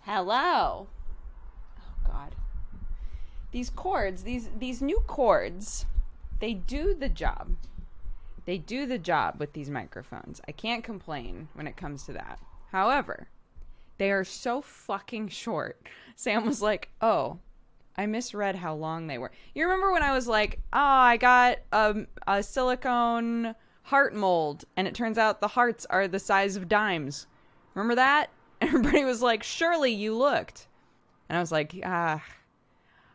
Hello. Oh God. These chords, these new chords, they do the job. They do the job with these microphones. I can't complain when it comes to that. However, they are so fucking short. Sam was like, "Oh, I misread how long they were." You remember when I was like, "Oh, I got a silicone heart mold, and it turns out the hearts are the size of dimes." Remember that? Everybody was like, "Surely you looked." And I was like,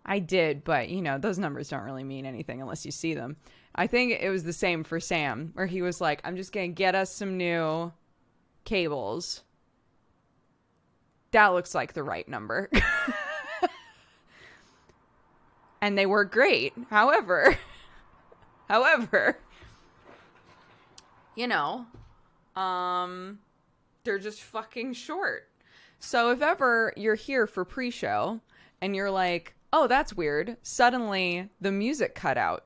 I did, but, those numbers don't really mean anything unless you see them. I think it was the same for Sam, where he was like, "I'm just going to get us some new cables. That looks like the right number." And they were great. However, they're just fucking short. So if ever you're here for pre-show and you're like, "Oh, that's weird," suddenly the music cut out.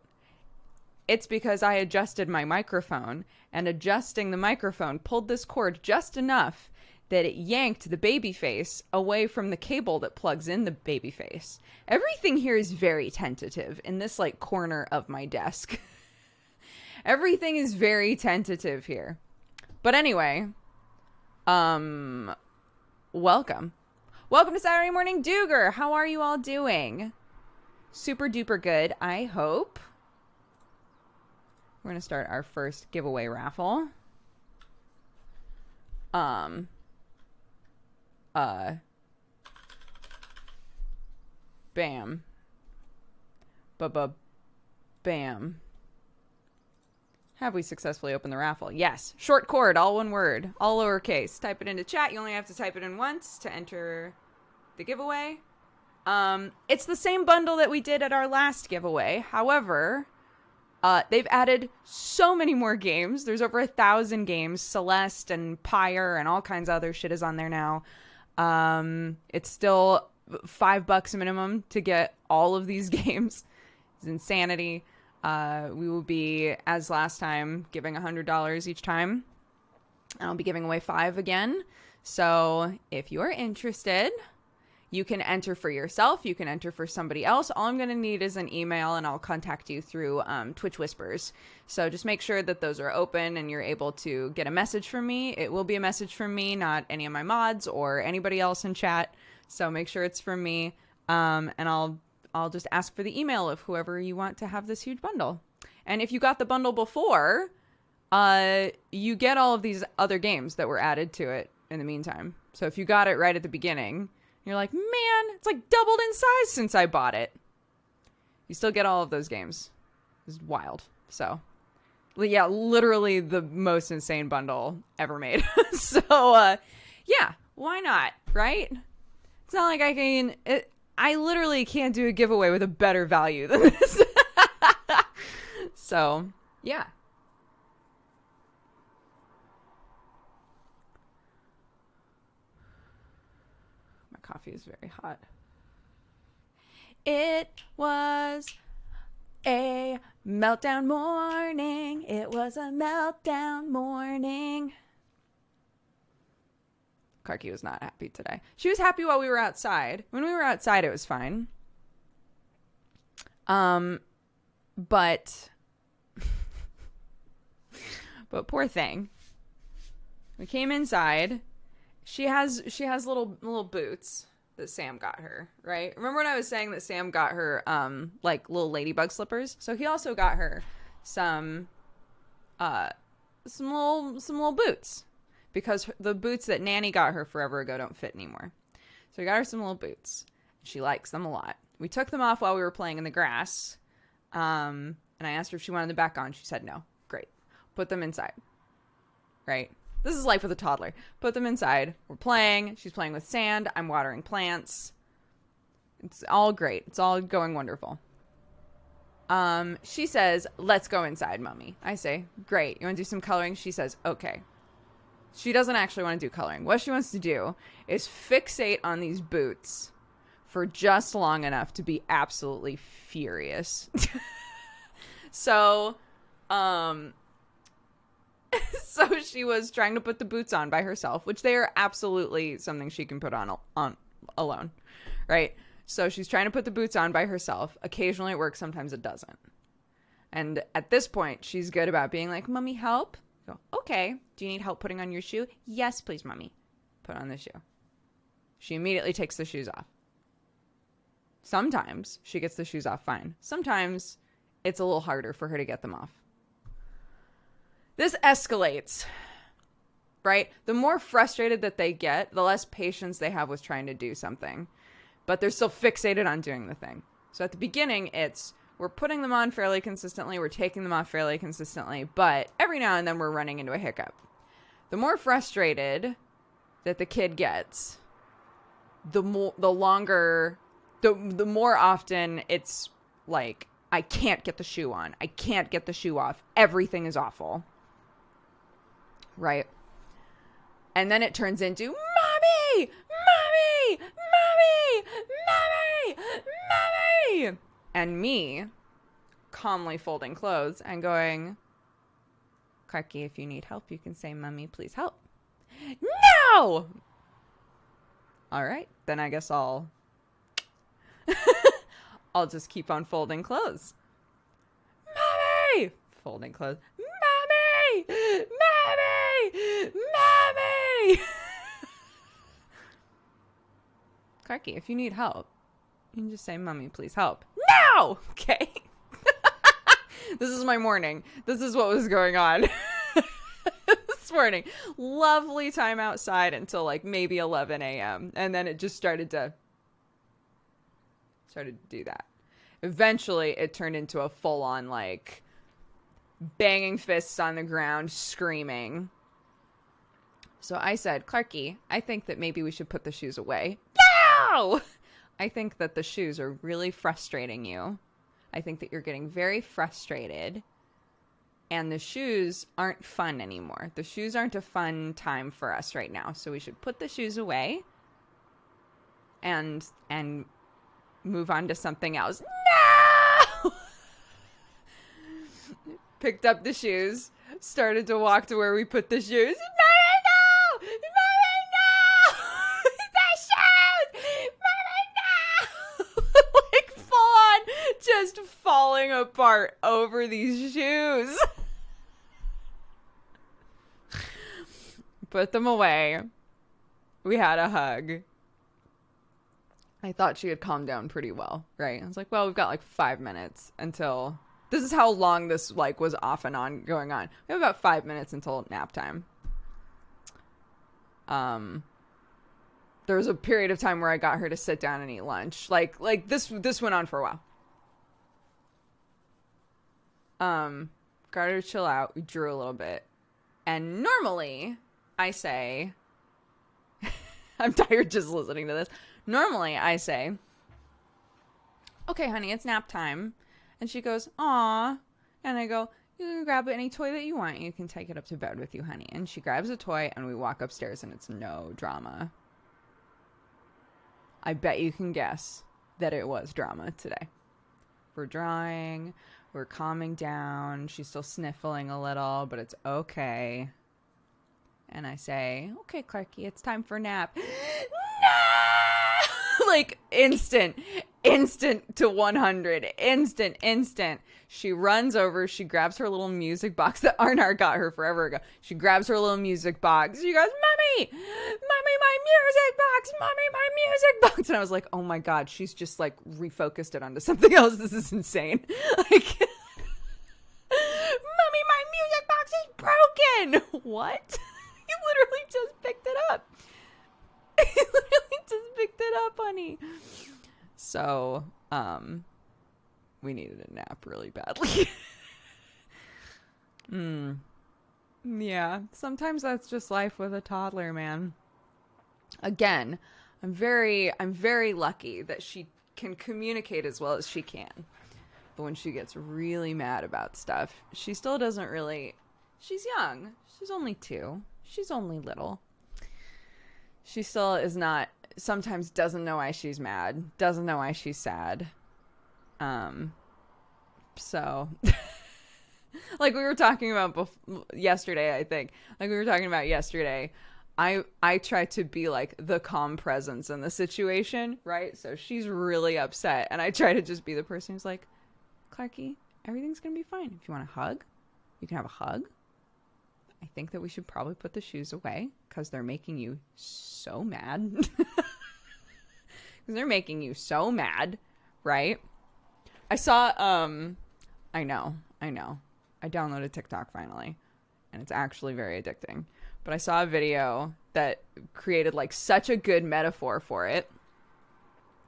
It's because I adjusted my microphone, and adjusting the microphone pulled this cord just enough that it yanked the baby face away from the cable that plugs in the baby face. Everything here is very tentative in this corner of my desk. Everything is very tentative here. But anyway, welcome. Welcome to Saturday Morning Dooger. How are you all doing? Super duper good, I hope. We're going to start our first giveaway raffle. Bam. Bam. Have we successfully opened the raffle? Yes. Short cord, all one word, all lowercase. Type it into chat. You only have to type it in once to enter the giveaway. It's the same bundle that we did at our last giveaway. However, they've added so many more games. There's over 1,000 games. Celeste and Pyre and all kinds of other shit is on there now. It's still $5 minimum to get all of these games. It's insanity. We will be, as last time, giving $100 each time. I'll be giving away 5 again. So if you are interested, you can enter for yourself. You can enter for somebody else. All I'm going to need is an email, and I'll contact you through Twitch Whispers. So just make sure that those are open and you're able to get a message from me. It will be a message from me, not any of my mods or anybody else in chat. So make sure it's from me, and I'll just ask for the email of whoever you want to have this huge bundle. And if you got the bundle before, you get all of these other games that were added to it in the meantime. So if you got it right at the beginning, you're like, "Man, it's doubled in size since I bought it." You still get all of those games. It's wild. So, yeah, literally the most insane bundle ever made. So, yeah, why not, right? It's not like I literally can't do a giveaway with a better value than this. So, yeah. My coffee is very hot. It was a meltdown morning. It was a meltdown morning. Karki was not happy today. She was happy while we were outside. When we were outside, it was fine. But poor thing. We came inside. She has little boots that Sam got her, right? Remember when I was saying that Sam got her little ladybug slippers? So he also got her some little boots, because the boots that Nanny got her forever ago don't fit anymore. So we got her some little boots. She likes them a lot. We took them off while we were playing in the grass. And I asked her if she wanted them back on. She said no. Great. Put them inside. Right? This is life with a toddler. Put them inside. We're playing. She's playing with sand. I'm watering plants. It's all great. It's all going wonderful. She says, "Let's go inside, Mommy." I say, "Great. You want to do some coloring?" She says, "Okay." She doesn't actually want to do coloring. What she wants to do is fixate on these boots for just long enough to be absolutely furious. So she was trying to put the boots on by herself, which they are absolutely something she can put on alone, right? So she's trying to put the boots on by herself. Occasionally it works, sometimes it doesn't. And at this point, she's good about being like, Mommy, help? I go, okay. Do you need help putting on your shoe? Yes, please, Mommy. Put on the shoe. She immediately takes the shoes off. Sometimes she gets the shoes off fine. Sometimes it's a little harder for her to get them off. This escalates, right? The more frustrated that they get, the less patience they have with trying to do something. But they're still fixated on doing the thing. So at the beginning, we're putting them on fairly consistently, we're taking them off fairly consistently, but every now and then we're running into a hiccup. The more frustrated that the kid gets, the more often it's like, I can't get the shoe on. I can't get the shoe off. Everything is awful. Right? And then it turns into, Mommy! Mommy! Mommy! Mommy! Mommy! And me calmly folding clothes and going, Clarky, if you need help, you can say, Mommy, please help. No! All right, then I guess I'll just keep on folding clothes. Mommy! Folding clothes. Mommy! Mommy! Mommy! Clarky, if you need help, you can just say, Mommy, please help. No! Okay. This is my morning. This is what was going on this morning. Lovely time outside until like maybe 11 a.m. And then it just started to do that. Eventually, it turned into a full-on like banging fists on the ground, screaming. So I said, Clarky, I think that maybe we should put the shoes away. No! I think that the shoes are really frustrating you. I think that you're getting very frustrated. And the shoes aren't fun anymore. The shoes aren't a fun time for us right now. So we should put the shoes away and move on to something else. No! Picked up the shoes, started to walk to where we put the shoes. Mommy, no! Mommy, no! The shoes! Mommy, no! Like full on just falling apart over these shoes. Put them away. We had a hug. I thought she had calmed down pretty well, right? I was like, well, we've got like 5 minutes until... This is how long this like was off and on going on. We have about 5 minutes until nap time. There was a period of time where I got her to sit down and eat lunch. Like this went on for a while. Got her to chill out. We drew a little bit. And normally I say, I'm tired just listening to this. Normally I say, okay, honey, it's nap time. And she goes, aw. And I go, you can grab any toy that you want. You can take it up to bed with you, honey. And she grabs a toy and we walk upstairs and it's no drama. I bet you can guess that it was drama today. We're drawing. We're calming down. She's still sniffling a little, but it's okay. And I say, okay, Clarky, it's time for nap. No! Like instant to 100. Instant. She runs over. She grabs her little music box that Arnar got her forever ago. She grabs her little music box. She goes, Mommy, my music box. Mommy, my music box. And I was like, oh my God, she's just like refocused it onto something else. This is insane. Like, Mommy, my music box is broken. What? You literally just picked it up. You literally just picked it up, honey. So, we needed a nap really badly. Yeah, sometimes that's just life with a toddler, man. Again, I'm very lucky that she can communicate as well as she can. But when she gets really mad about stuff, she still doesn't really... She's young. She's only 2. She's only little. She still is not... Sometimes doesn't know why she's mad. Doesn't know why she's sad. So... like we were talking about yesterday, I think. Like we were talking about yesterday. I try to be like the calm presence in the situation, right? So she's really upset, and I try to just be the person who's like, Clarky, everything's gonna be fine. If you want a hug, you can have a hug. I think that we should probably put the shoes away because they're making you so mad. Because they're making you so mad, right? I saw, I know. I downloaded TikTok finally, and it's actually very addicting. But I saw a video that created like such a good metaphor for it,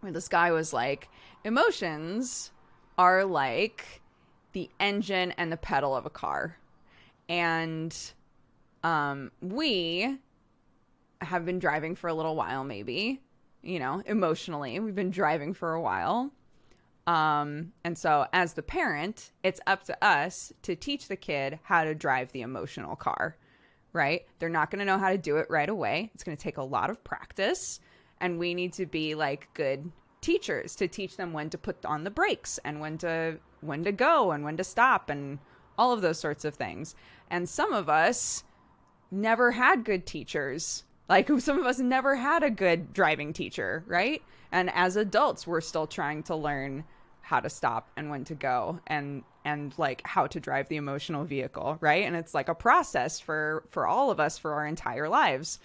where this guy was like, emotions are like the engine and the pedal of a car. And we have been driving for a little while, maybe, you know, emotionally. We've been driving for a while. And so as the parent, it's up to us to teach the kid how to drive the emotional car, right? They're not going to know how to do it right away. It's going to take a lot of practice, and we need to be like good teachers to teach them when to put on the brakes and when to go and when to stop and all of those sorts of things. And some of us never had good teachers. Like, some of us never had a good driving teacher, right? And as adults, we're still trying to learn how to stop and when to go and like how to drive the emotional vehicle, right? And it's like a process for all of us for our entire lives.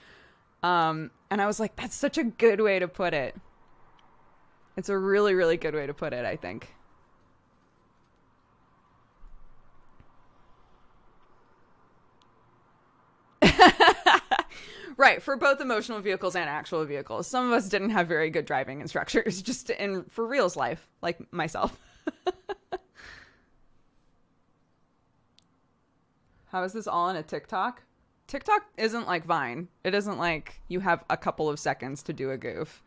And I was like, that's such a good way to put it. It's a really, really good way to put it, I think. Right, for both emotional vehicles and actual vehicles. Some of us didn't have very good driving instructors, just for real's life, like myself. How is this all in a TikTok? TikTok isn't like Vine. It isn't like you have a couple of seconds to do a goof.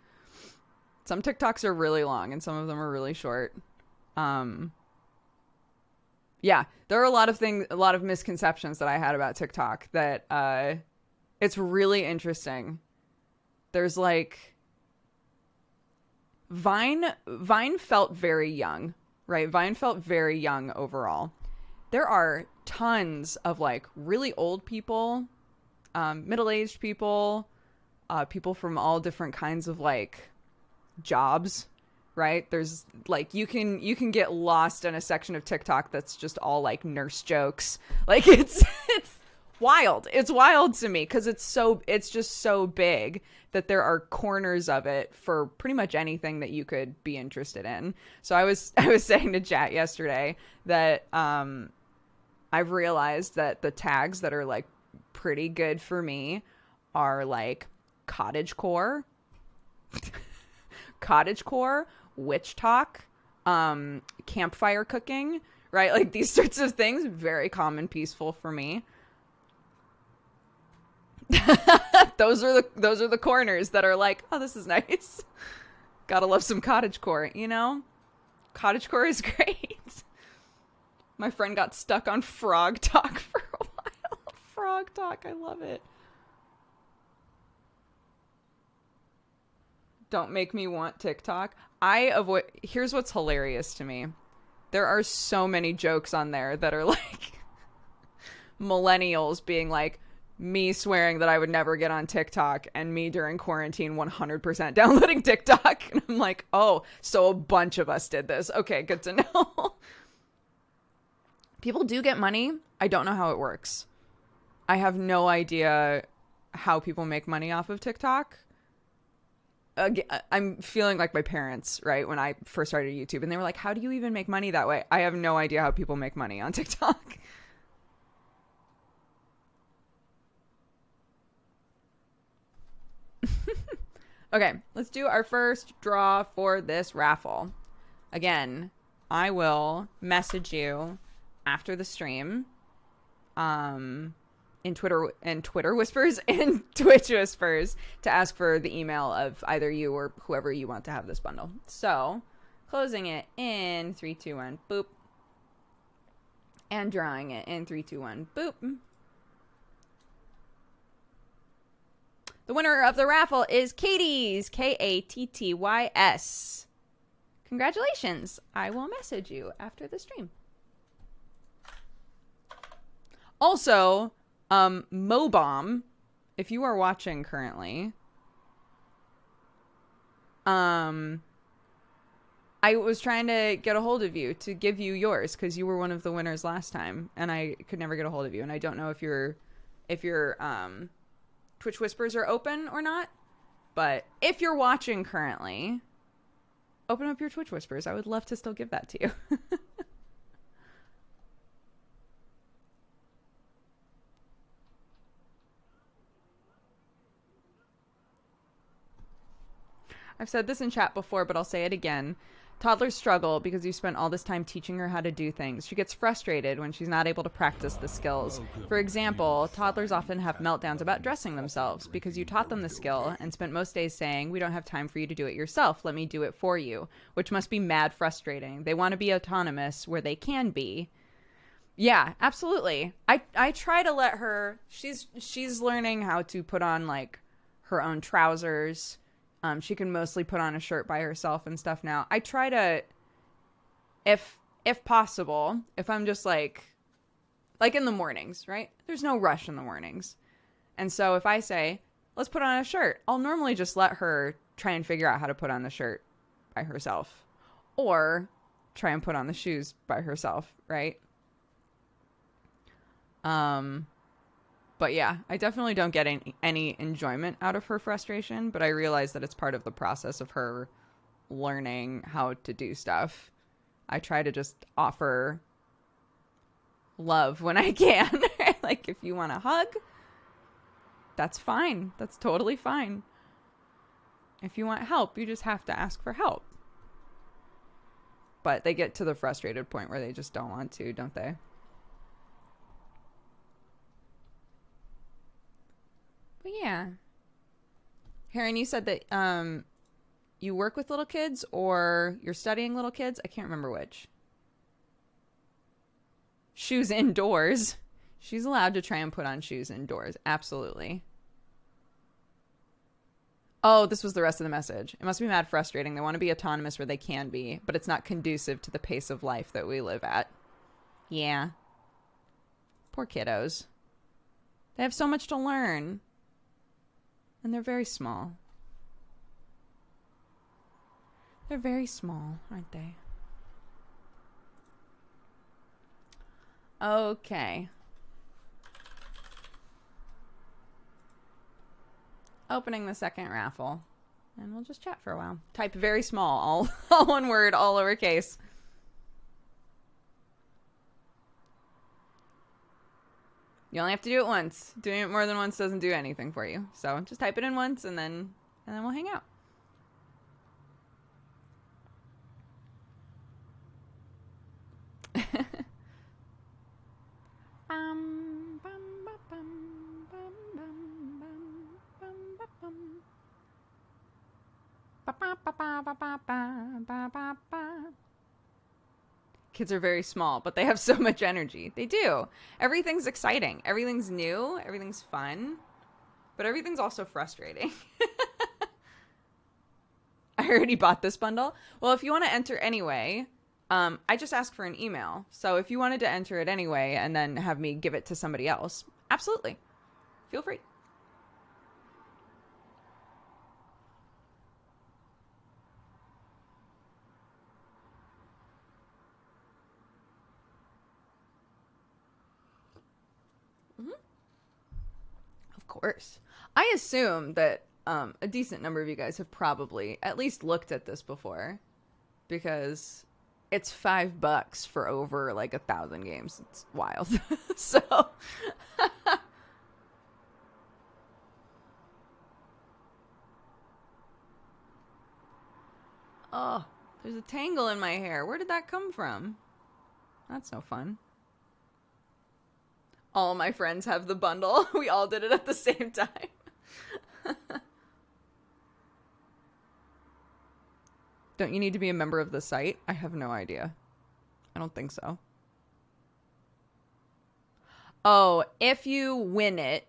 Some TikToks are really long and some of them are really short. Yeah, there are a lot of misconceptions that I had about TikTok that it's really interesting. There's like Vine felt very young, right? Vine felt very young overall. There are tons of like really old people, middle-aged people, people from all different kinds of like jobs, right? There's like you can get lost in a section of TikTok that's just all like nurse jokes. Like it's wild. It's wild to me because it's just so big that there are corners of it for pretty much anything that you could be interested in. So I was saying to chat yesterday that I've realized that the tags that are like pretty good for me are like cottagecore, witch talk, campfire cooking, right? Like these sorts of things, very calm and peaceful for me. Those are the corners that are like, oh, this is nice. Gotta love some cottagecore, you know? Cottagecore is great. My friend got stuck on frog talk for a while. Frog talk, I love it. Don't make me want TikTok. Here's what's hilarious to me. There are so many jokes on there that are like millennials being like, me swearing that I would never get on TikTok and me during quarantine 100% downloading TikTok. And I'm like, oh, so a bunch of us did this. Okay, good to know. People do get money. I don't know how it works. I have no idea how people make money off of TikTok. I'm feeling like my parents, right? When I first started YouTube and they were like, how do you even make money that way? I have no idea how people make money on TikTok. Okay, let's do our first draw for this raffle. Again, I will message you after the stream in Twitter whispers and Twitch whispers to ask for the email of either you or whoever you want to have this bundle. So, closing it in 3, 2, 1, boop. And drawing it in 3, 2, 1, boop. The winner of the raffle is Katie's, Kattys. Congratulations. I will message you after the stream. Also, Mobomb if you are watching currently, I was trying to get a hold of you to give you yours because you were one of the winners last time, and I could never get a hold of you. And I don't know if your Twitch Whispers are open or not. But if you're watching currently, open up your Twitch Whispers. I would love to still give that to you. I've said this in chat before, but I'll say it again. Toddlers struggle because you spent all this time teaching her how to do things. She gets frustrated when she's not able to practice the skills. For example, toddlers often have meltdowns about dressing themselves because you taught them the skill and spent most days saying, we don't have time for you to do it yourself. Let me do it for you, which must be mad frustrating. They want to be autonomous where they can be. Yeah, absolutely. I try to let her, she's learning how to put on like her own trousers. She can mostly put on a shirt by herself and stuff now. I try to, if possible, if I'm just like in the mornings, right? There's no rush in the mornings. And so if I say, let's put on a shirt, I'll normally just let her try and figure out how to put on the shirt by herself. Or try and put on the shoes by herself, right? But yeah, I definitely don't get any enjoyment out of her frustration, but I realize that it's part of the process of her learning how to do stuff. I try to just offer love when I can. Like, if you want a hug, that's fine. That's totally fine. If you want help, you just have to ask for help. But they get to the frustrated point where they just don't want to, don't they? But yeah. Heron, you said that you work with little kids or you're studying little kids. I can't remember which. Shoes indoors. She's allowed to try and put on shoes indoors. Absolutely. Oh, this was the rest of the message. It must be mad frustrating. They want to be autonomous where they can be, but it's not conducive to the pace of life that we live at. Yeah. Poor kiddos. They have so much to learn. And they're very small. They're very small, aren't they? Okay. Opening the second raffle. And we'll just chat for a while. Type very small, all one word, all lowercase. You only have to do it once. Doing it more than once doesn't do anything for you. So just type it in once and then we'll hang out. Kids are very small, but they have so much energy. They do. Everything's exciting. Everything's new. Everything's fun. But everything's also frustrating. I already bought this bundle. Well, if you want to enter anyway, I just asked for an email. So if you wanted to enter it anyway and then have me give it to somebody else, absolutely. Feel free. Course. I assume that a decent number of you guys have probably at least looked at this before, because it's $5 for over like 1,000 games. It's wild. So oh, there's a tangle in my hair. Where did that come from? That's no fun. All my friends have the bundle. We all did it at the same time. Don't you need to be a member of the site? I have no idea. I don't think so. Oh, if you win it,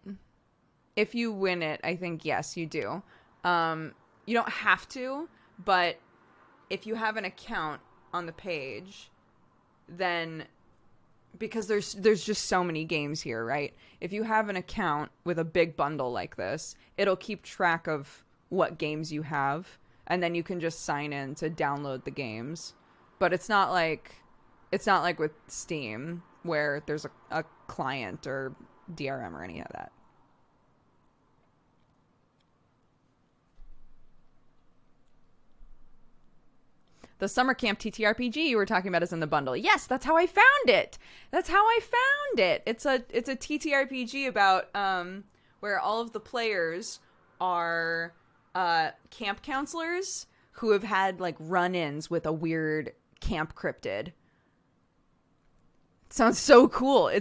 I think yes, you do. You don't have to, but if you have an account on the page, then because there's just so many games here, right? If you have an account with a big bundle like this, it'll keep track of what games you have, and then you can just sign in to download the games. But it's not like with Steam where there's a client or DRM or any of that. The Summer Camp TTRPG you were talking about is in the bundle. Yes, that's how I found it. It's a TTRPG about where all of the players are camp counselors who have had like run-ins with a weird camp cryptid. It sounds so cool. And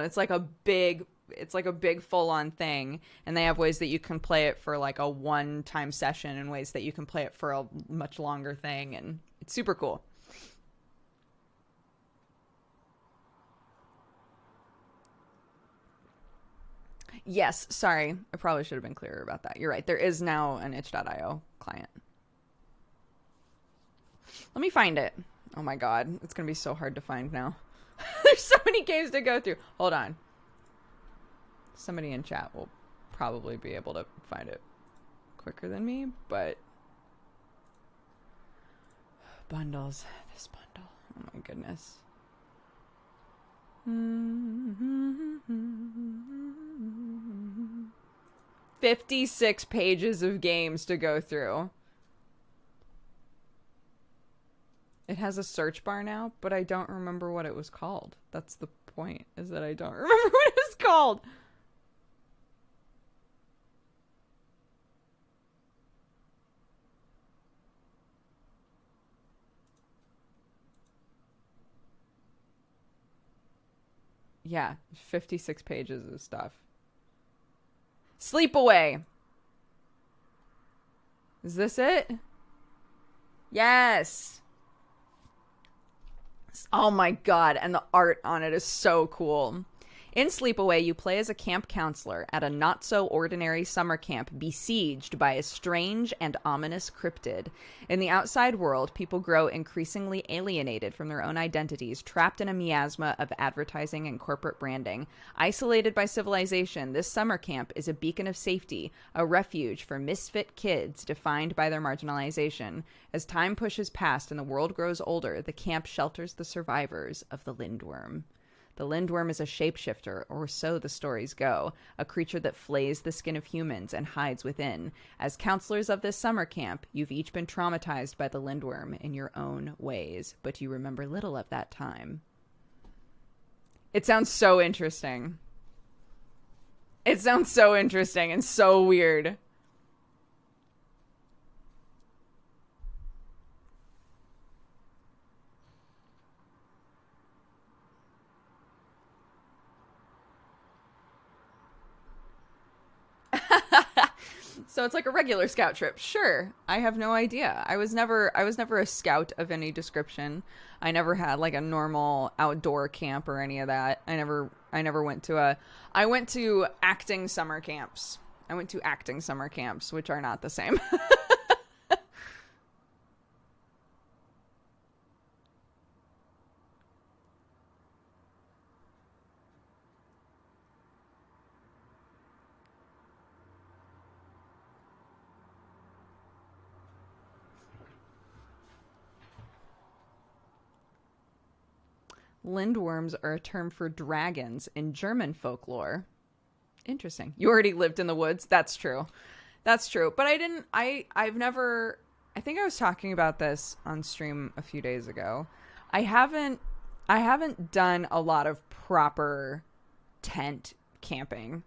it's like a big full-on thing, and they have ways that you can play it for like a one-time session and ways that you can play it for a much longer thing, and it's super cool. Yes, sorry. I probably should have been clearer about that. You're right. There is now an itch.io client. Let me find it. Oh my god. It's going to be so hard to find now. There's so many games to go through. Hold on. Somebody in chat will probably be able to find it quicker than me, but... Bundles. This bundle. Oh my goodness. 56 pages of games to go through. It has a search bar now, but I don't remember what it was called. That's the point, is that I don't remember what it was called. Yeah, 56 pages of stuff. Sleepaway. Is this it? Yes. Oh my god, and the art on it is so cool. In Sleepaway, you play as a camp counselor at a not-so-ordinary summer camp besieged by a strange and ominous cryptid. In the outside world, people grow increasingly alienated from their own identities, trapped in a miasma of advertising and corporate branding. Isolated by civilization, this summer camp is a beacon of safety, a refuge for misfit kids defined by their marginalization. As time pushes past and the world grows older, the camp shelters the survivors of the Lindworm. The Lindworm is a shapeshifter, or so the stories go, a creature that flays the skin of humans and hides within. As counselors of this summer camp, you've each been traumatized by the Lindworm in your own ways, but you remember little of that time. It sounds so interesting. It sounds so interesting and so weird. So it's like a regular scout trip. Sure. I have no idea. I was never a scout of any description. I never had like a normal outdoor camp or any of that. I never went to I went to acting summer camps. Which are not the same. Lindworms are a term for dragons in German folklore. Interesting. You already lived in the woods. That's true. But I've never, I think I was talking about this on stream a few days ago. I haven't done a lot of proper tent camping,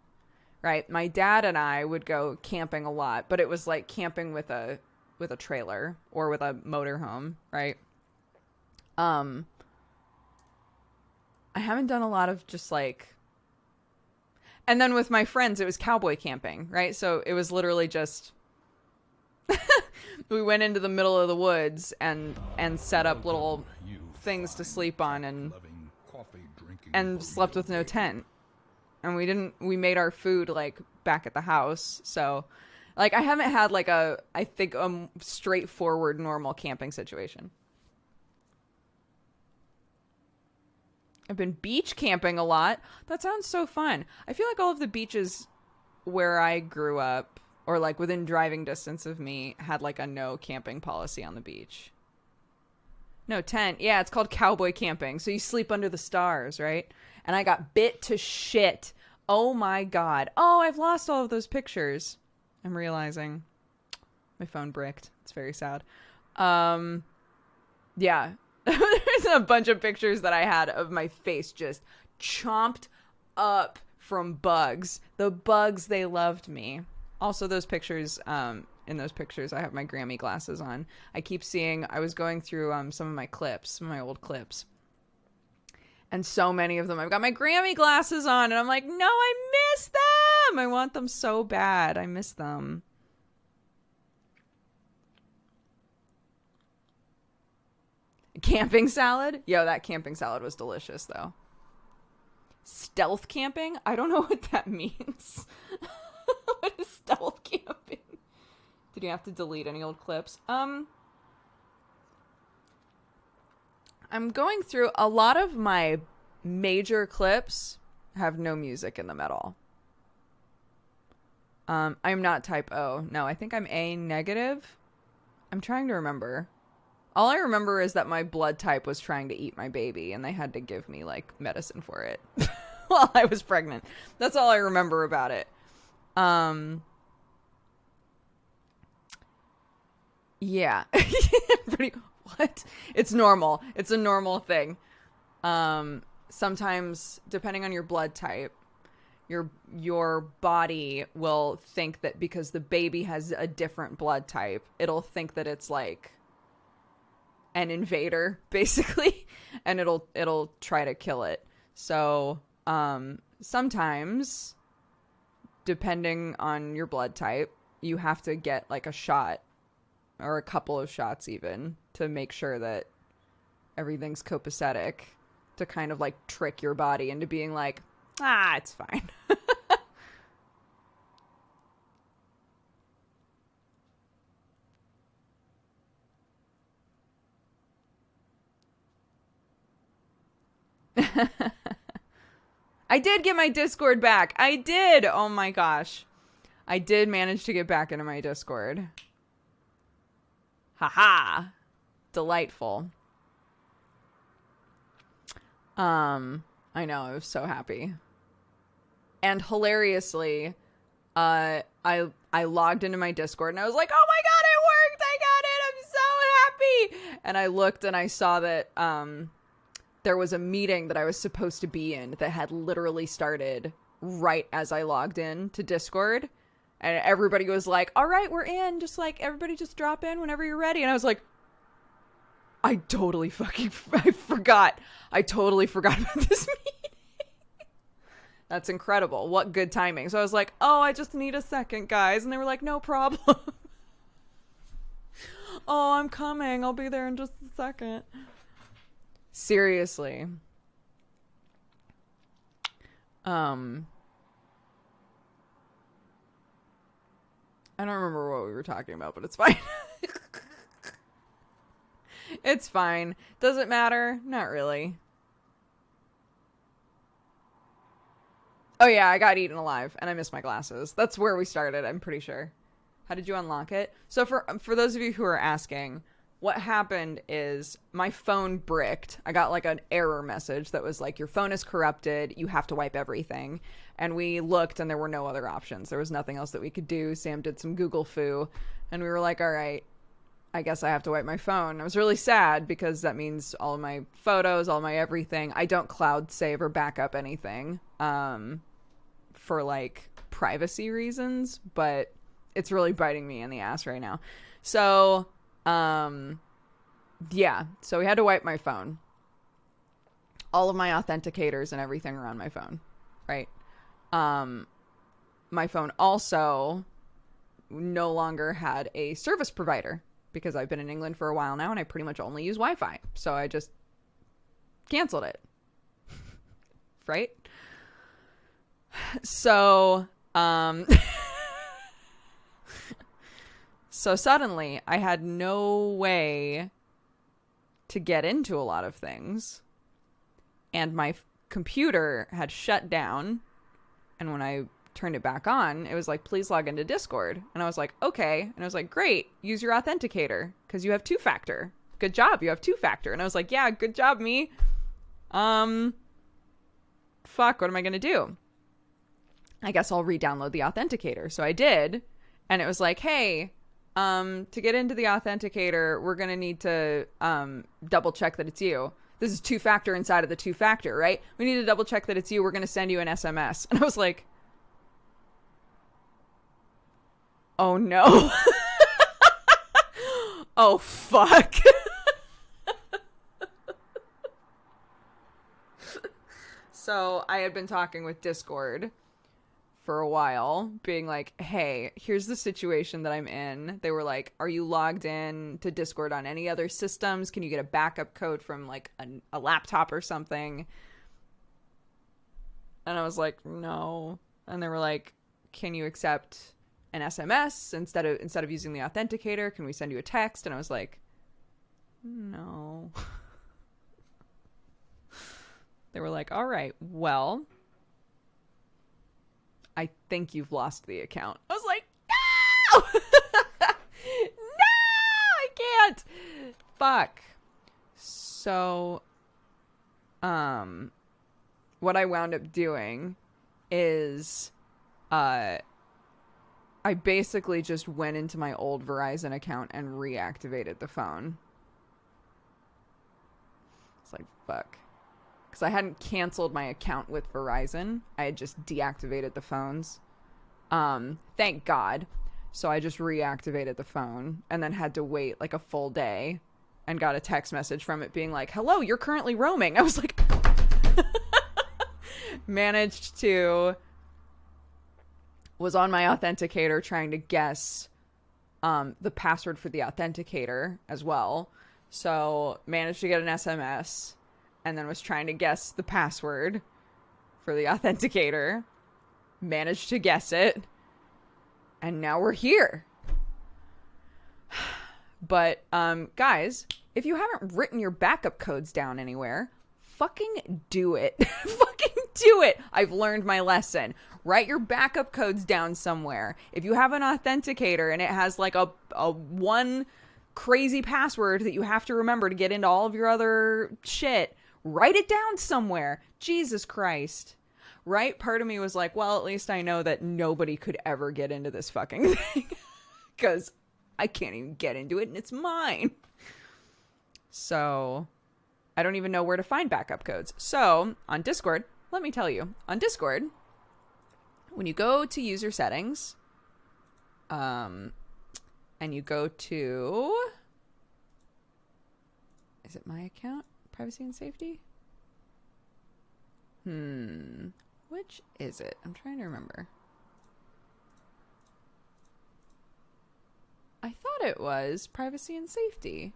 right? My dad and I would go camping a lot, but it was like camping with a trailer or with a motorhome, right? I haven't done a lot of just like, and then with my friends, it was cowboy camping, right? So it was literally just, we went into the middle of the woods and set up little things to sleep on and slept with no tent. And we made our food like back at the house. So like, I haven't had like a straightforward normal camping situation. I've been beach camping a lot. That sounds so fun. I feel like all of the beaches where I grew up, or like within driving distance of me, had like a no camping policy on the beach. No, tent. Yeah, it's called cowboy camping. So you sleep under the stars, right? And I got bit to shit. Oh my God. Oh, I've lost all of those pictures. I'm realizing my phone bricked. It's very sad. Yeah. There's a bunch of pictures that I had of my face just chomped up from bugs. The bugs, they loved me. Also, those pictures, in those pictures, I have my Grammy glasses on. I keep seeing, I was going through some of my clips, some of my old clips. And so many of them, I've got my Grammy glasses on, and I'm like, no, I miss them! I want them so bad. I miss them. Camping salad? Yo, that camping salad was delicious, though. Stealth camping? I don't know what that means. What is stealth camping? Did you have to delete any old clips? I'm going through a lot of my major clips have no music in them at all. I'm not type O. No, I think I'm A negative. I'm trying to remember. All I remember is that my blood type was trying to eat my baby, and they had to give me, like, medicine for it while I was pregnant. That's all I remember about it. Yeah. What? It's normal. It's a normal thing. Sometimes, depending on your blood type, your body will think that because the baby has a different blood type, it'll think that it's, like, an invader, basically, and it'll try to kill it. So sometimes, depending on your blood type, you have to get like a shot or a couple of shots even to make sure that everything's copacetic, to kind of like trick your body into being like, it's fine. I did get my Discord back. I did. Oh my gosh. I did manage to get back into my Discord. Haha. Delightful. I know, I was so happy. And hilariously, I logged into my Discord and I was like, oh my God, it worked. I got it. I'm so happy. And I looked and I saw that, there was a meeting that I was supposed to be in that had literally started right as I logged in to Discord. And everybody was like, all right, we're in. Just like, everybody just drop in whenever you're ready. And I was like, I totally forgot. I totally forgot about this meeting. That's incredible. What good timing. So I was like, oh, I just need a second, guys. And they were like, no problem. Oh, I'm coming. I'll be there in just a second. Seriously. I don't remember what we were talking about, but it's fine. It's fine. Does it matter? Not really. Oh yeah, I got eaten alive and I missed my glasses. That's where we started, I'm pretty sure. How did you unlock it? So for those of you who are asking, what happened is my phone bricked. I got like an error message that was like, your phone is corrupted. You have to wipe everything. And we looked and there were no other options. There was nothing else that we could do. Sam did some Google foo and we were like, all right, I guess I have to wipe my phone. I was really sad because that means all of my photos, all my everything. I don't cloud save or back up anything for like privacy reasons, but it's really biting me in the ass right now. So yeah, so we had to wipe my phone. All of my authenticators and everything are on my phone, right? My phone also no longer had a service provider because I've been in England for a while now and I pretty much only use Wi-Fi. So I just canceled it. Right? So, so suddenly I had no way to get into a lot of things. and my computer had shut down. And when I turned it back on, it was like, please log into Discord. And I was like, okay. And I was like, great, use your authenticator because you have 2-factor. Good job, you have 2-factor. And I was like, yeah, good job, me. Fuck, what am I gonna do? I guess I'll re-download the authenticator. So I did, and it was like, hey, to get into the authenticator, we're gonna need to double check that it's you. This is 2-factor inside of the 2-factor, right? We need to double check that it's you. We're gonna send you an SMS. And I was like, oh no. Oh fuck. So I had been talking with Discord for a while, being like, hey, here's the situation that I'm in. They were like, are you logged in to Discord on any other systems? Can you get a backup code from like a laptop or something? And I was like, no. And they were like, can you accept an SMS instead of using the authenticator? Can we send you a text? And I was like, no. They were like, all right, well, I think you've lost the account. I was like, no! No, I can't. Fuck. So, what I wound up doing is, I basically just went into my old Verizon account and reactivated the phone. It's like, fuck. Because I hadn't canceled my account with Verizon. I had just deactivated the phones. Thank God. So I just reactivated the phone and then had to wait like a full day and got a text message from it being like, hello, you're currently roaming. I was like, was on my authenticator trying to guess the password for the authenticator as well. So managed to get an SMS. And then was trying to guess the password for the authenticator. Managed to guess it. And now we're here. But, guys, if you haven't written your backup codes down anywhere, fucking do it. Fucking do it. I've learned my lesson. Write your backup codes down somewhere. If you have an authenticator and it has like a one crazy password that you have to remember to get into all of your other shit, write it down somewhere. Jesus Christ. Right? Part of me was like, well, at least I know that nobody could ever get into this fucking thing. Because I can't even get into it and it's mine. So, I don't even know where to find backup codes. So, on Discord, let me tell you. On Discord, when you go to user settings, and you go to... Is it my account? Privacy and safety? Which is it? I'm trying to remember. I thought it was privacy and safety.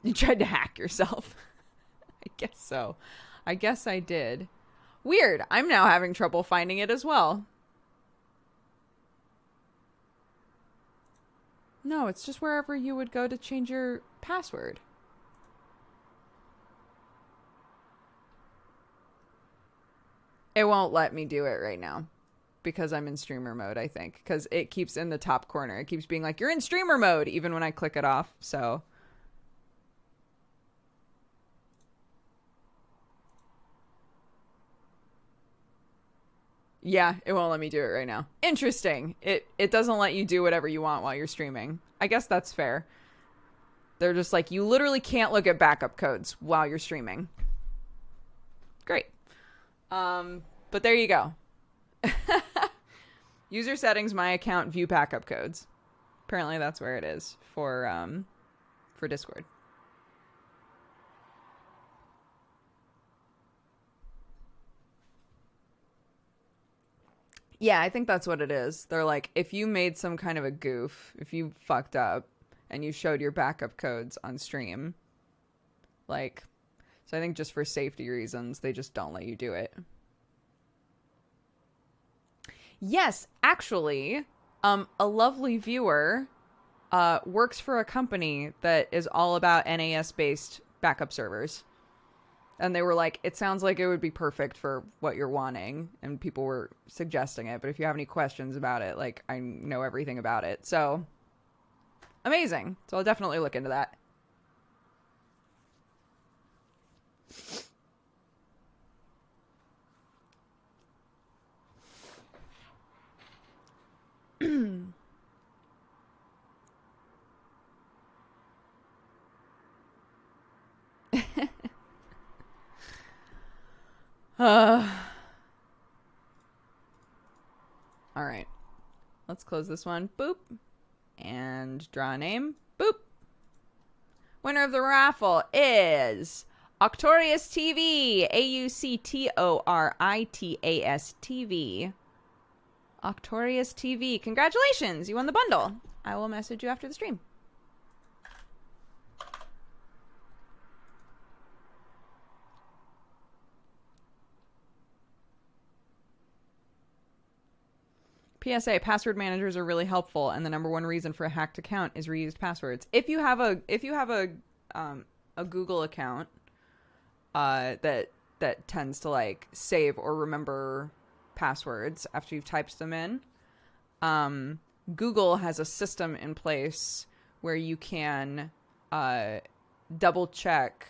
You tried to hack yourself. I guess so. I guess I did. Weird. I'm now having trouble finding it as well. No, it's just wherever you would go to change your password. It won't let me do it right now because I'm in streamer mode, I think. Because it keeps in the top corner. It keeps being like, you're in streamer mode, even when I click it off. So... yeah, it won't let me do it right now. Interesting. It doesn't let you do whatever you want while you're streaming. I guess that's fair. They're just like, you literally can't look at backup codes while you're streaming. Great. But there you go. User settings, my account, view backup codes. Apparently that's where it is for Discord. Yeah, I think that's what it is. They're like, if you made some kind of a goof, if you fucked up and you showed your backup codes on stream, like, so I think just for safety reasons, they just don't let you do it. Yes, actually, a lovely viewer works for a company that is all about NAS-based backup servers. And they were like, it sounds like it would be perfect for what you're wanting. And people were suggesting it. But if you have any questions about it, like, I know everything about it. So, amazing. So I'll definitely look into that. All right. Let's close this one. Boop. And draw a name. Boop. Winner of the raffle is Auctorius TV. Auctoritas TV. Auctorius TV. Congratulations. You won the bundle. I will message you after the stream. PSA, password managers are really helpful, and the number one reason for a hacked account is reused passwords. If you have a Google account that tends to like save or remember passwords after you've typed them in, Google has a system in place where you can double check.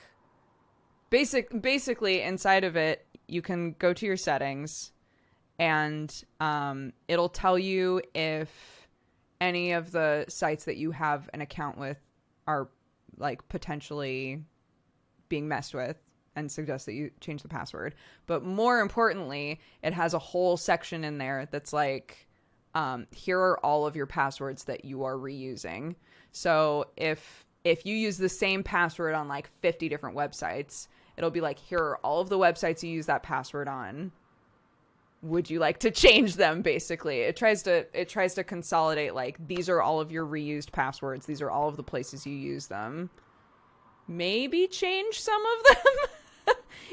Basically, inside of it, you can go to your settings. And it'll tell you if any of the sites that you have an account with are like potentially being messed with and suggest that you change the password. But more importantly, it has a whole section in there that's like, here are all of your passwords that you are reusing. So if you use the same password on like 50 different websites, it'll be like, here are all of the websites you use that password on. Would you like to change them? Basically, it tries to consolidate, like, these are all of your reused passwords. These are all of the places you use them. Maybe change some of them.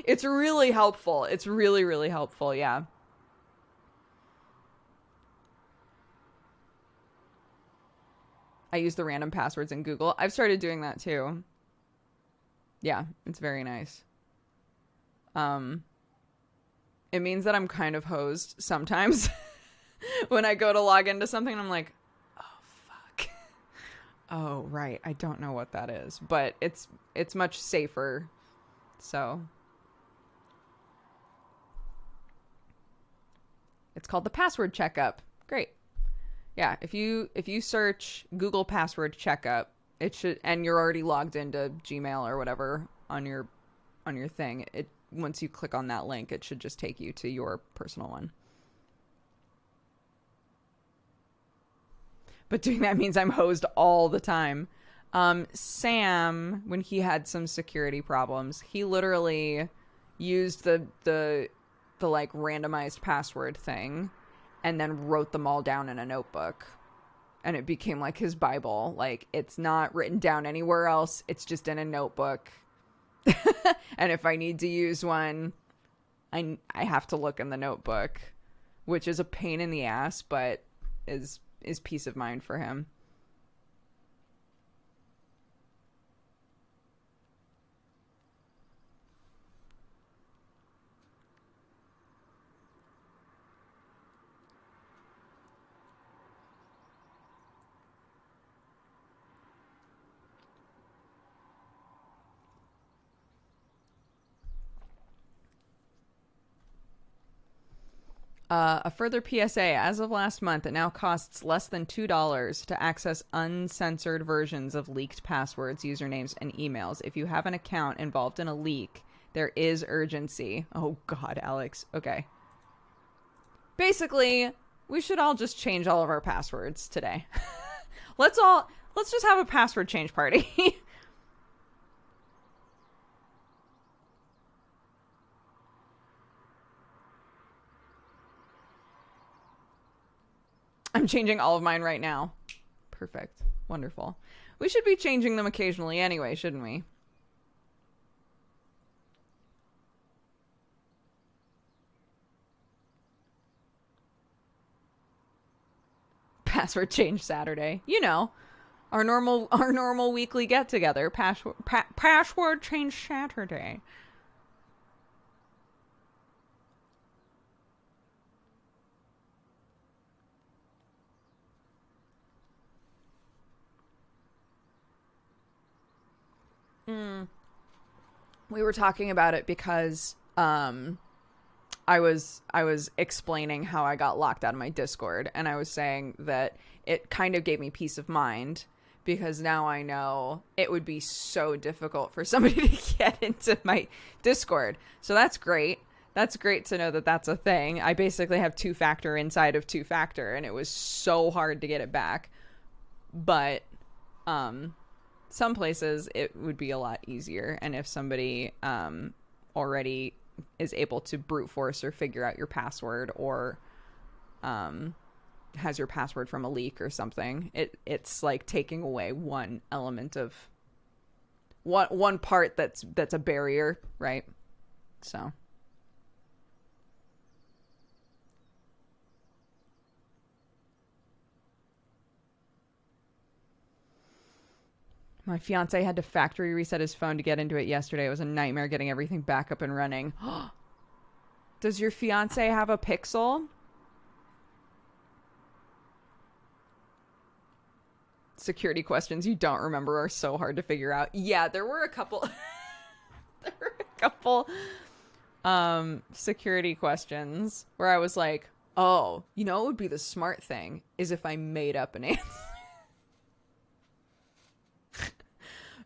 It's really helpful. It's really, really helpful. Yeah. I use the random passwords in Google. I've started doing that too. Yeah, it's very nice. It means that I'm kind of hosed sometimes. When I go to log into something, I'm like, oh, fuck. Oh, right. I don't know what that is. But it's much safer. So. It's called the password checkup. Great. Yeah, if you search Google password checkup, it should, and you're already logged into Gmail or whatever on your thing, once you click on that link, it should just take you to your personal one. But doing that means I'm hosed all the time. Sam, when he had some security problems, he literally used the like randomized password thing and then wrote them all down in a notebook. And it became like his Bible. Like, it's not written down anywhere else. It's just in a notebook. And if I need to use one, I have to look in the notebook, which is a pain in the ass, but is peace of mind for him. A further PSA, as of last month, it now costs less than $2 to access uncensored versions of leaked passwords, usernames, and emails. If you have an account involved in a leak, there is urgency. Oh, God, Alex. Okay. Basically, we should all just change all of our passwords today. Let's just have a password change party. I'm changing all of mine right now. Perfect. Wonderful. We should be changing them occasionally anyway, shouldn't we? Password change Saturday. You know, Our normal weekly get together. Password change Saturday. We were talking about it because I was explaining how I got locked out of my Discord, and I was saying that it kind of gave me peace of mind because now I know it would be so difficult for somebody to get into my Discord. So that's great. That's great to know that that's a thing. I basically have 2-factor inside of 2-factor, and it was so hard to get it back. But some places it would be a lot easier, and if somebody already is able to brute force or figure out your password, or has your password from a leak or something, it's like taking away one element of one part that's a barrier, right? So my fiance had to factory reset his phone to get into it yesterday. It was a nightmare getting everything back up and running. Does your fiance have a Pixel? Security questions you don't remember are so hard to figure out. Yeah, there were a couple security questions where I was like, oh, you know what would be the smart thing is if I made up an answer.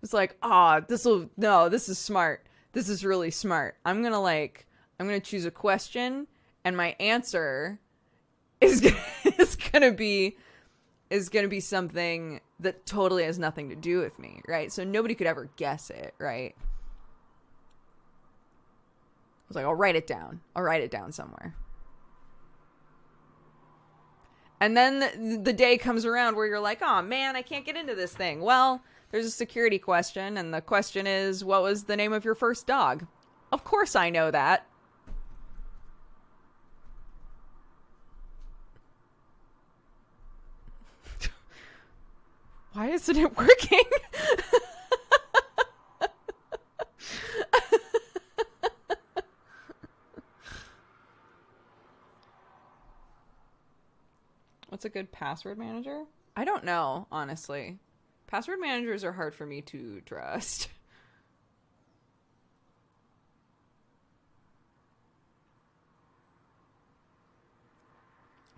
It's like, this is smart. This is really smart. I'm going to choose a question, and my answer is going to be something that totally has nothing to do with me, right? So nobody could ever guess it, right? I was like, I'll write it down. I'll write it down somewhere. And then the day comes around where you're like, oh man, I can't get into this thing. Well, there's a security question, and the question is, what was the name of your first dog? Of course I know that. Why isn't it working? What's a good password manager? I don't know, honestly. Password managers are hard for me to trust.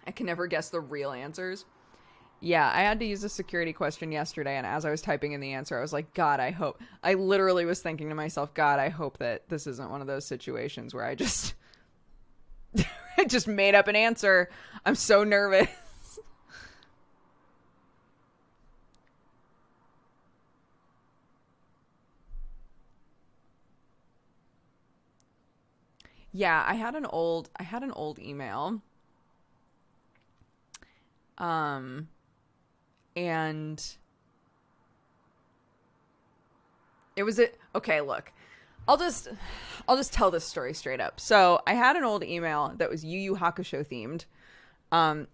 I can never guess the real answers. Yeah, I had to use a security question yesterday, and as I was typing in the answer, I was like, God, I literally was thinking to myself, God, I hope that this isn't one of those situations where I just I just made up an answer. I'm so nervous. Yeah, I had an old email. And it was okay, look. I'll just tell this story straight up. So, I had an old email that was Yu Yu Hakusho themed.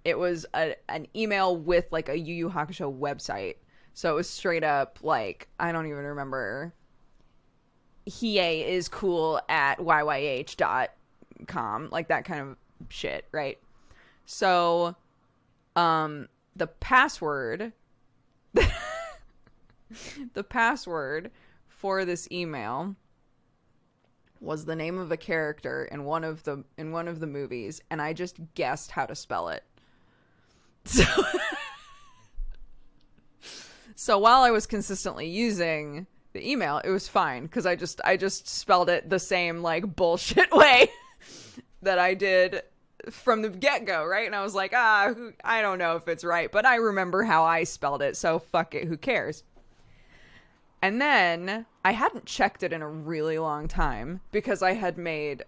It was an email with like a Yu Yu Hakusho website. So, it was straight up like, I don't even remember, Hiei is cool at yyh.com, like that kind of shit, right? So, the password for this email was the name of a character in one of the movies, and I just guessed how to spell it. So while I was consistently using the email, it was fine because I just spelled it the same like bullshit way that I did from the get-go, right? And I was like, I don't know if it's right, but I remember how I spelled it, so fuck it, who cares? And then I hadn't checked it in a really long time because I had made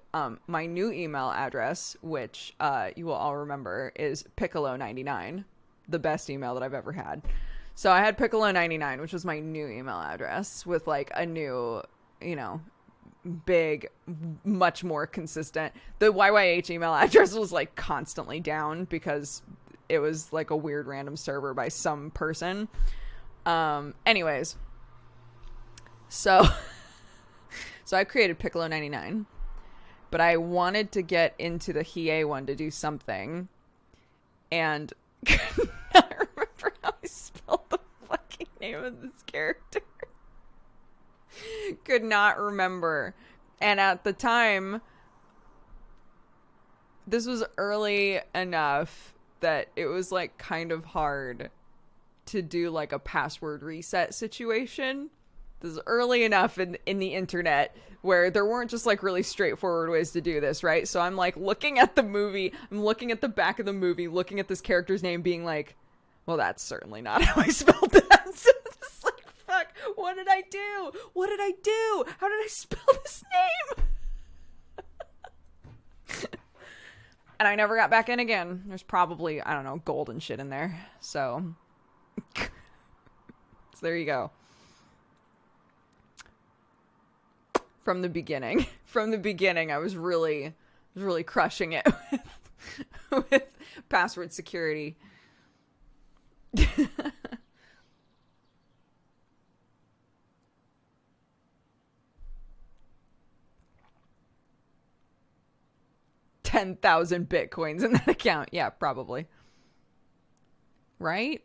my new email address, which you will all remember is Piccolo99, the best email that I've ever had. So I had Piccolo99, which was my new email address with like a new, big, much more consistent. The YYH email address was like constantly down because it was like a weird random server by some person. Anyways. So I created Piccolo 99, but I wanted to get into the Hiei one to do something, and could not remember how I spelled the fucking name of this character. Could not remember. And at the time, this was early enough that it was like kind of hard to do like a password reset situation. This is early enough in the internet where there weren't just like really straightforward ways to do this, right? So I'm like looking at the movie, I'm looking at the back of the movie, looking at this character's name, being like, well, that's certainly not how I spelled that. So it's like, fuck, what did I do? What did I do? How did I spell this name? And I never got back in again. There's probably, I don't know, gold and shit in there. So there you go. From the beginning, I was really crushing it with password security. $10,000 Bitcoins in that account. Yeah, probably. Right?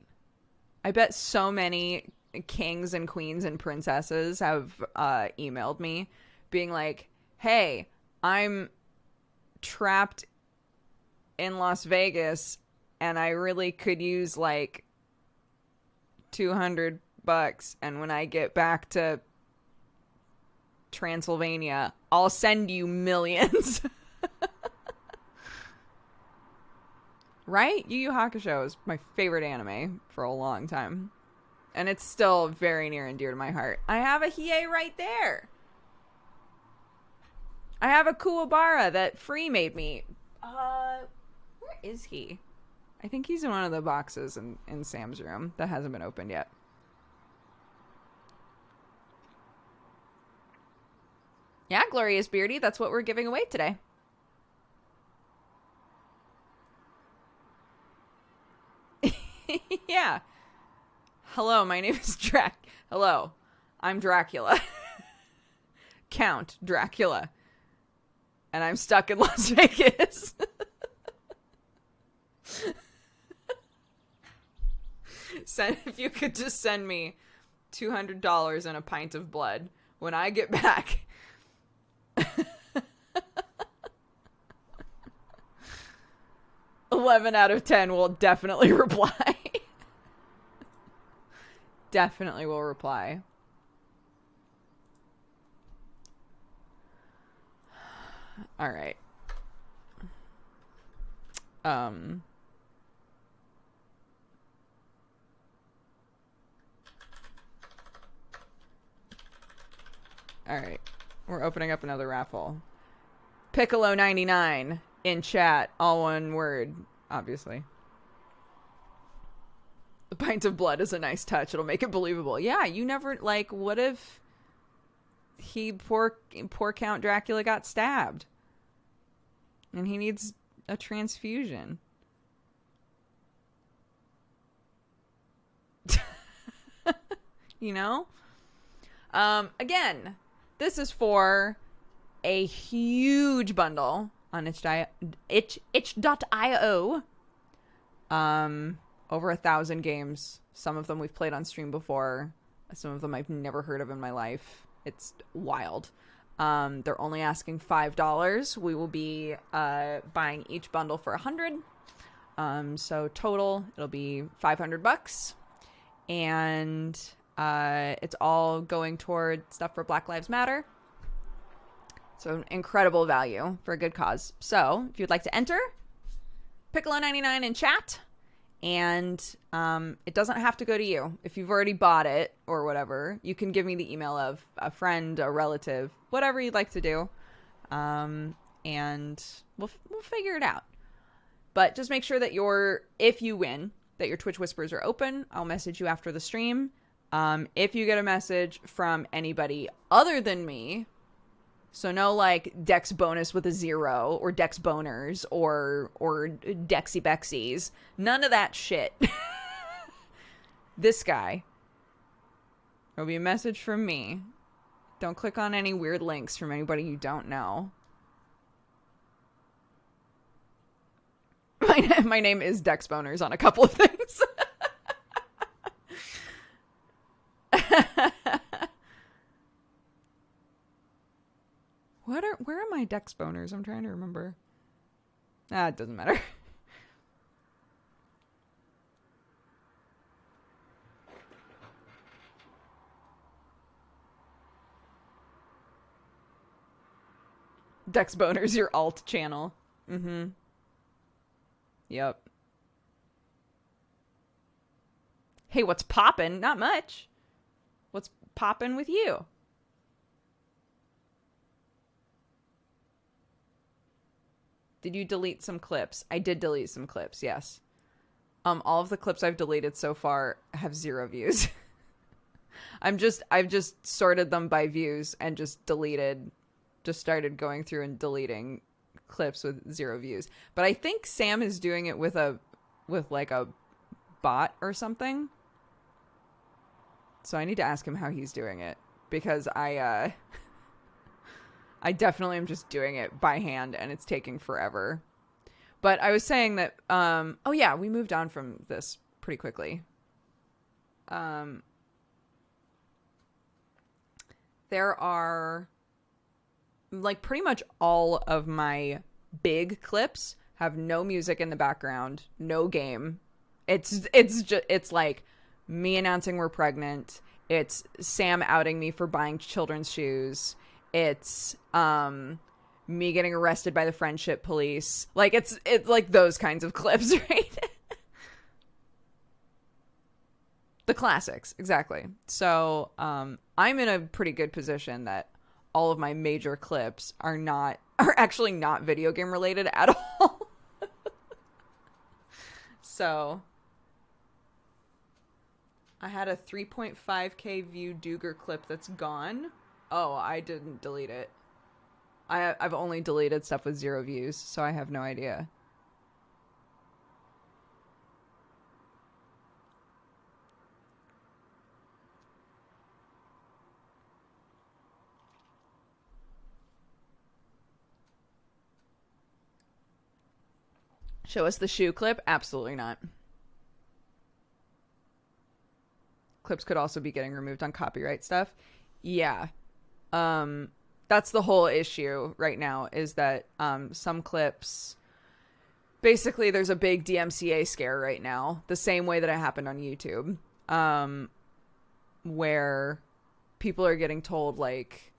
I bet so many kings and queens and princesses have emailed me being like, hey, I'm trapped in Las Vegas and I really could use like $200, and when I get back to Transylvania, I'll send you millions. Right? Yu Yu Hakusho is my favorite anime for a long time. And it's still very near and dear to my heart. I have a Hiei right there. I have a Kuwabara that Free made me. Where is he? I think he's in one of the boxes in Sam's room that hasn't been opened yet. Yeah, Glorious Beardy, that's what we're giving away today. Yeah. Hello, my name is Hello, I'm Dracula. Count Dracula. And I'm stuck in Las Vegas. If you could just send me $200 and a pint of blood when I get back. 11 out of 10 will definitely reply. Definitely will reply. All right. All right. We're opening up another raffle. Piccolo 99 in chat, all one word, obviously. A pint of blood is a nice touch. It'll make it believable. Yeah, you never, like, what if poor Count Dracula got stabbed and he needs a transfusion? You know? Again, this is for a huge bundle on itch.io. Over 1,000 games. Some of them we've played on stream before. Some of them I've never heard of in my life. It's wild. They're only asking $5. We will be buying each bundle for $100. So total, it'll be $500. And it's all going toward stuff for Black Lives Matter. So incredible value for a good cause. So if you'd like to enter, Piccolo99 in chat. And it doesn't have to go to you. If you've already bought it or whatever, you can give me the email of a friend, a relative, whatever you'd like to do. And we'll figure it out. But just make sure that if you win, that your Twitch whispers are open. I'll message you after the stream. If you get a message from anybody other than me, so no like Dexbonus with a 0 or Dexboners or Dexy Bexies. None of that shit. This guy There'll be a message from me. Don't click on any weird links from anybody you don't know. My name is Dexbonus on a couple of things. Where are my Dexbonus? I'm trying to remember. It doesn't matter. Dexbonus, your alt channel. Mm-hmm. Yep. Hey, what's poppin'? Not much. What's poppin' with you? Did you delete some clips? I did delete some clips, yes. All of the clips I've deleted so far have 0 views. I've just sorted them by views and just started going through and deleting clips with 0 views. But I think Sam is doing it with like a bot or something. So I need to ask him how he's doing it, because I definitely am just doing it by hand and it's taking forever. But I was saying that oh yeah, we moved on from this pretty quickly. There are, like, pretty much all of my big clips have no music in the background, no game. It's like me announcing we're pregnant. It's Sam outing me for buying children's shoes. It's me getting arrested by the friendship police. Like, it's like those kinds of clips, right? The classics, exactly. So I'm in a pretty good position that all of my major clips are actually not video game related at all. So I had a 3.5k view Dooger clip that's gone. Oh, I didn't delete it. I've only deleted stuff with 0 views, so I have no idea. Show us the shoe clip? Absolutely not. Clips could also be getting removed on copyright stuff. Yeah. That's the whole issue right now, is that some clips, basically there's a big DMCA scare right now, the same way that it happened on YouTube, where people are getting told, like,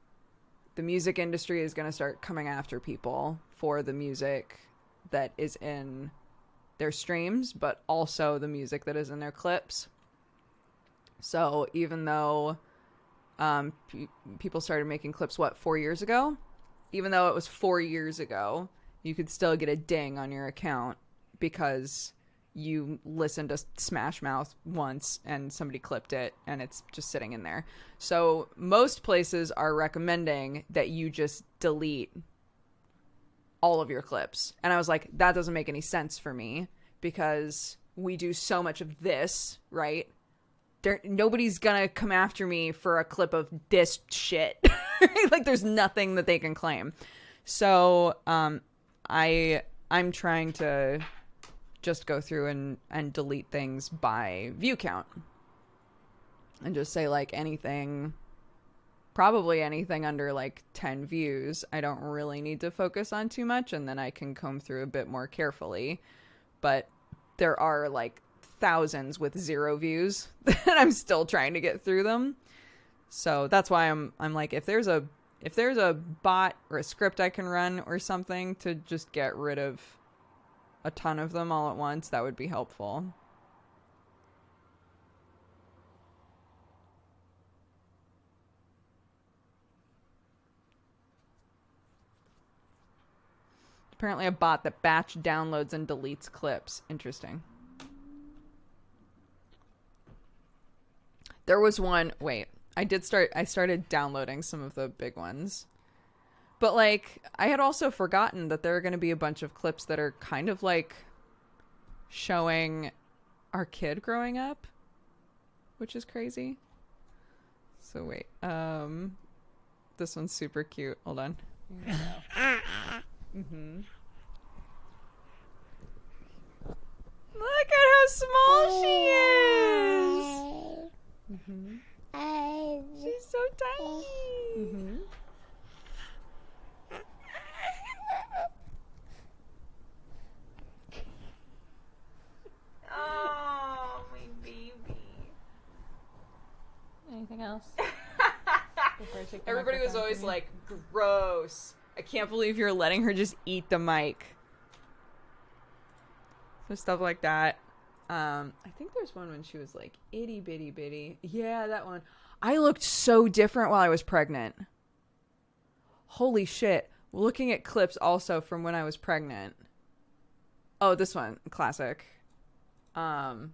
the music industry is going to start coming after people for the music that is in their streams, but also the music that is in their clips. So even though people started making clips, 4 years ago? Even though it was 4 years ago, you could still get a ding on your account because you listened to Smash Mouth once and somebody clipped it and it's just sitting in there. So most places are recommending that you just delete all of your clips. And I was like, that doesn't make any sense for me, because we do so much of this, right? Nobody's gonna come after me for a clip of this shit. Like, there's nothing that they can claim. So I'm trying to just go through and delete things by view count and just say, like, probably anything under like 10 views I don't really need to focus on too much, and then I can comb through a bit more carefully. But there are like thousands with 0 views and I'm still trying to get through them. So that's why I'm like, if there's a bot or a script I can run or something to just get rid of a ton of them all at once, that would be helpful. Apparently a bot that batch downloads and deletes clips. Interesting. There was one, wait, I started downloading some of the big ones. But, like, I had also forgotten that there are going to be a bunch of clips that are kind of like showing our kid growing up, which is crazy. So wait, this one's super cute. Hold on. Mm-hmm. Look at how small she is. Mm-hmm. She's so tiny. Mm-hmm. Oh, my baby. Anything else? Everybody was always like, gross. I can't believe you're letting her just eat the mic. So stuff like that. I think there's one when she was like itty bitty bitty. Yeah, that one. I looked so different while I was pregnant. Holy shit. Looking at clips also from when I was pregnant. Oh, this one. Classic. Wait.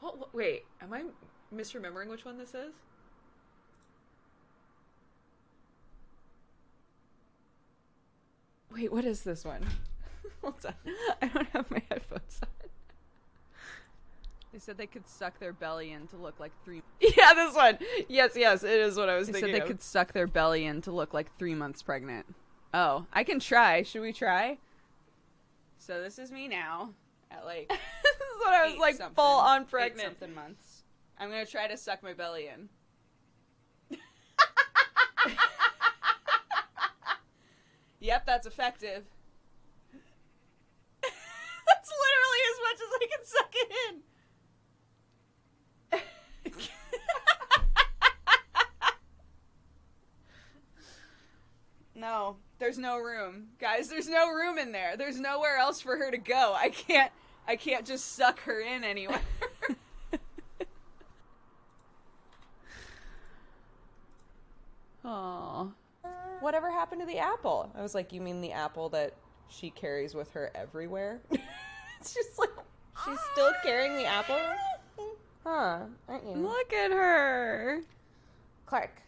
Oh, wait. Am I misremembering which one this is? Wait, what is this one? Hold on. I don't have my headphones on. They said they could suck their belly in to look like 3... Yeah, this one. Yes, it is what I was thinking They said they could suck their belly in to look like 3 months pregnant. Oh, I can try. Should we try? So this is me now at like... This is what I was like full on pregnant. 8-something months. I'm going to try to suck my belly in. Yep, that's effective. That's literally as much as I can suck it in. No, there's no room. Guys, there's no room in there. There's nowhere else for her to go. I can't just suck her in anywhere. Aww. Whatever happened to the apple? I was like, you mean the apple that she carries with her everywhere? It's just like... She's still carrying the apple? Huh, aren't you? Look at her. Clark,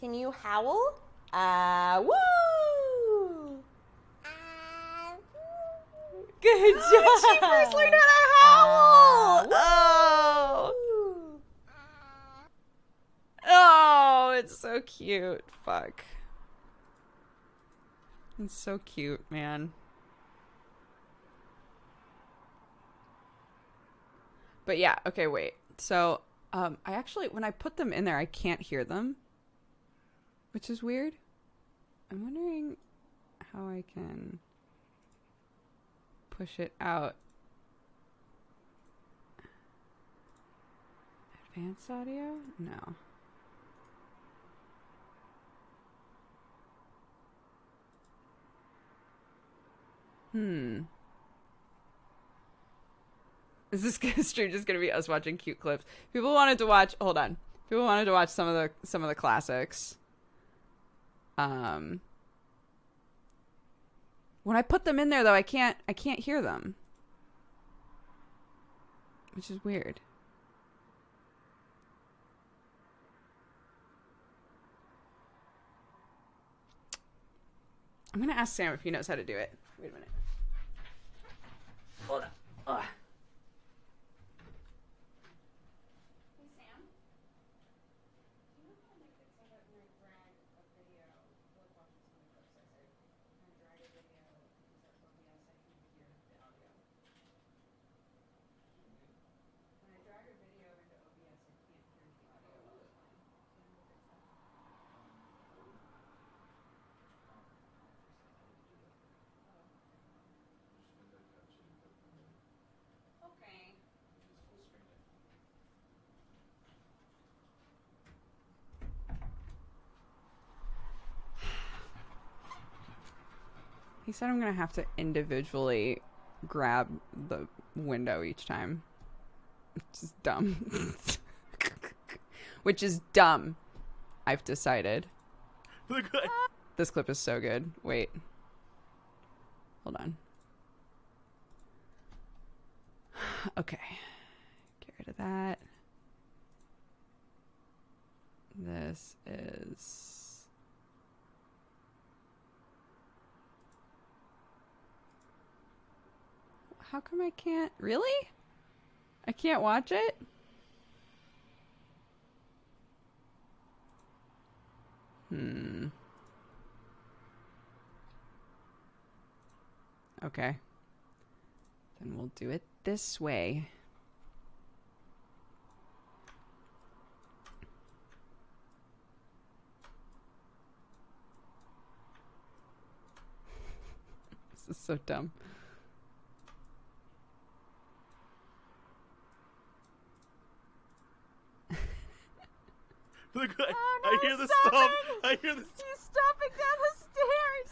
can you howl? Woo! Good job. She first learned how to howl. Oh, it's so cute. Fuck. It's so cute, man. But yeah, okay, wait. So, I actually, when I put them in there, I can't hear them, which is weird. I'm wondering how I can push it out. Advanced audio? No. Is this stream just gonna be us watching cute clips? People wanted to watch. Hold on. People wanted to watch some of the classics. When I put them in there, though, I can't hear them, which is weird. I'm gonna ask Sam if he knows how to do it. Wait a minute. Hold on. Ugh. Hey, Sam? Do you know how to make it so that when I drag a video, like watching some of the clips I said, when I drag a video into OBS, I can hear the audio? When I drag a video into OBS, I can't hear the audio while it's playing. Do you know how to fix that? Okay. He said I'm gonna have to individually grab the window each time. Which is dumb. Which is dumb. I've decided. This clip is so good. Wait. Hold on. Okay. Get rid of that. This is... How come I can't... Really? I can't watch it? Okay. Then we'll do it this way. This is so dumb. Look, Oh, no, I hear the he's stomp. stomping. I hear the. He's stomping down the stairs.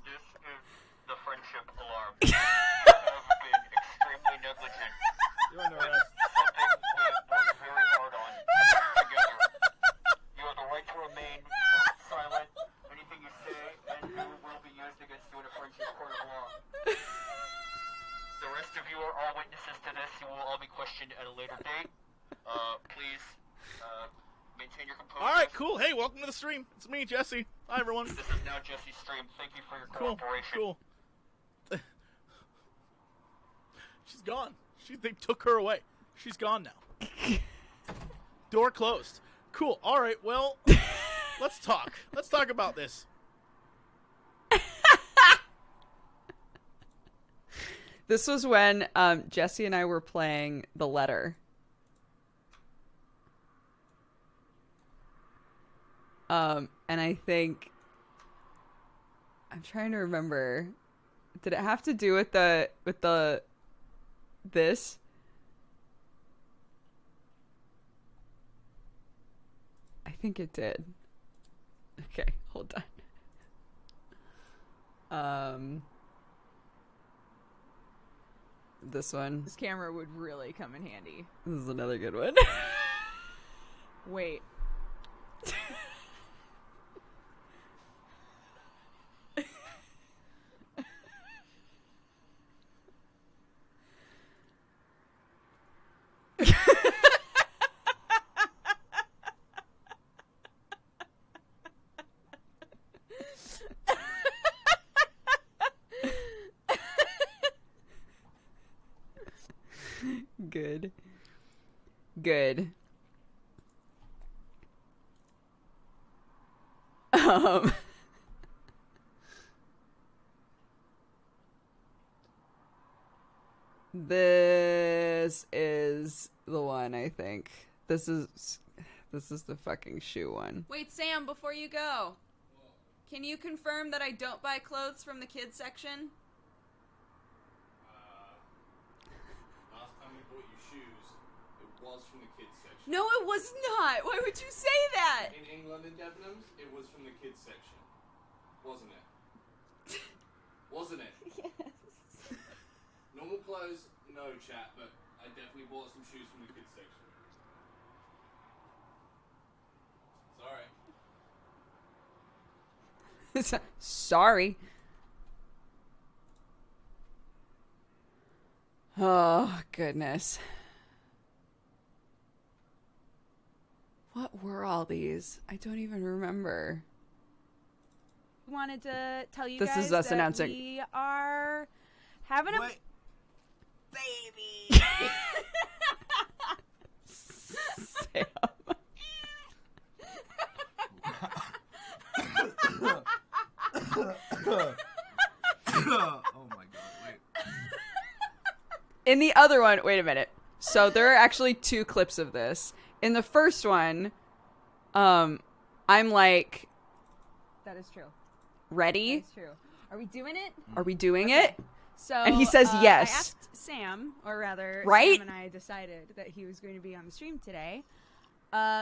This is the friendship alarm. You have been extremely negligent. You're under arrest. Something we worked very hard on together. You have the right to remain silent. Anything you say and do will be used against you in a friendship court of law. The rest of you are all witnesses to this. You will all be questioned at a later date. Please, maintain your composure. All right, cool. Hey, welcome to the stream. It's me, Jesse. Hi, everyone. This is now Jesse's stream. Thank you for your Cool. cooperation. Cool. She's gone. They took her away. She's gone now. Door closed. Cool. All right. Well, let's talk. Let's talk about this. This was when Jesse and I were playing The Letter. And I think I'm trying to remember. Did it have to do with this? I think it did. Okay, hold on. This one. This camera would really come in handy. This is another good one. Wait. Good. Good. This is the one, I think. This is the fucking shoe one. Wait, Sam, before you go, can you confirm that I don't buy clothes from the kids section? Last time we bought you shoes, it was from the kids section. No, it was not. Why would you say that? In England and Debenhams, it was from the kids section. Wasn't it? Wasn't it? Yes. Normal clothes, no chat, but I definitely bought some shoes from the kids section. Sorry. Sorry. Oh, goodness. What were all these? I don't even remember. Wanted to tell you This guys is us that announcing. we are having a Wait. baby. Sam. Oh my god, wait. In the other one, wait a minute. So there are actually two clips of this. In the first one, I'm like, That is true. ready? That's true. Are we doing it? Are we doing it? So And he says yes. I asked Sam, or rather, Right? Sam and I decided that he was going to be on the stream today,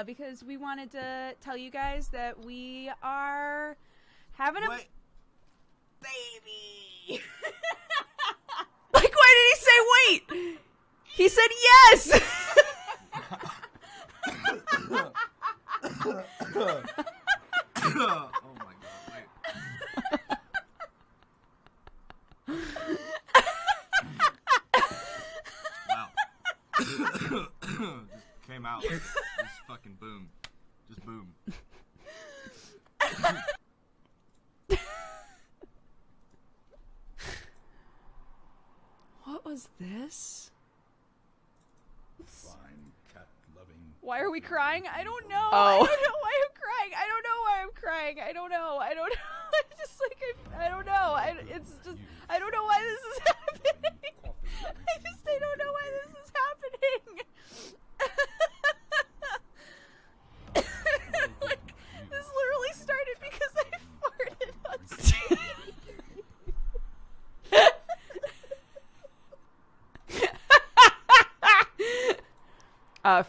because we wanted to tell you guys that we are having a Wait. baby. Like, why did he say wait? He said yes! Oh my god, wait. Wow. Just came out. Just fucking boom. Just boom. What was this? Why are we crying? I don't know. Oh. I don't know why I'm crying. I don't know why I'm crying. I don't know. I don't know. I'm just like, I don't know. It's just, I don't know why this is happening. I don't know why this is happening. Like, this literally started because I farted on stage.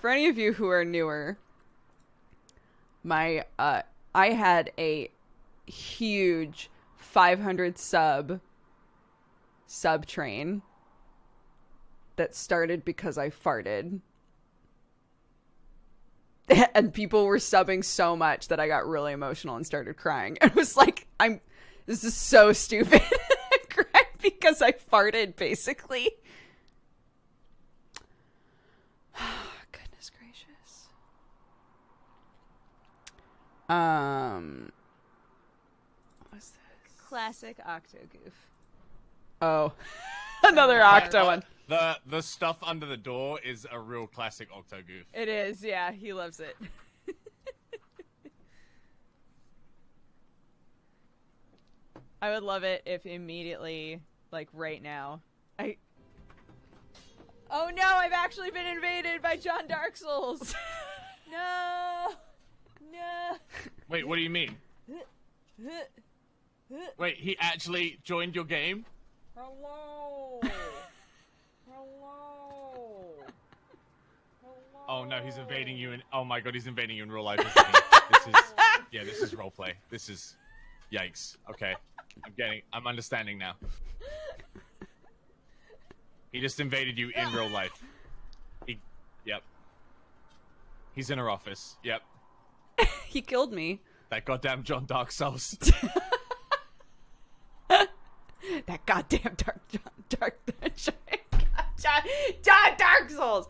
For any of you who are newer, I had a huge 500 sub train that started because I farted. And people were subbing so much that I got really emotional and started crying. It was like, this is so stupid. I cried because I farted, basically. Goodness gracious. What's this? Classic Octogoof. Oh, another Octo one. The stuff under the door is a real classic Octogoof. It is, yeah. He loves it. I would love it if immediately, like right now, Oh no, I've actually been invaded by John Dark Souls! No! No! Wait, what do you mean? Wait, he actually joined your game? Hello. Hello. Oh no, he's invading you in. Oh my god, he's invading you in real life. Isn't he? This is roleplay. This is, yikes. Okay, I'm understanding now. He just invaded you in real life. Yep. He's in her office. Yep. He killed me. That goddamn John Dark Souls. That goddamn John Dark Souls.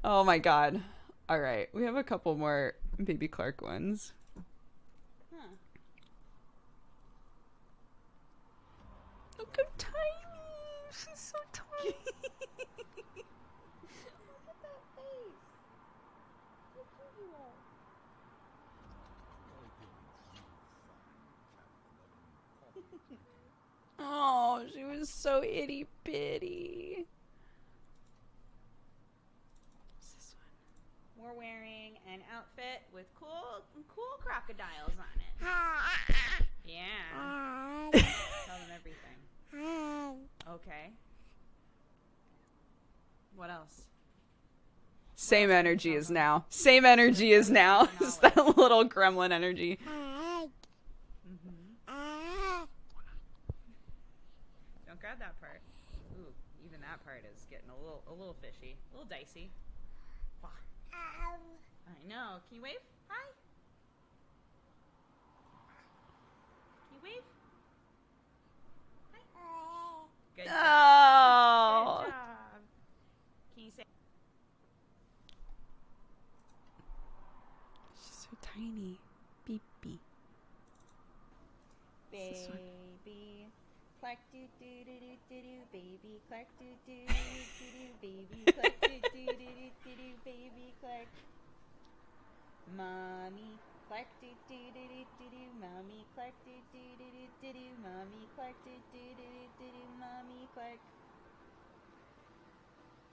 Oh my god. All right, we have a couple more Baby Clark ones. Look how tiny. She's so tiny. Oh, she was so itty bitty. What's this one? We're wearing an outfit with cool crocodiles on it. Yeah. Tell them everything. Okay. What else? Same energy as now. Same energy as now. It's that little gremlin energy. Don't grab that part. Ooh, even that part is getting a little fishy, a little dicey. I know. Can you wave? Hi. Can you wave? Hi. Good job. Oh. Good job. Can you say? She's so tiny. Beep beep. Baby Clark do do do do do do. Baby Clark do do do do do. Baby Clark do do do do do do. Baby Clark. Mommy Clark do do do do do do. Mommy Clark do do do do do do. Mommy Clark do do do do do do. Mommy Clark.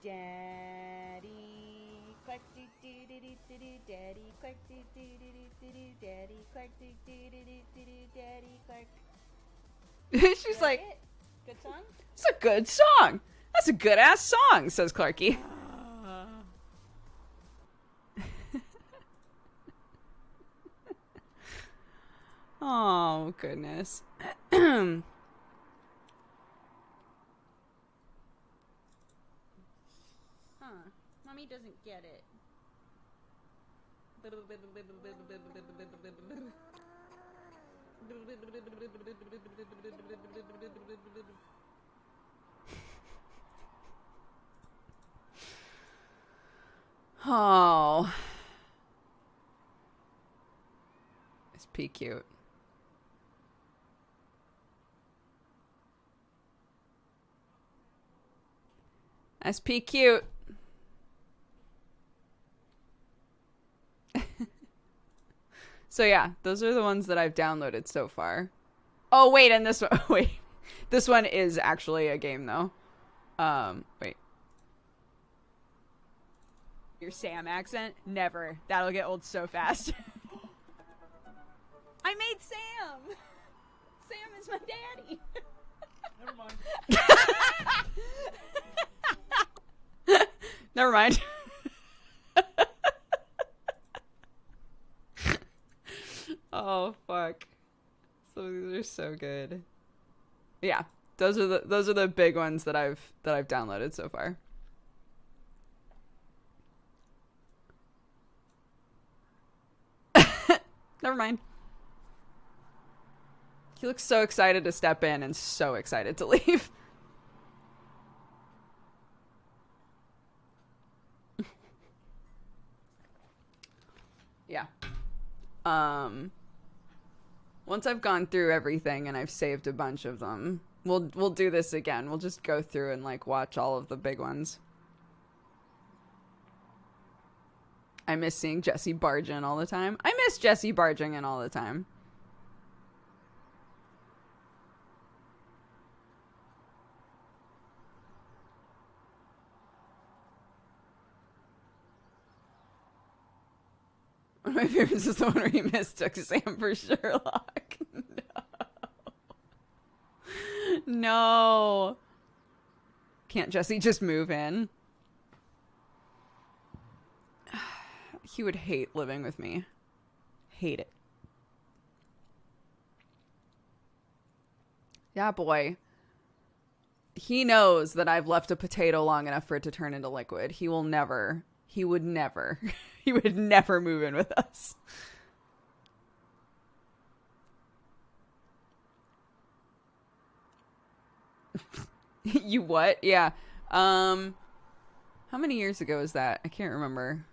Daddy Clark do do do do do do. Daddy Clark do do do do do do. Daddy Clark do do do do do do. Daddy Clark. She's like, It? Good song? it's a good song. That's a good ass song, says Clarky. Oh, goodness. Mommy doesn't get it. Oh. It's P cute. SP cute. So yeah, those are the ones that I've downloaded so far. Oh wait, and this one, wait, this one is actually a game though. Wait. Your Sam accent? Never. That'll get old so fast. I made Sam. Sam is my daddy. Never mind. Never mind. Oh fuck. So these are so good. Yeah, those are the big ones that I've downloaded so far. Never mind. He looks so excited to step in and so excited to leave. Yeah. Once I've gone through everything and I've saved a bunch of them, we'll do this again. We'll just go through and like watch all of the big ones. I miss seeing Jesse barge in all the time. I miss Jesse barging in all the time. One of my favorites is the one where he mistook Sam for Sherlock. No. No. Can't Jesse just move in? He would hate living with me. Hate it. Yeah, boy. He knows that I've left a potato long enough for it to turn into liquid. He would never he would never move in with us. You what? Yeah. How many years ago is that? I can't remember.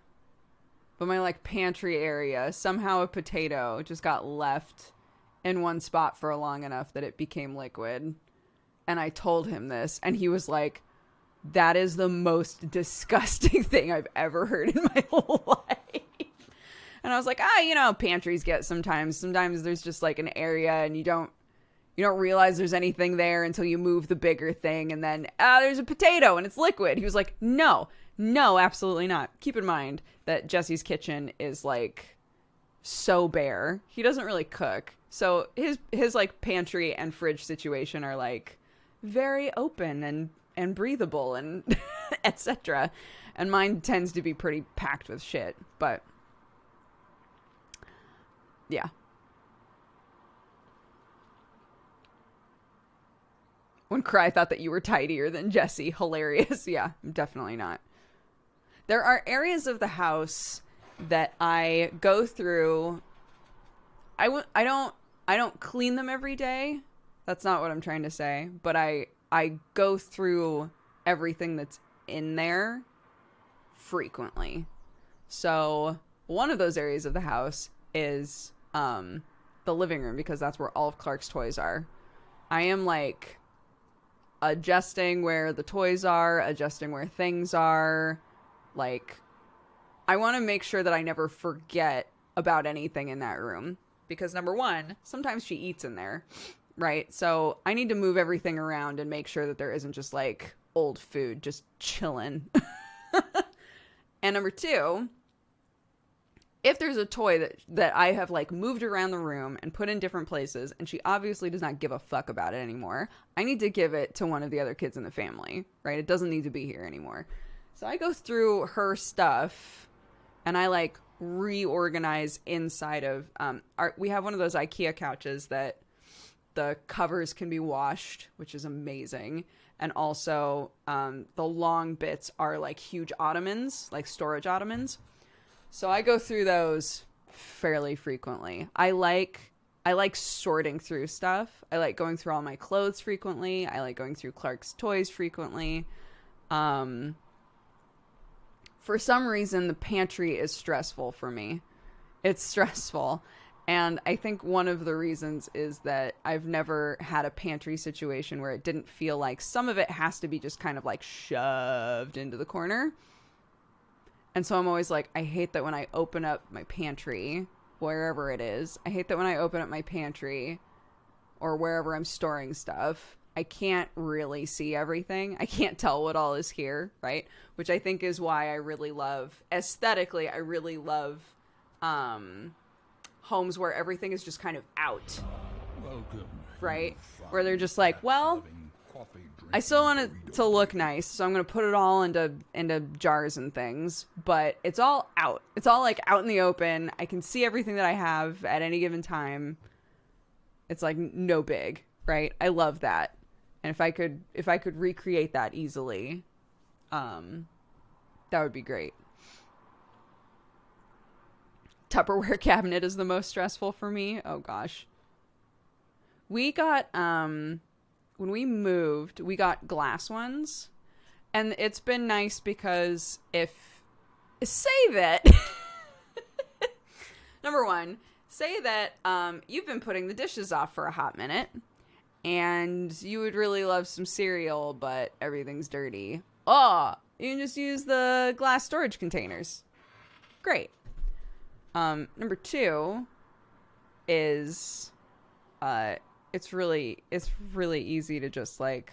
But my like pantry area, somehow a potato just got left in one spot for long enough that it became liquid. And I told him this, and he was like, that is the most disgusting thing I've ever heard in my life. And I was like, pantries get sometimes there's just like an area and you don't realize there's anything there until you move the bigger thing, and then there's a potato and it's liquid. He was like, no, absolutely not. Keep in mind that Jesse's kitchen is like so bare. He doesn't really cook. So his like pantry and fridge situation are like very open and breathable and etc. And mine tends to be pretty packed with shit. But yeah. When Cry thought that you were tidier than Jesse. Hilarious. Yeah, definitely not. There are areas of the house that I go through. I don't clean them every day. That's not what I'm trying to say. But I go through everything that's in there frequently. So one of those areas of the house is the living room, because that's where all of Clark's toys are. I am like adjusting where the toys are, adjusting where things are. Like, I want to make sure that I never forget about anything in that room. Because number one, sometimes she eats in there, right? So I need to move everything around and make sure that there isn't just like old food just chilling. And number two, if there's a toy that I have like moved around the room and put in different places, and she obviously does not give a fuck about it anymore, I need to give it to one of the other kids in the family, right? It doesn't need to be here anymore. So I go through her stuff and I like reorganize inside of, we have one of those IKEA couches that the covers can be washed, which is amazing. And also, the long bits are like huge ottomans, like storage ottomans. So I go through those fairly frequently. I like sorting through stuff. I like going through all my clothes frequently. I like going through Clark's toys frequently. For some reason, the pantry is stressful for me. It's stressful. And I think one of the reasons is that I've never had a pantry situation where it didn't feel like some of it has to be just kind of like shoved into the corner. And so I'm always like, I hate that when I open up my pantry, wherever it is. I hate that when I open up my pantry or wherever I'm storing stuff, I can't really see everything. I can't tell what all is here, right? Which I think is why I really love, aesthetically, I really love homes where everything is just kind of out. Welcome, right? Where they're just like, well, I still want it to look nice, so I'm going to put it all into jars and things, but it's all out. It's all like out in the open. I can see everything that I have at any given time. It's like no big, right? I love that. And if I could recreate that easily, that would be great. Tupperware cabinet is the most stressful for me. Oh gosh. We got, when we moved, we got glass ones, and it's been nice because say that, number one, say that, you've been putting the dishes off for a hot minute, and you would really love some cereal, but everything's dirty. Oh, you can just use the glass storage containers. Great. Number two is, it's really easy to just like,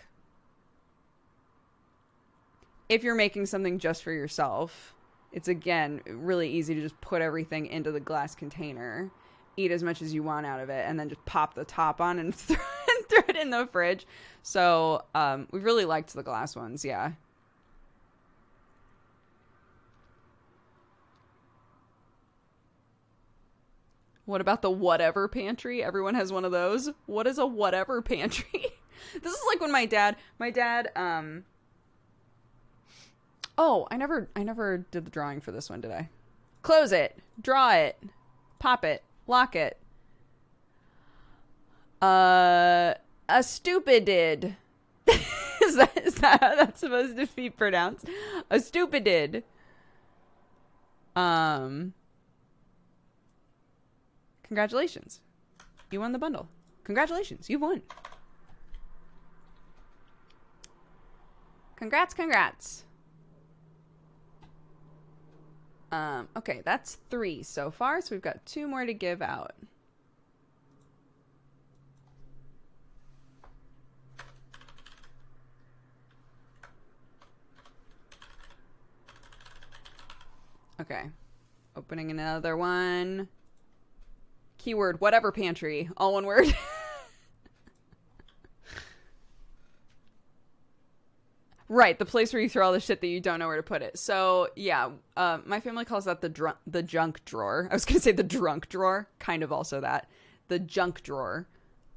if you're making something just for yourself, it's again really easy to just put everything into the glass container, eat as much as you want out of it, and then just pop the top on and throw it in the fridge. So we really liked the glass ones. Yeah. What about the whatever pantry? Everyone has one of those. What is a whatever pantry? This is like when my dad, oh, I never did the drawing for this one, did I? Close it, draw it, pop it, lock it. A stupidid. Is that how that's supposed to be pronounced? A stupidid. Congratulations. You won the bundle. Congratulations. You've won. Congrats. Okay, that's 3 so far, so we've got 2 more to give out. Okay. Opening another one. Keyword, whatever pantry. All one word. Right, the place where you throw all the shit that you don't know where to put it. So, yeah, my family calls that the junk drawer. I was going to say the drunk drawer. Kind of also that. The junk drawer.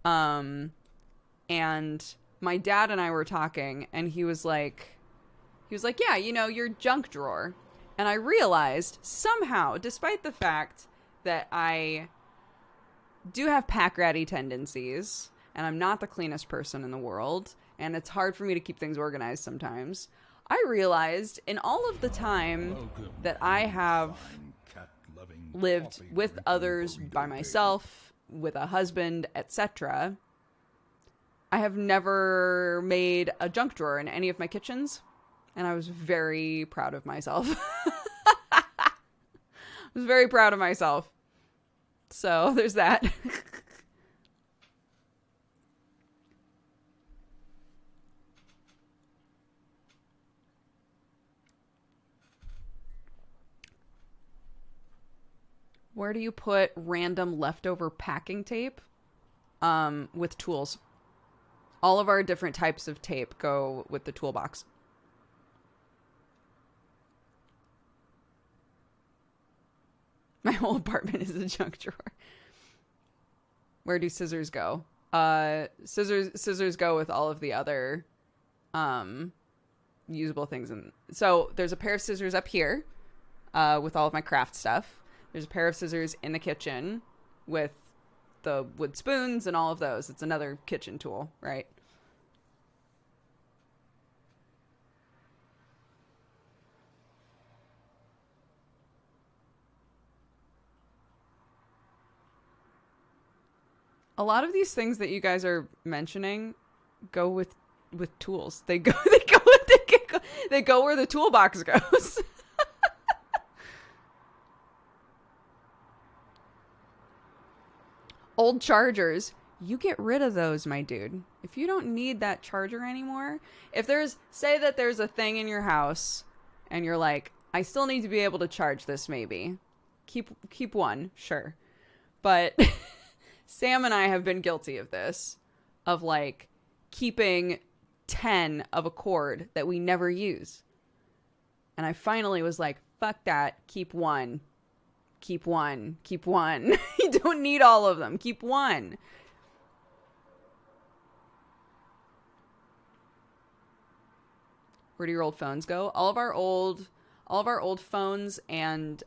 And my dad and I were talking, and he was like, yeah, your junk drawer. And I realized somehow, despite the fact that I do have pack ratty tendencies, and I'm not the cleanest person in the world, and it's hard for me to keep things organized sometimes, I realized in all of the time that I have lived with others, by myself, with a husband, etc., I have never made a junk drawer in any of my kitchens, and I was very proud of myself. I was very proud of myself. So there's that. Where do you put random leftover packing tape? With tools. All of our different types of tape go with the toolbox. My whole apartment is a junk drawer. Where do scissors go? Scissors go with all of the other usable things. And so there's a pair of scissors up here with all of my craft stuff. There's a pair of scissors in the kitchen with the wood spoons and all of those. It's another kitchen tool, right? A lot of these things that you guys are mentioning go with tools. They go where the toolbox goes. Old chargers, you get rid of those, my dude. If you don't need that charger anymore, if there's, say that there's a thing in your house and you're like, I still need to be able to charge this, maybe. Keep one, sure. But Sam and I have been guilty of this, of like keeping 10 of a cord that we never use. And I finally was like, fuck that, keep one. Keep one. Keep one. You don't need all of them. Keep one. Where do your old phones go? All of our old phones and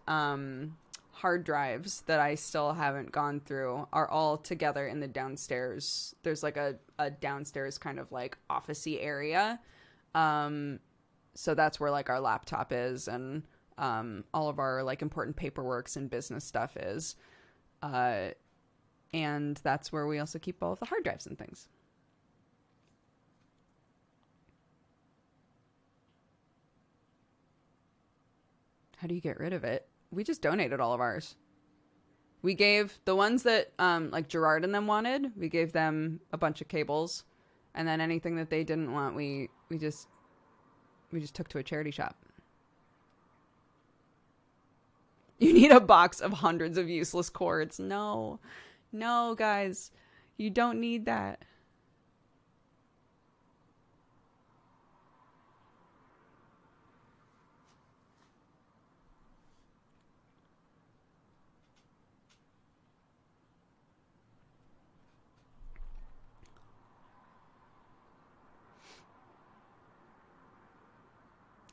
hard drives that I still haven't gone through are all together in the downstairs. There's like a downstairs kind of like office-y area. So that's where like our laptop is, and all of our like important paperworks and business stuff is. And that's where we also keep all of the hard drives and things. How do you get rid of it? We just donated all of ours. We gave the ones that like Gerard and them wanted, we gave them a bunch of cables, and then anything that they didn't want, we just took to a charity shop. You need a box of hundreds of useless cords. No, guys, you don't need that.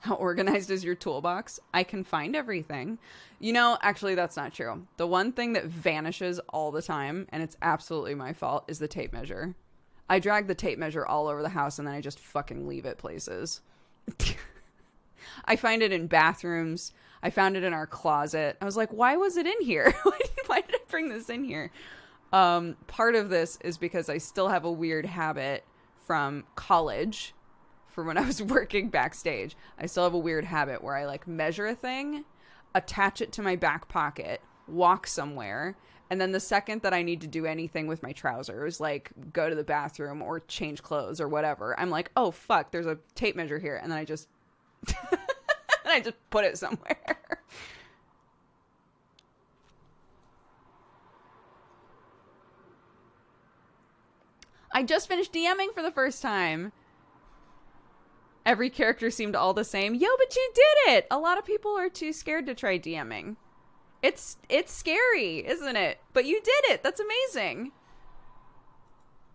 How organized is your toolbox? I can find everything. You know, actually, that's not true. The one thing that vanishes all the time, and it's absolutely my fault, is the tape measure. I drag the tape measure all over the house, and then I just fucking leave it places. I find it in bathrooms. I found it in our closet. I was like, why was it in here? Why did I bring this in here? Part of this is because I still have a weird habit from college, from when I was working backstage. I still have a weird habit where I like measure a thing, attach it to my back pocket, walk somewhere, and then the second that I need to do anything with my trousers, like go to the bathroom or change clothes or whatever, I'm like, oh fuck, there's a tape measure here, and then I just and I just put it somewhere. I just finished DMing for the first time. Every character seemed all the same. Yo, but you did it! A lot of people are too scared to try DMing. It's scary, isn't it? But you did it! That's amazing!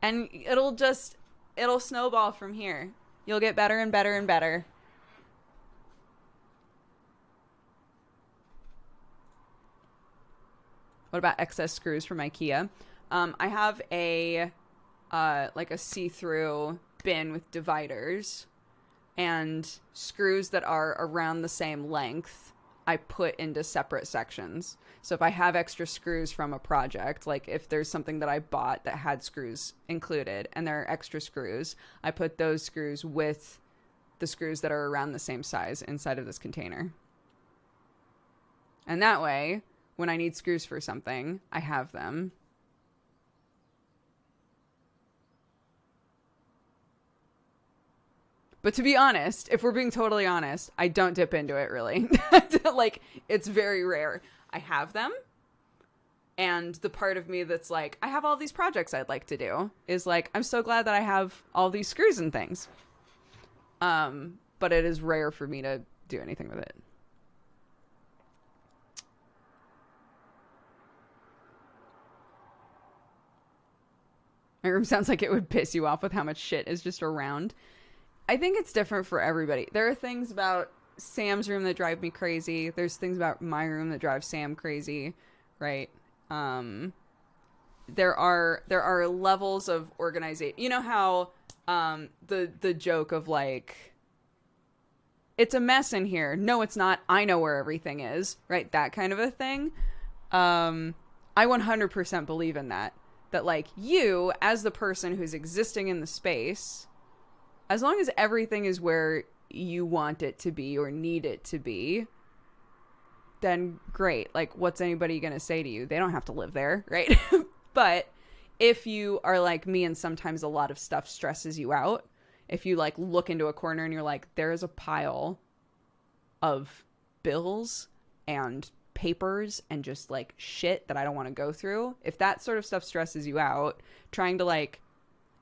And it'll snowball from here. You'll get better and better and better. What about excess screws from IKEA? I have a like a see-through bin with dividers. And screws that are around the same length, I put into separate sections. So if I have extra screws from a project, like if there's something that I bought that had screws included and there are extra screws, I put those screws with the screws that are around the same size inside of this container. And that way, when I need screws for something, I have them. But to be honest, if we're being totally honest, I don't dip into it really. Like, it's very rare. I have them. And the part of me that's like, I have all these projects I'd like to do is like, I'm so glad that I have all these screws and things. But it is rare for me to do anything with it. My room sounds like it would piss you off with how much shit is just around. I think it's different for everybody. There are things about Sam's room that drive me crazy. There's things about my room that drive Sam crazy, right? There are levels of organization. You know how the joke of like, it's a mess in here. No, it's not. I know where everything is, right? That kind of a thing. I 100% believe in that. That like you, as the person who's existing in the space, as long as everything is where you want it to be or need it to be, then great. Like, what's anybody going to say to you? They don't have to live there, right? But if you are like me and sometimes a lot of stuff stresses you out, if you like look into a corner and you're like, there's a pile of bills and papers and just like shit that I don't want to go through, if that sort of stuff stresses you out, trying to like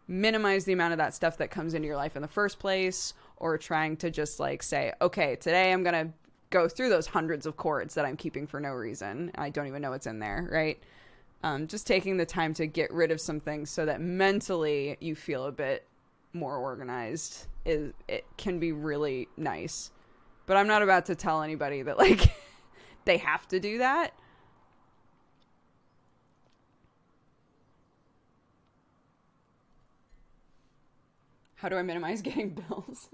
minimize the amount of that stuff that comes into your life in the first place, or trying to just like say, okay, today I'm going to go through those hundreds of cords that I'm keeping for no reason. I don't even know what's in there, right? Just taking the time to get rid of some things so that mentally you feel a bit more organized it can be really nice. But I'm not about to tell anybody that like they have to do that. How do I minimize getting bills?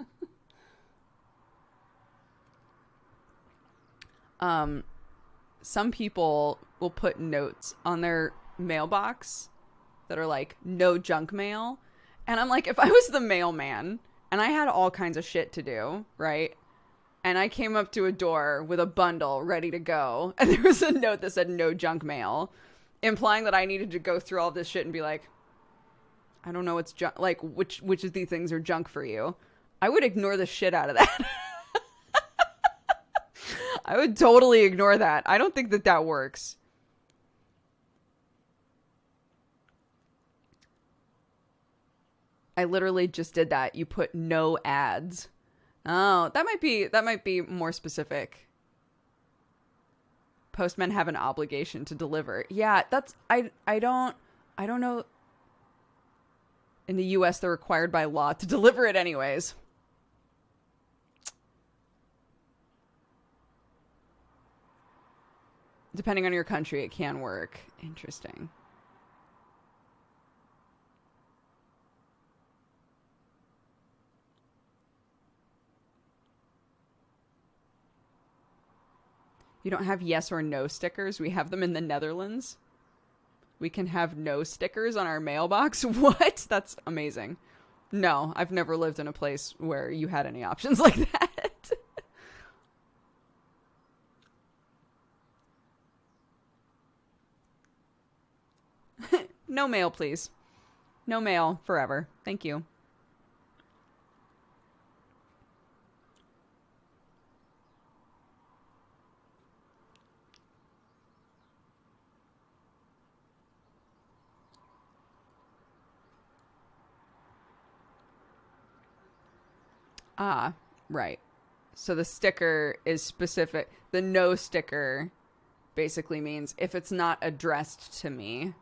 Some people will put notes on their mailbox that are like, no junk mail. And I'm like, if I was the mailman and I had all kinds of shit to do, right? And I came up to a door with a bundle ready to go, and there was a note that said no junk mail, implying that I needed to go through all this shit and be like, I don't know what's junk, like which of these things are junk for you. I would ignore the shit out of that. I would totally ignore that. I don't think that that works. I literally just did that. You put no ads. Oh, that might be more specific. Postmen have an obligation to deliver. Yeah, that's I don't know. In the US they're required by law to deliver it anyways. Depending on your country, it can work. Interesting. You don't have yes or no stickers? We have them in the Netherlands. We can have no stickers on our mailbox? What? That's amazing. No, I've never lived in a place where you had any options like that. No mail, please. No mail forever. Thank you. Ah, right. So the sticker is specific. The no sticker basically means if it's not addressed to me,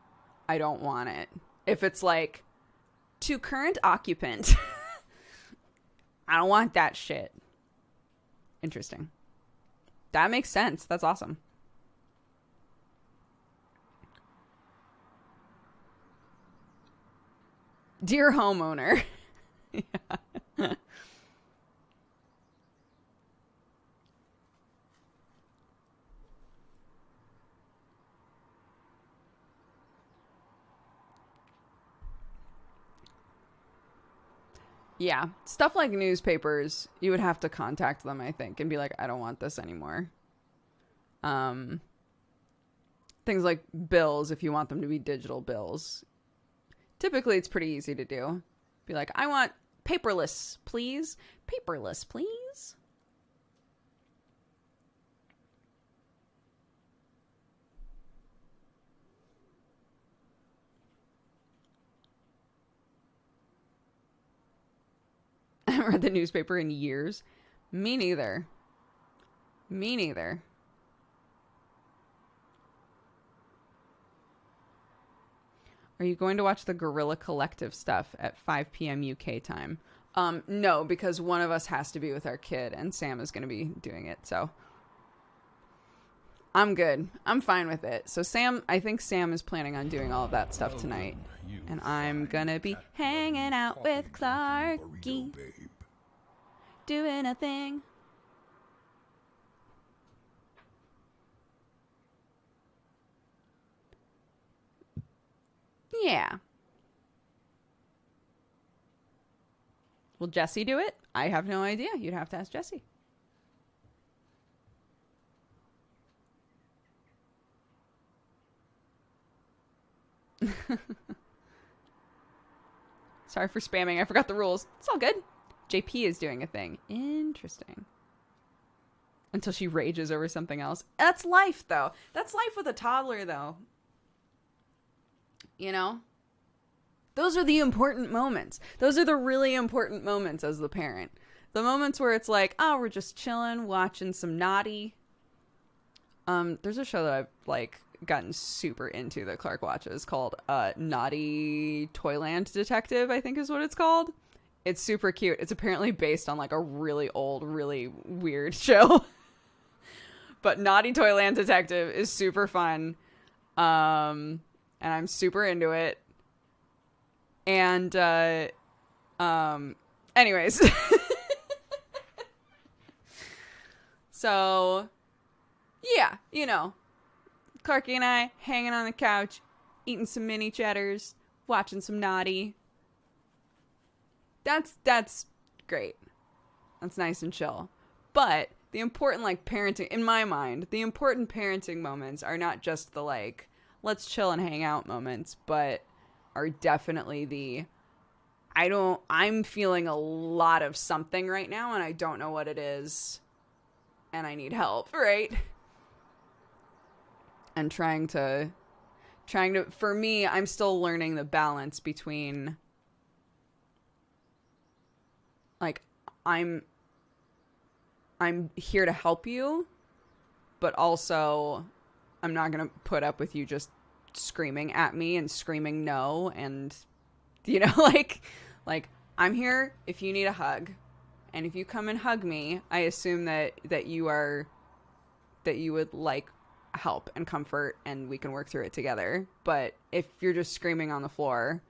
I don't want it. If it's like, to current occupant, I don't want that shit. Interesting. That makes sense. That's awesome. Dear homeowner. Yeah. Yeah, stuff like newspapers, you would have to contact them, I think, and be like, I don't want this anymore. Things like bills, if you want them to be digital bills. Typically, it's pretty easy to do. Be like, I want paperless, please. Paperless, please. I haven't read the newspaper in years. Me neither. Me neither. Are you going to watch the Gorilla Collective stuff at 5 p.m. UK time? No, because one of us has to be with our kid, and Sam is going to be doing it, so I'm good. I'm fine with it. So Sam, I think Sam is planning on doing all of that stuff tonight, and I'm going to be hanging out with Clarky, doing a thing. Yeah. Will Jesse do it? I have no idea. You'd have to ask Jesse. Sorry for spamming. I forgot the rules. It's all good. JP is doing a thing. Interesting. Until she rages over something else. That's life, though. That's life with a toddler, though. You know? Those are the important moments. Those are the really important moments as the parent. The moments where it's like, oh, we're just chilling, watching some naughty. There's a show that I've, like, gotten super into that Clark watches called Naughty Toyland Detective, I think is what it's called. It's super cute. It's apparently based on, like, a really old, really weird show. But Naughty Toyland Detective is super fun. And I'm super into it. And, anyways. So, yeah, you know, Clarky and I hanging on the couch, eating some mini cheddars, watching some Naughty. That's great. That's nice and chill. But the important, like, parenting, in my mind, the important parenting moments are not just the, like, let's chill and hang out moments, but are definitely the, I'm feeling a lot of something right now and I don't know what it is and I need help, right? And trying to, for me, I'm still learning the balance between, like, I'm here to help you, but also I'm not going to put up with you just screaming at me and screaming no. And, you know, like I'm here if you need a hug. And if you come and hug me, I assume that you would like help and comfort and we can work through it together. But if you're just screaming on the floor,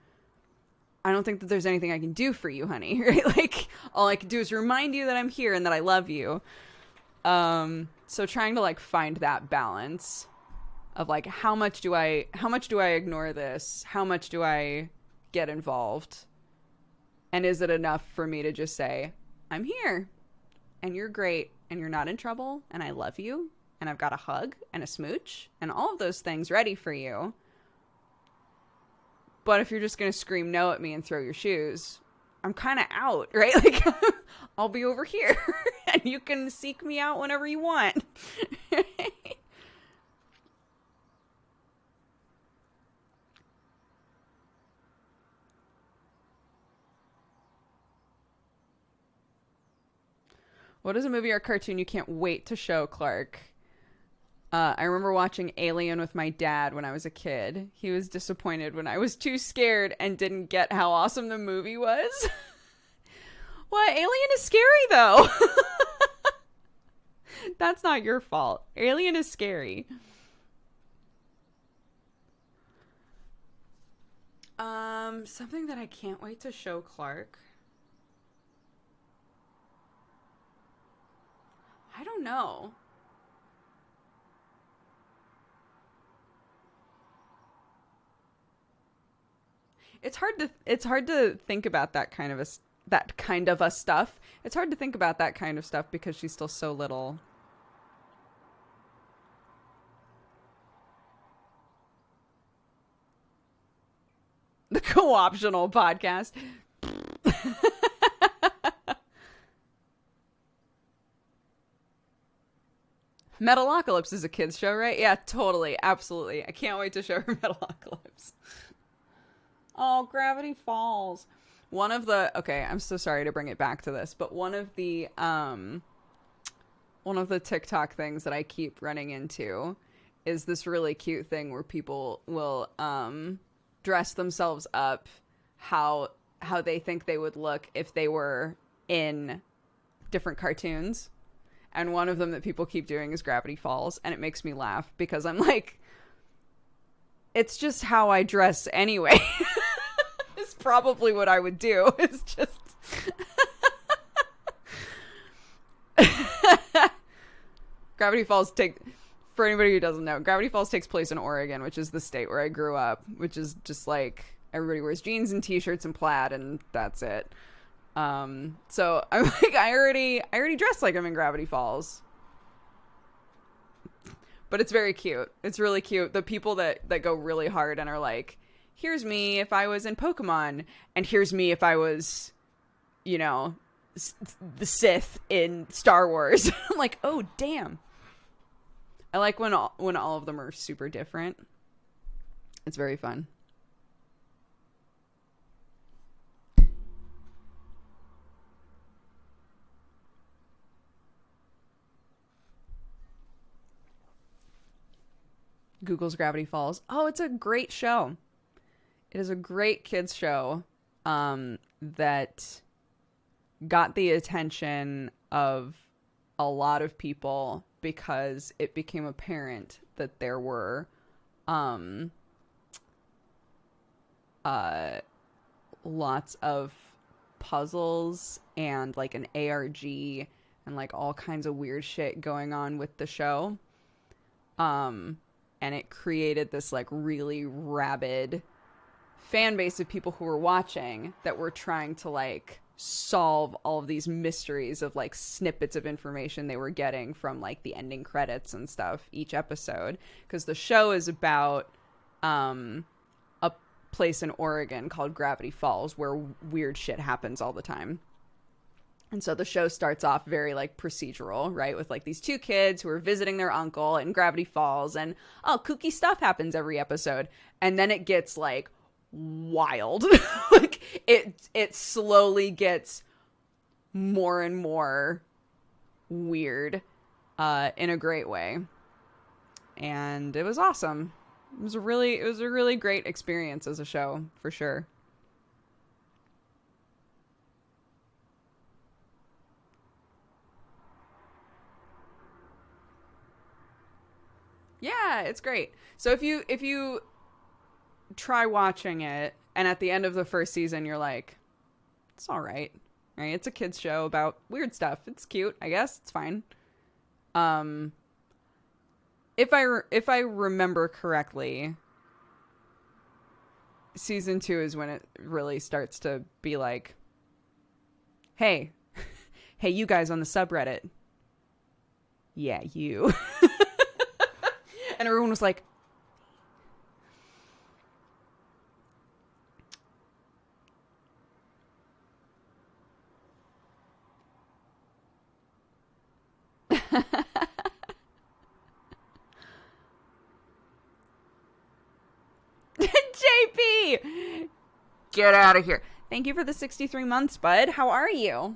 I don't think that there's anything I can do for you, honey. Right? Like, all I can do is remind you that I'm here and that I love you. So trying to, like, find that balance of, like, how much do I ignore this? How much do I get involved? And is it enough for me to just say, I'm here and you're great and you're not in trouble and I love you and I've got a hug and a smooch and all of those things ready for you. But if you're just going to scream no at me and throw your shoes, I'm kind of out, right? Like, I'll be over here and you can seek me out whenever you want. What is a movie or cartoon you can't wait to show Clark? I remember watching Alien with my dad when I was a kid. He was disappointed when I was too scared and didn't get how awesome the movie was. What? Alien is scary, though. That's not your fault. Alien is scary. Something that I can't wait to show Clark. I don't know. It's hard to think about that kind of a stuff. It's hard to think about that kind of stuff because she's still so little. The co-optional podcast. Metalocalypse is a kid's show, right? Yeah, totally. Absolutely. I can't wait to show her Metalocalypse. Oh, Gravity Falls. Okay, I'm so sorry to bring it back to this, but one of the TikTok things that I keep running into is this really cute thing where people will dress themselves up how they think they would look if they were in different cartoons. And one of them that people keep doing is Gravity Falls, and it makes me laugh because I'm like, it's just how I dress anyway. It's probably what I would do. It's just Gravity Falls for anybody who doesn't know, Gravity Falls takes place in Oregon, which is the state where I grew up, which is just like everybody wears jeans and t-shirts and plaid and that's it. So I'm like, I already dressed like I'm in Gravity Falls, but it's very cute. It's really cute. The people that go really hard and are like, here's me if I was in Pokemon, and here's me if I was, you know, the Sith in Star Wars. I'm like, oh, damn. I like when all of them are super different. It's very fun. Google's Gravity Falls. Oh, it's a great show. It is a great kids show that got the attention of a lot of people because it became apparent that there were lots of puzzles and like an ARG and like all kinds of weird shit going on with the show. And it created this like really rabid fan base of people who were watching that were trying to like solve all of these mysteries of like snippets of information they were getting from like the ending credits and stuff each episode. Because the show is about a place in Oregon called Gravity Falls where weird shit happens all the time. And so the show starts off very like procedural, right? With like these two kids who are visiting their uncle in Gravity Falls and kooky stuff happens every episode. And then it gets like wild. Like it slowly gets more and more weird in a great way. And it was awesome. It was a really great experience as a show, for sure. Yeah, it's great. So if you try watching it and at the end of the first season you're like, it's all right. Right? It's a kids show about weird stuff. It's cute, I guess. It's fine. If I remember correctly, season 2 is when it really starts to be like, hey, you guys on the subreddit. Yeah, you. And everyone was like, JP, get out of here. Thank you for the 63 months, bud. How are you?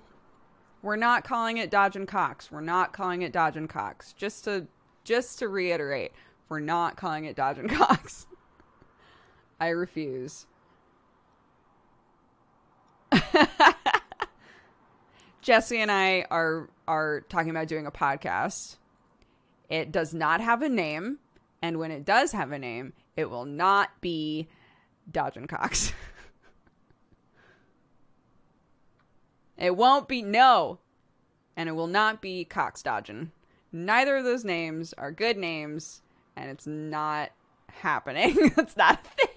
We're not calling it Dodge and Cox. We're not calling it Dodge and Cox. Just to reiterate, we're not calling it Dodge and Cox. I refuse. Jesse and I are talking about doing a podcast. It does not have a name, and when it does have a name, it will not be Dodge and Cox. It won't be, no. And it will not be Cox Dodgin'. Neither of those names are good names, and it's not happening. It's not a thing.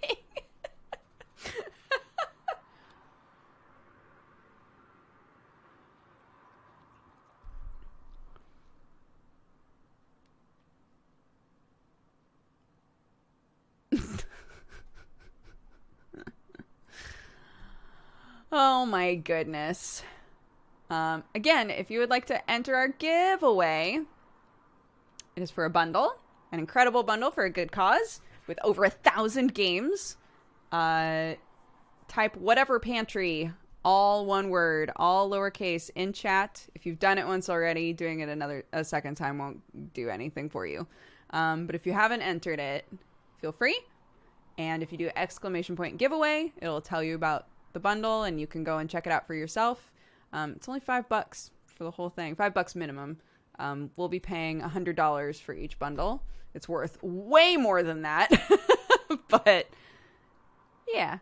Oh my goodness. Again, if you would like to enter our giveaway, it is for a bundle, an incredible bundle for a good cause with over 1,000 games. Type whatever pantry, all one word, all lowercase in chat. If you've done it once already, doing it a second time won't do anything for you. But if you haven't entered it, feel free. And if you do exclamation point giveaway, it'll tell you about the bundle and you can go and check it out for yourself. It's only $5 for the whole thing, $5 minimum. We'll be paying $100 for each bundle. It's worth way more than that, but yeah.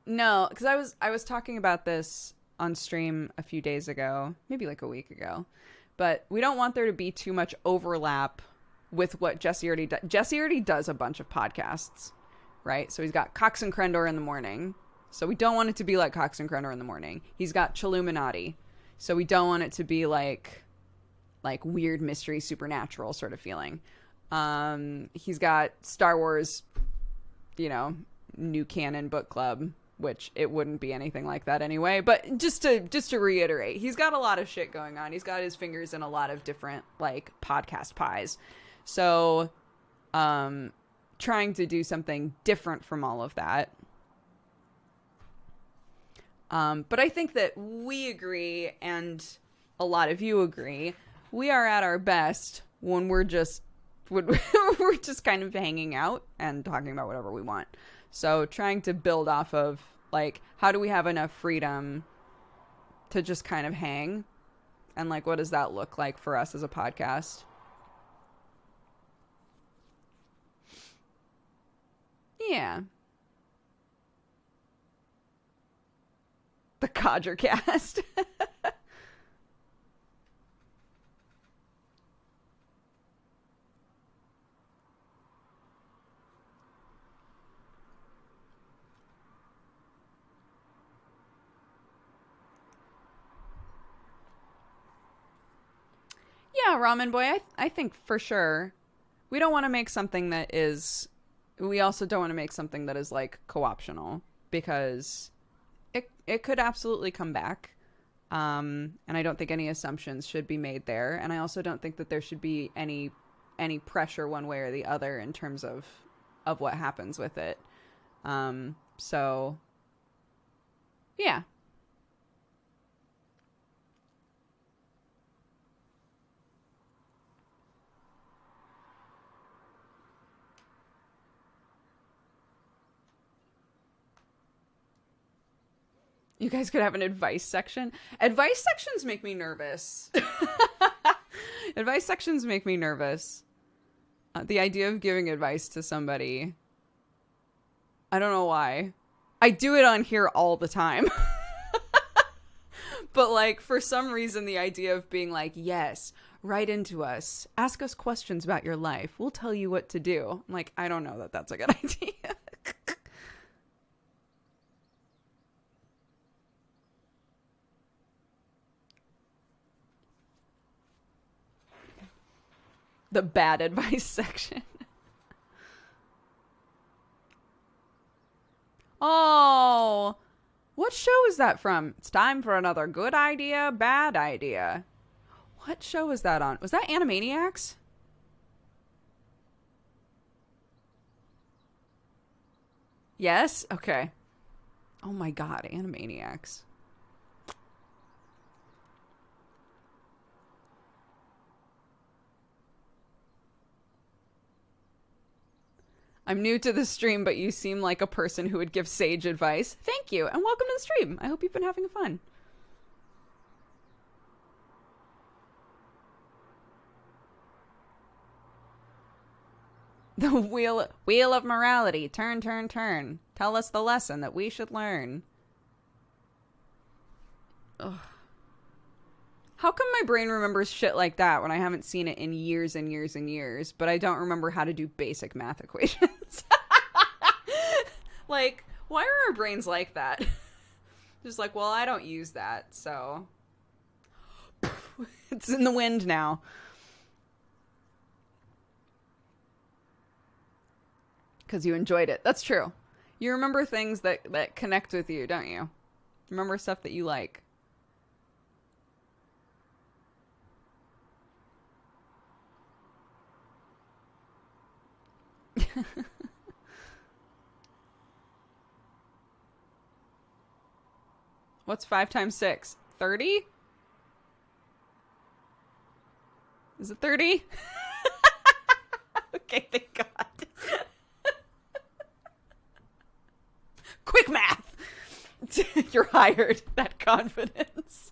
No, because I was talking about this on stream a few days ago, maybe like a week ago, but we don't want there to be too much overlap with what Jesse already does. Jesse already does a bunch of podcasts, right? So he's got Cox and Crendor in the morning. So we don't want it to be like Cox and Crendor in the morning. He's got Chilluminati. So we don't want it to be like like weird mystery supernatural sort of feeling. He's got Star Wars, new canon book club, which it wouldn't be anything like that anyway. But just to reiterate, he's got a lot of shit going on. He's got his fingers in a lot of different like podcast pies. So, trying to do something different from all of that. But I think that we agree, and a lot of you agree, we are at our best when we're just kind of hanging out and talking about whatever we want. So trying to build off of, like, how do we have enough freedom to just kind of hang? And, like, what does that look like for us as a podcast? Yeah. The Codger cast. Yeah, Ramen Boy, I think for sure. We don't want to make something that is... We also don't want to make something that is, like, co-optional. Because it could absolutely come back. And I don't think any assumptions should be made there. And I also don't think that there should be any pressure one way or the other in terms of what happens with it. So, yeah. You guys could have an advice section. Advice sections make me nervous. Advice sections make me nervous. The idea of giving advice to somebody. I don't know why. I do it on here all the time. But, like, for some reason, the idea of being like, yes, write into us. Ask us questions about your life. We'll tell you what to do. I'm like, I don't know that that's a good idea. The bad advice section. Oh, what show is that from? It's time for another good idea, bad idea. What show was that on? Was that Animaniacs? Yes? Okay. Oh my god, Animaniacs. I'm new to the stream, but you seem like a person who would give sage advice. Thank you, and welcome to the stream. I hope you've been having fun. The wheel of morality. Turn, turn, turn. Tell us the lesson that we should learn. Ugh. How come my brain remembers shit like that when I haven't seen it in years and years and years, but I don't remember how to do basic math equations? Like, why are our brains like that? Just like, well, I don't use that, so... It's in the wind now. Because you enjoyed it. That's true. You remember things that connect with you, don't you? Remember stuff that you like. What's 5 times 6? 30? Is it 30? Okay, thank God. Quick math! You're hired. That confidence.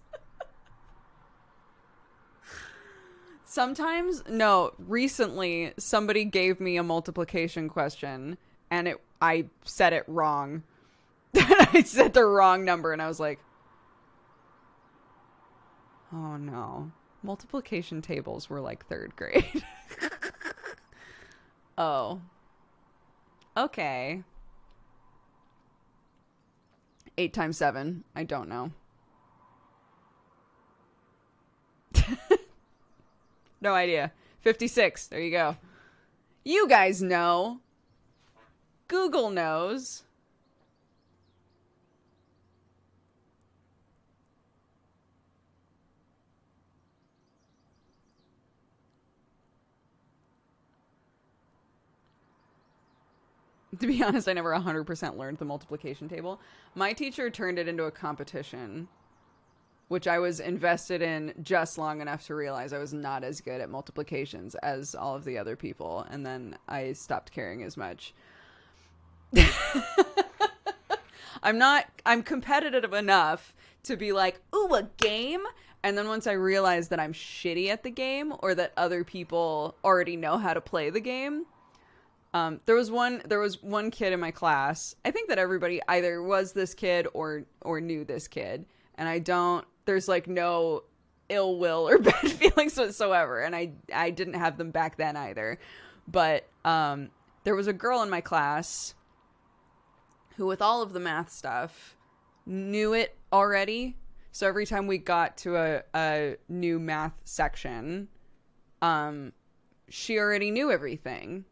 Sometimes, no, recently somebody gave me a multiplication question and I said it wrong. I said the wrong number and I was like, oh no. Multiplication tables were like 3rd grade. Oh. Okay. 8 times 7. I don't know. No idea. 56. There you go. You guys know. Google knows. To be honest, I never 100% learned the multiplication table. My teacher turned it into a competition, which I was invested in just long enough to realize I was not as good at multiplications as all of the other people, and then I stopped caring as much. I'm competitive enough to be like, ooh, a game? And then once I realize that I'm shitty at the game, or that other people already know how to play the game, there was one kid in my class. I think that everybody either was this kid or knew this kid. And there's like no ill will or bad feelings whatsoever. And I didn't have them back then either. But, there was a girl in my class who, with all of the math stuff, knew it already. So every time we got to a new math section, she already knew everything.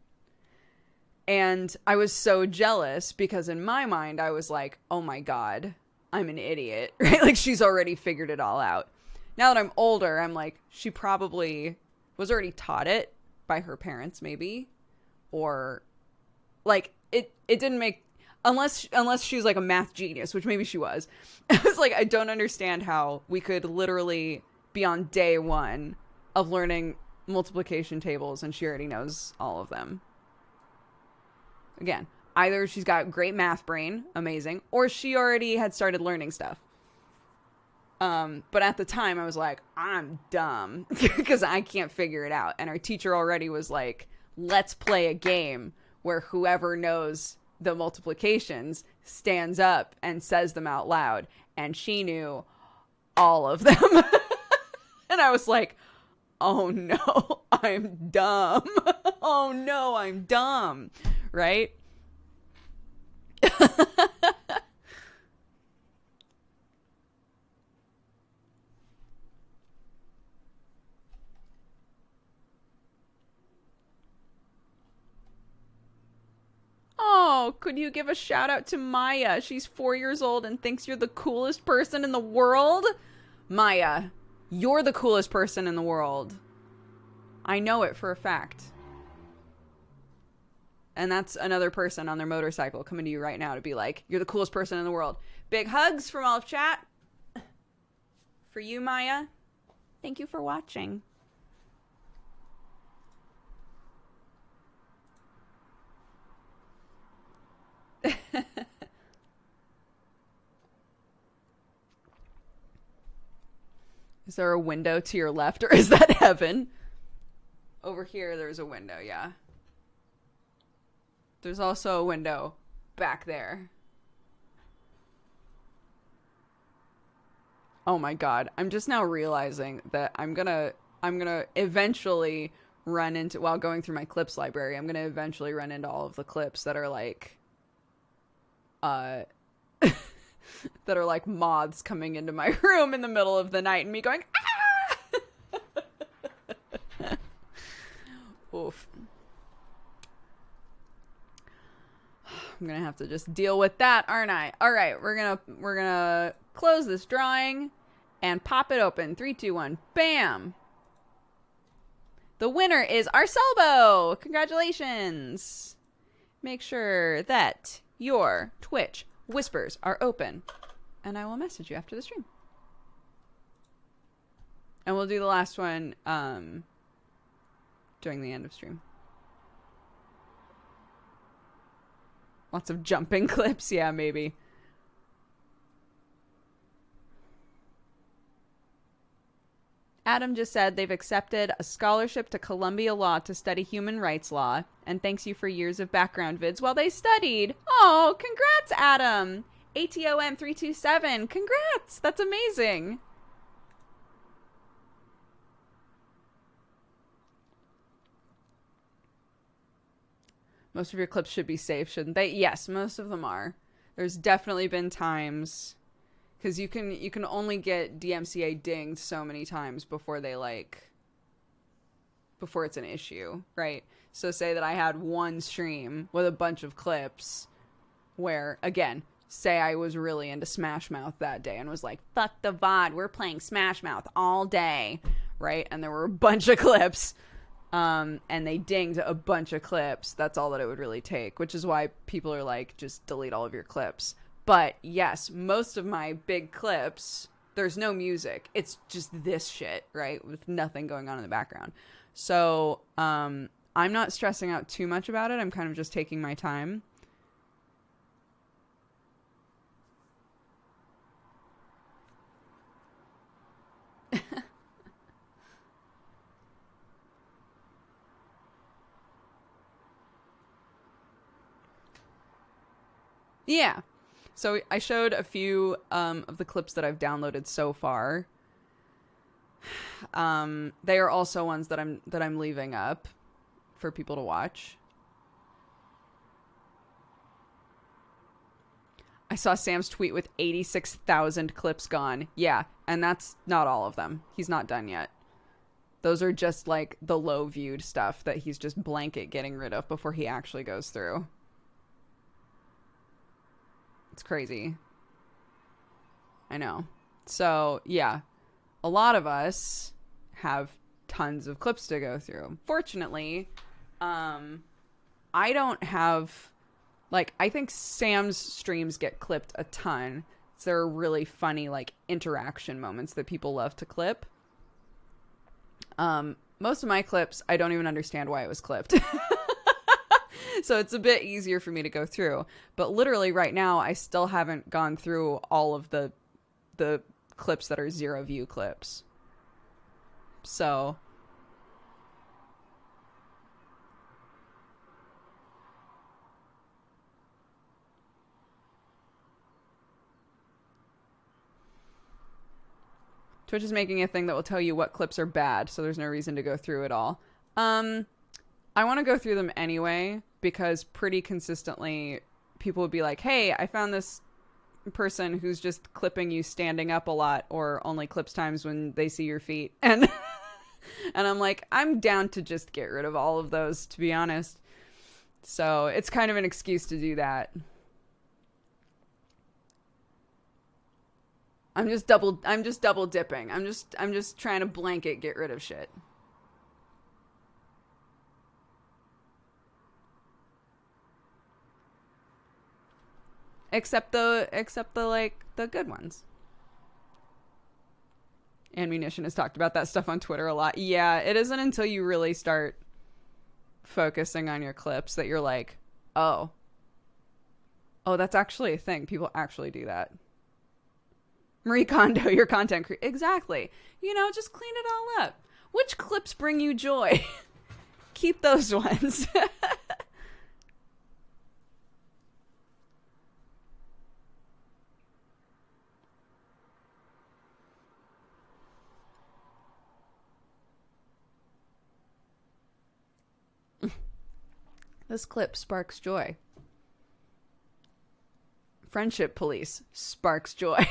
And I was so jealous because in my mind, I was like, oh my God, I'm an idiot, right? Like, she's already figured it all out. Now that I'm older, I'm like, she probably was already taught it by her parents, maybe. Or, like, it didn't make, unless she's like a math genius, which maybe she was. I was like, I don't understand how we could literally be on day one of learning multiplication tables and she already knows all of them. Again, either she's got great math brain, amazing, or she already had started learning stuff. But at the time I was like, I'm dumb because I can't figure it out. And our teacher already was like, let's play a game where whoever knows the multiplications stands up and says them out loud. And she knew all of them. And I was like, oh no, I'm dumb. Oh no, I'm dumb. Right? Oh, could you give a shout out to Maya? She's 4 years old and thinks you're the coolest person in the world. Maya, you're the coolest person in the world. I know it for a fact. And that's another person on their motorcycle coming to you right now to be like, you're the coolest person in the world. Big hugs from all of chat. For you, Maya. Thank you for watching. Is there a window to your left, or is that heaven? Over here, there's a window, yeah. There's also a window back there. Oh my God. I'm just now realizing that I'm gonna eventually run into, while going through my clips library, I'm gonna eventually run into all of the clips that are like, that are like moths coming into my room in the middle of the night and me going, ah! Oof. I'm gonna have to just deal with that, aren't I? All right, we're gonna close this drawing and pop it open. 3, 2, 1, bam! The winner is Arcelbo. Congratulations! Make sure that your Twitch whispers are open, and I will message you after the stream. And we'll do the last one during the end of stream. Lots of jumping clips. Yeah, maybe. Adam just said they've accepted a scholarship to Columbia Law to study human rights law, and thanks you for years of background vids while they studied. Oh, congrats, Adam. ATOM327. Congrats. That's amazing. Most of your clips should be safe, shouldn't they? Yes, most of them are. There's definitely been times, because you can only get DMCA dinged so many times before they like before it's an issue, right? So say that I had one stream with a bunch of clips where, again, say I was really into Smash Mouth that day and was like, fuck the VOD, we're playing Smash Mouth all day, right? And there were a bunch of clips, and they dinged a bunch of clips. That's all that it would really take, which is why people are like, just delete all of your clips. But yes, most of my big clips, there's no music. It's just this shit, right? With nothing going on in the background. So, I'm not stressing out too much about it. I'm kind of just taking my time. Yeah. So I showed a few of the clips that I've downloaded so far. They are also ones that I'm leaving up for people to watch. I saw Sam's tweet with 86,000 clips gone. Yeah, and that's not all of them. He's not done yet. Those are just like the low viewed stuff that he's just blanket getting rid of before he actually goes through. It's crazy. I know. So, yeah. A lot of us have tons of clips to go through. Fortunately, I don't have... Like, I think Sam's streams get clipped a ton. So there are really funny, like, interaction moments that people love to clip. Most of my clips, I don't even understand why it was clipped. So it's a bit easier for me to go through. But literally right now, I still haven't gone through all of the clips that are 0 view clips. So... Twitch is making a thing that will tell you what clips are bad, so there's no reason to go through it all. I want to go through them anyway, because pretty consistently people would be like, hey, I found this person who's just clipping you standing up a lot, or only clips times when they see your feet. And I'm like, I'm down to just get rid of all of those, to be honest. So it's kind of an excuse to do that. I'm just double dipping. I'm just trying to blanket get rid of shit. Except the like the good ones. Ammunition has talked about that stuff on Twitter a lot. Yeah, it isn't until you really start focusing on your clips that you're like, oh, that's actually a thing. People actually do that. Marie Kondo, your content creator. Exactly. You know, just clean it all up. Which clips bring you joy? Keep those ones. This clip sparks joy. Friendship police sparks joy.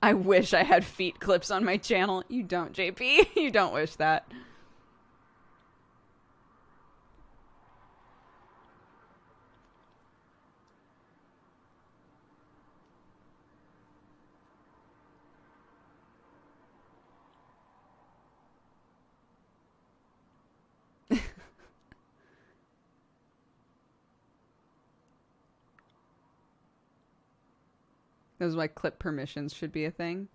I wish I had feet clips on my channel. You don't, JP. You don't wish that. Those like clip permissions should be a thing.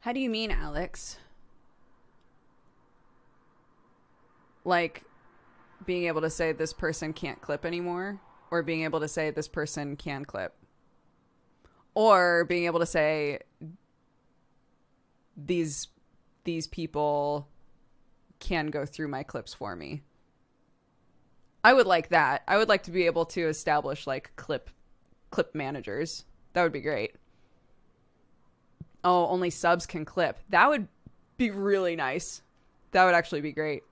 How do you mean, Alex? Like being able to say this person can't clip anymore, or being able to say this person can clip, or being able to say these people can go through my clips for me. I would like that. I would like to be able to establish like clip managers. That would be great. Oh, only subs can clip. That would be really nice. That would actually be great.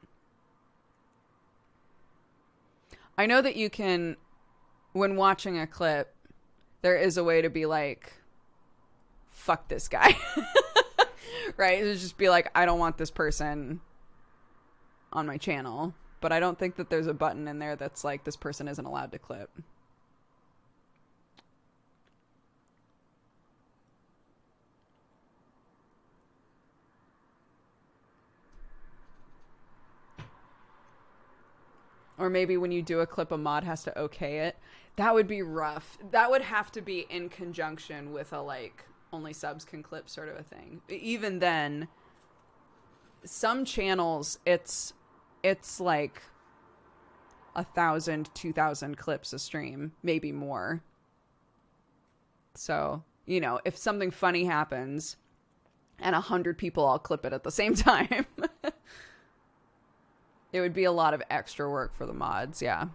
I know that you can, when watching a clip, there is a way to be like, fuck this guy. Right? To just be like, I don't want this person on my channel. But I don't think that there's a button in there that's like, this person isn't allowed to clip. Or maybe when you do a clip, a mod has to okay it. That would be rough. That would have to be in conjunction with a, like, only subs can clip sort of a thing. Even then, some channels, it's like 1,000, 2,000 clips a stream, maybe more. So, you know, if something funny happens and 100 people all clip it at the same time... It would be a lot of extra work for the mods, yeah.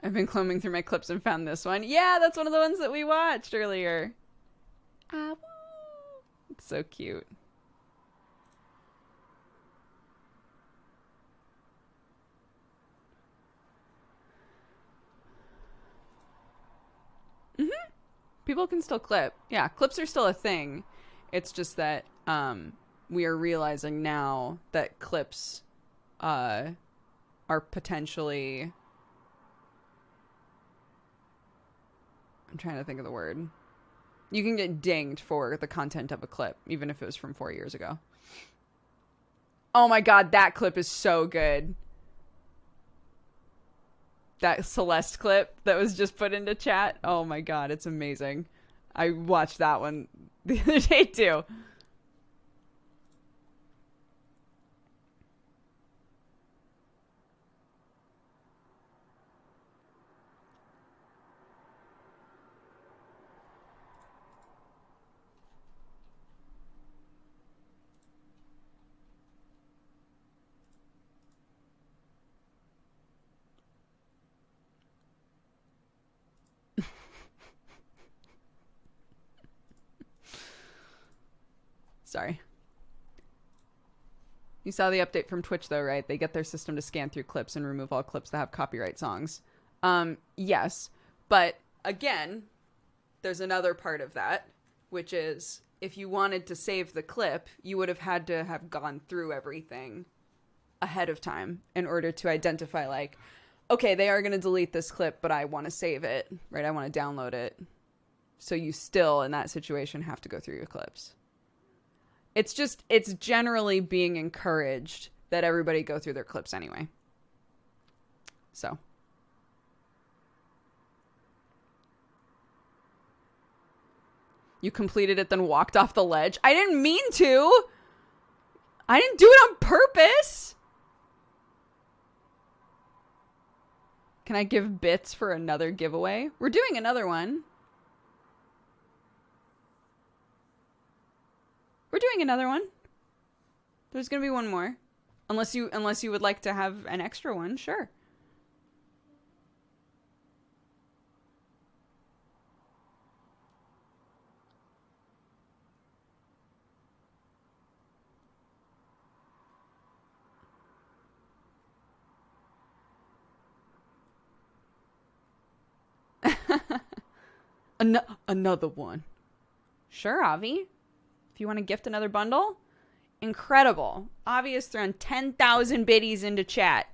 I've been combing through my clips and found this one. Yeah, that's one of the ones that we watched earlier. Ah, woo. It's so cute. People can still clip. Yeah, clips are still a thing. It's just that we are realizing now that clips are potentially... I'm trying to think of the word. You can get dinged for the content of a clip, even if it was from 4 years ago. Oh my god, that clip is so good. That Celeste clip that was just put into chat. Oh my god, it's amazing. I watched that one the other day too. Sorry. You saw the update from Twitch though, right? They get their system to scan through clips and remove all clips that have copyright songs. Yes. But again, there's another part of that, which is if you wanted to save the clip, you would have had to have gone through everything ahead of time in order to identify like, okay, they are going to delete this clip, but I want to save it, right? I want to download it. So you still, in that situation, have to go through your clips. It's generally being encouraged that everybody go through their clips anyway. So. You completed it, then walked off the ledge. I didn't mean to. I didn't do it on purpose. Can I give bits for another giveaway? We're doing another one. We're doing another one. There's gonna be one more. Unless you would like to have an extra one, sure. Another one. Sure, Avi. If you want to gift another bundle, incredible. Avi has thrown 10,000 biddies into chat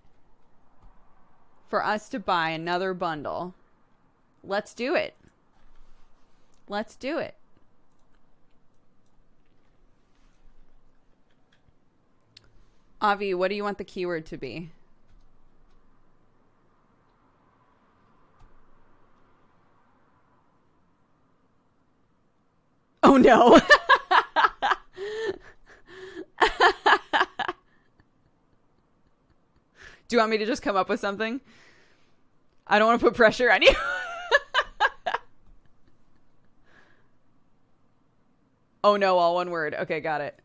for us to buy another bundle. Let's do it. Let's do it. Avi, what do you want the keyword to be? Oh no. Do you want me to just come up with something? I don't want to put pressure on you. Oh no, all one word. Okay, got it.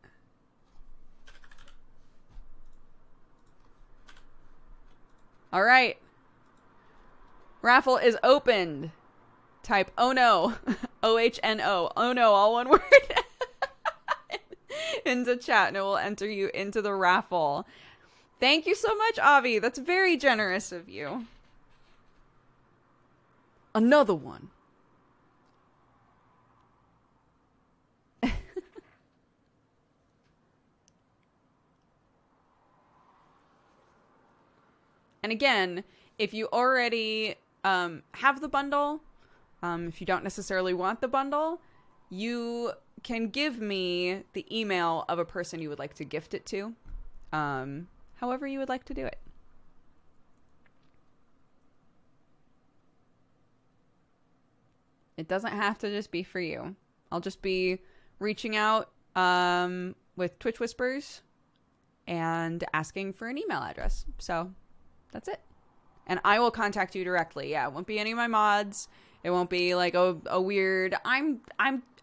All right. Raffle is opened. type oh no, OHNO, oh no, all one word, into chat, and it will enter you into the raffle. Thank you so much, Avi. That's very generous of you. Another one. And again, if you already have the bundle, if you don't necessarily want the bundle, you can give me the email of a person you would like to gift it to, however you would like to do it. It doesn't have to just be for you. I'll just be reaching out with Twitch Whispers and asking for an email address. So that's it. And I will contact you directly. Yeah, it won't be any of my mods. It won't be like a weird, I'm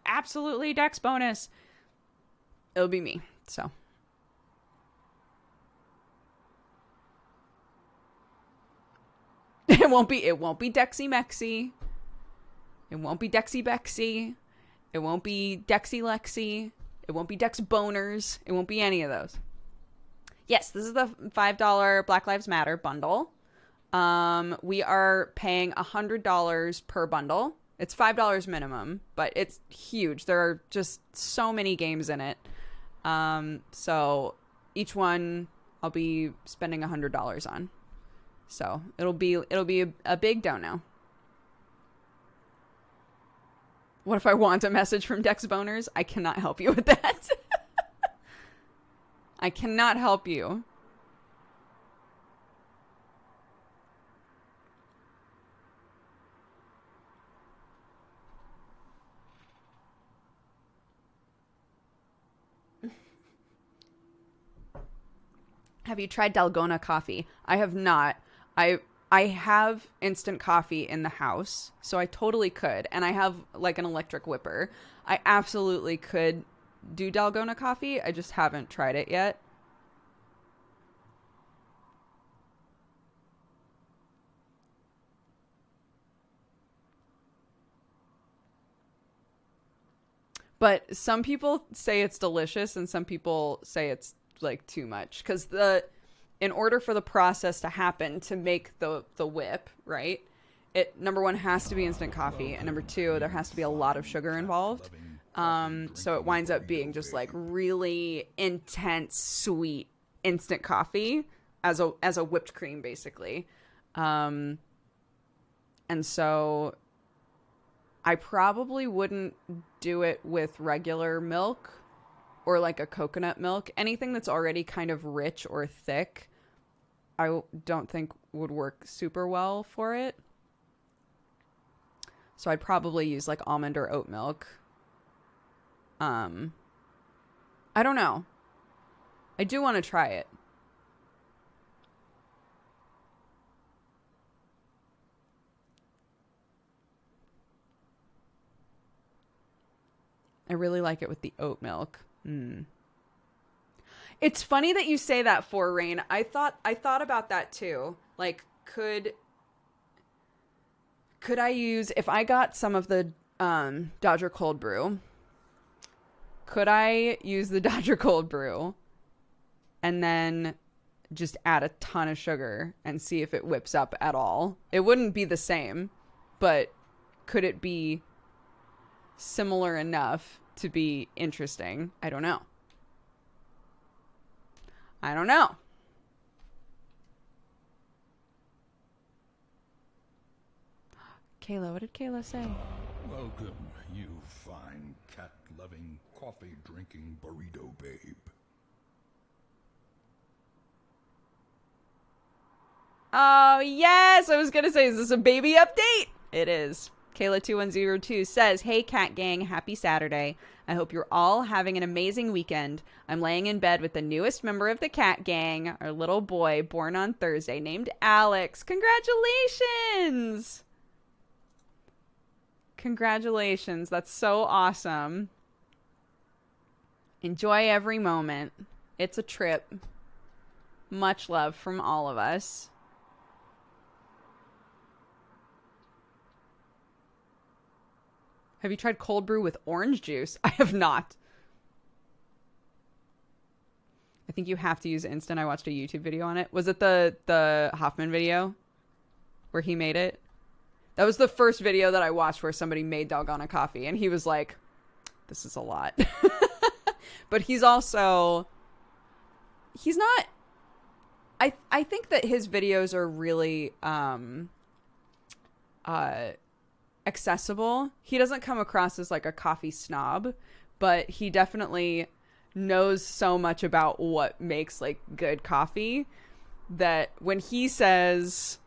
absolutely Dexbonus. It'll be me. So. It won't be Dexy Mexy. It won't be Dexy Bexy. It won't be Dexy Lexy. It won't be Dexboners. It won't be any of those. Yes, this is the $5 Black Lives Matter bundle. We are paying $100 per bundle. It's $5 minimum, but it's huge. There are just so many games in it. So each one I'll be spending $100 on. So it'll be a big dono. What if I want a message from Dexboners? I cannot help you with that. I cannot help you. Have you tried Dalgona coffee? I have not. I have instant coffee in the house, so I totally could. And I have like an electric whipper. I absolutely could do Dalgona coffee. I just haven't tried it yet. But some people say it's delicious and some people say it's like too much, because in order for the process to happen to make the whip, right, it, number one, has to be instant coffee, and number two, there has to be a lot of sugar involved. So it winds up being just like really intense, sweet instant coffee as a whipped cream, basically. And so I probably wouldn't do it with regular milk or like a coconut milk. Anything that's already kind of rich or thick, I don't think would work super well for it. So I'd probably use like almond or oat milk. I don't know. I do want to try it. I really like it with the oat milk. It's funny that you say that, For Rain. I thought about that too. Like, could I use, if I got some of the Dodger cold brew, could I use the Dodger cold brew and then just add a ton of sugar and see if it whips up at all? It wouldn't be the same, but could it be similar enough to be interesting? I don't know. Kayla, what did Kayla say? Welcome, you fine cat-loving, coffee-drinking burrito babe. Oh, yes! I was gonna say, is this a baby update? It is. Kayla2102 says, "Hey Cat Gang, happy Saturday. I hope you're all having an amazing weekend. I'm laying in bed with the newest member of the Cat Gang, our little boy born on Thursday named Alex. Congratulations! Congratulations. That's so awesome. Enjoy every moment. It's a trip. Much love from all of us." Have you tried cold brew with orange juice? I have not. I think you have to use instant. I watched a YouTube video on it. Was it the Hoffman video where he made it? That was the first video that I watched where somebody made doggone a coffee, and he was like, this is a lot. But he's not, I think that his videos are really accessible. He doesn't come across as like a coffee snob, but he definitely knows so much about what makes like good coffee that when he says,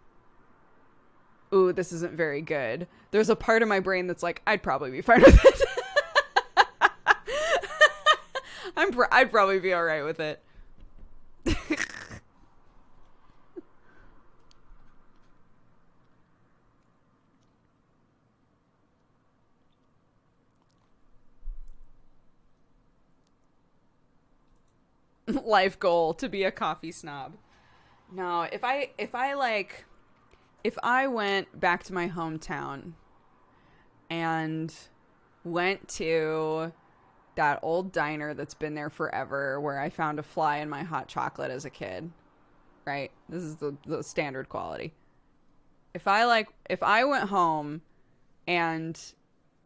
ooh, this isn't very good, there's a part of my brain that's like, I'd probably be fine with it. I'd probably be all right with it. Life goal to be a coffee snob. No, if I went back to my hometown and went to that old diner that's been there forever where I found a fly in my hot chocolate as a kid, right? This is the standard quality. If I went home and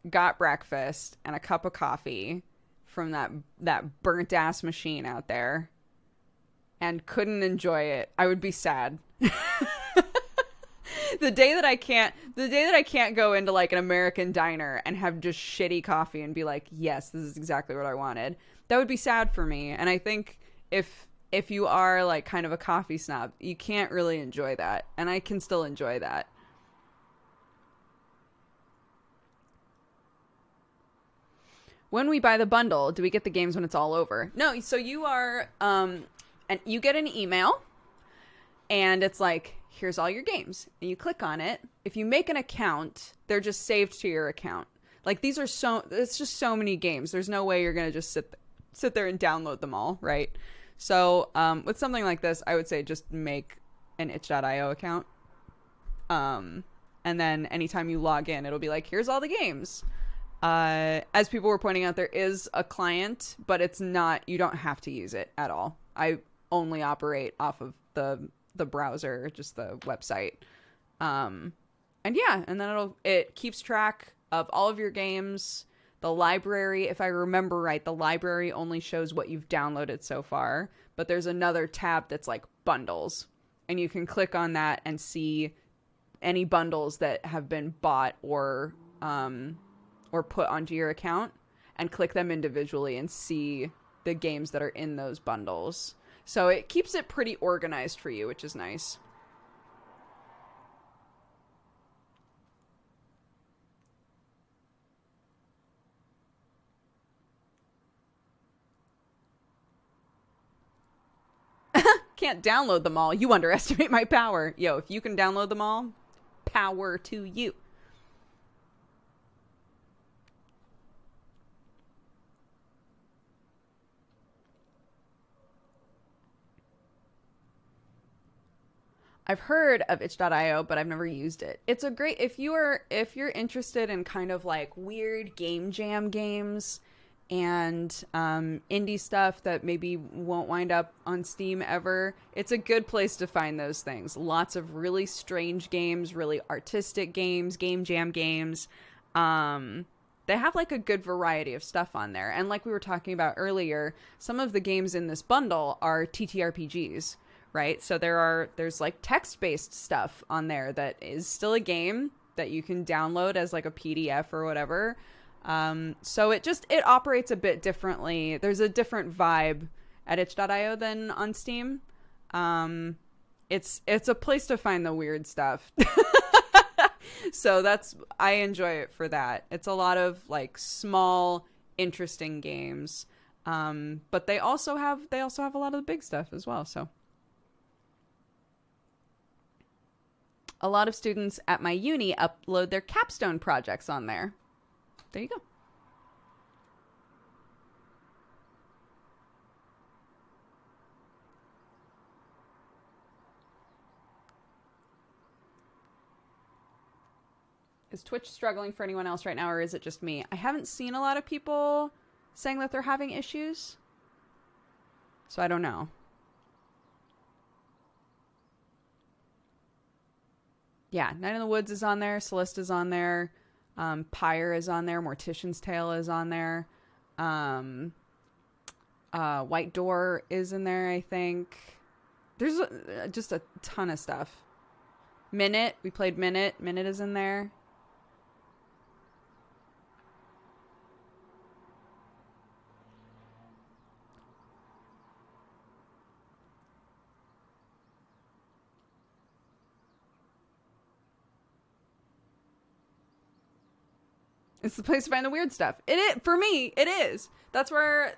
got breakfast and a cup of coffee from that burnt ass machine out there and couldn't enjoy it, I would be sad. The day that I can't go into like an American diner and have just shitty coffee and be like, yes, this is exactly what I wanted, that would be sad for me. And I think if you are like kind of a coffee snob, you can't really enjoy that. And I can still enjoy that. When we buy the bundle, do we get the games when it's all over? No, so you are, and you get an email, and it's like, here's all your games. And you click on it. If you make an account, they're just saved to your account. Like, it's just so many games. There's no way you're going to just sit there and download them all, right? So, with something like this, I would say just make an itch.io account. And then anytime you log in, it'll be like, here's all the games. As people were pointing out, there is a client, but it's not, you don't have to use it at all. I only operate off of the browser, just the website. And then it keeps track of all of your games. The library, if I remember right, the library only shows what you've downloaded so far, but there's another tab that's like bundles, and you can click on that and see any bundles that have been bought or put onto your account, and click them individually and see the games that are in those bundles. So it keeps it pretty organized for you, which is nice. Can't download them all. You underestimate my power. Yo, if you can download them all, power to you. I've heard of itch.io, but I've never used it. It's a great, if you're interested in kind of like weird game jam games and indie stuff that maybe won't wind up on Steam ever, it's a good place to find those things. Lots of really strange games, really artistic games, game jam games. They have like a good variety of stuff on there. And like we were talking about earlier, some of the games in this bundle are TTRPGs. Right? So there's like text-based stuff on there that is still a game that you can download as like a PDF or whatever. So it operates a bit differently. There's a different vibe at itch.io than on Steam. It's a place to find the weird stuff. So I enjoy it for that. It's a lot of like small, interesting games. But they also have a lot of the big stuff as well. So a lot of students at my uni upload their capstone projects on there. There you go. Is Twitch struggling for anyone else right now, or is it just me? I haven't seen a lot of people saying that they're having issues. So I don't know. Yeah, Night in the Woods is on there. Celeste is on there. Pyre is on there. Mortician's Tale is on there. White Door is in there, I think. There's just a ton of stuff. Minute. We played Minute. Minute is in there. It's the place to find the weird stuff. For me, it is. That's where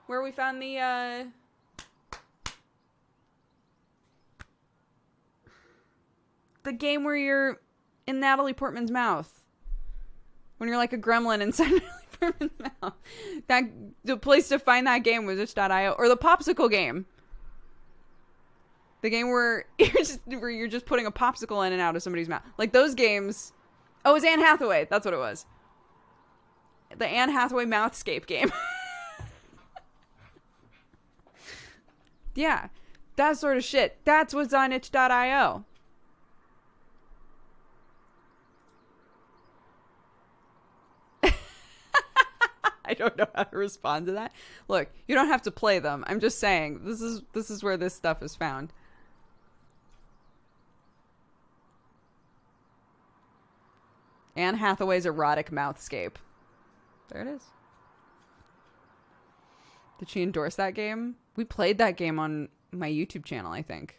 we found the game where you're in Natalie Portman's mouth. When you're like a gremlin inside Natalie Portman's mouth. The place to find that game was itch.io, or the popsicle game. The game where you're just putting a popsicle in and out of somebody's mouth. Like those games. Oh, it was Anne Hathaway. That's what it was. The Anne Hathaway Mouthscape game. Yeah. That sort of shit. That's what's on itch.io. I don't know how to respond to that. Look, you don't have to play them. I'm just saying, this is where this stuff is found. Anne Hathaway's erotic mouthscape. There it is. Did she endorse that game? We played that game on my YouTube channel, I think.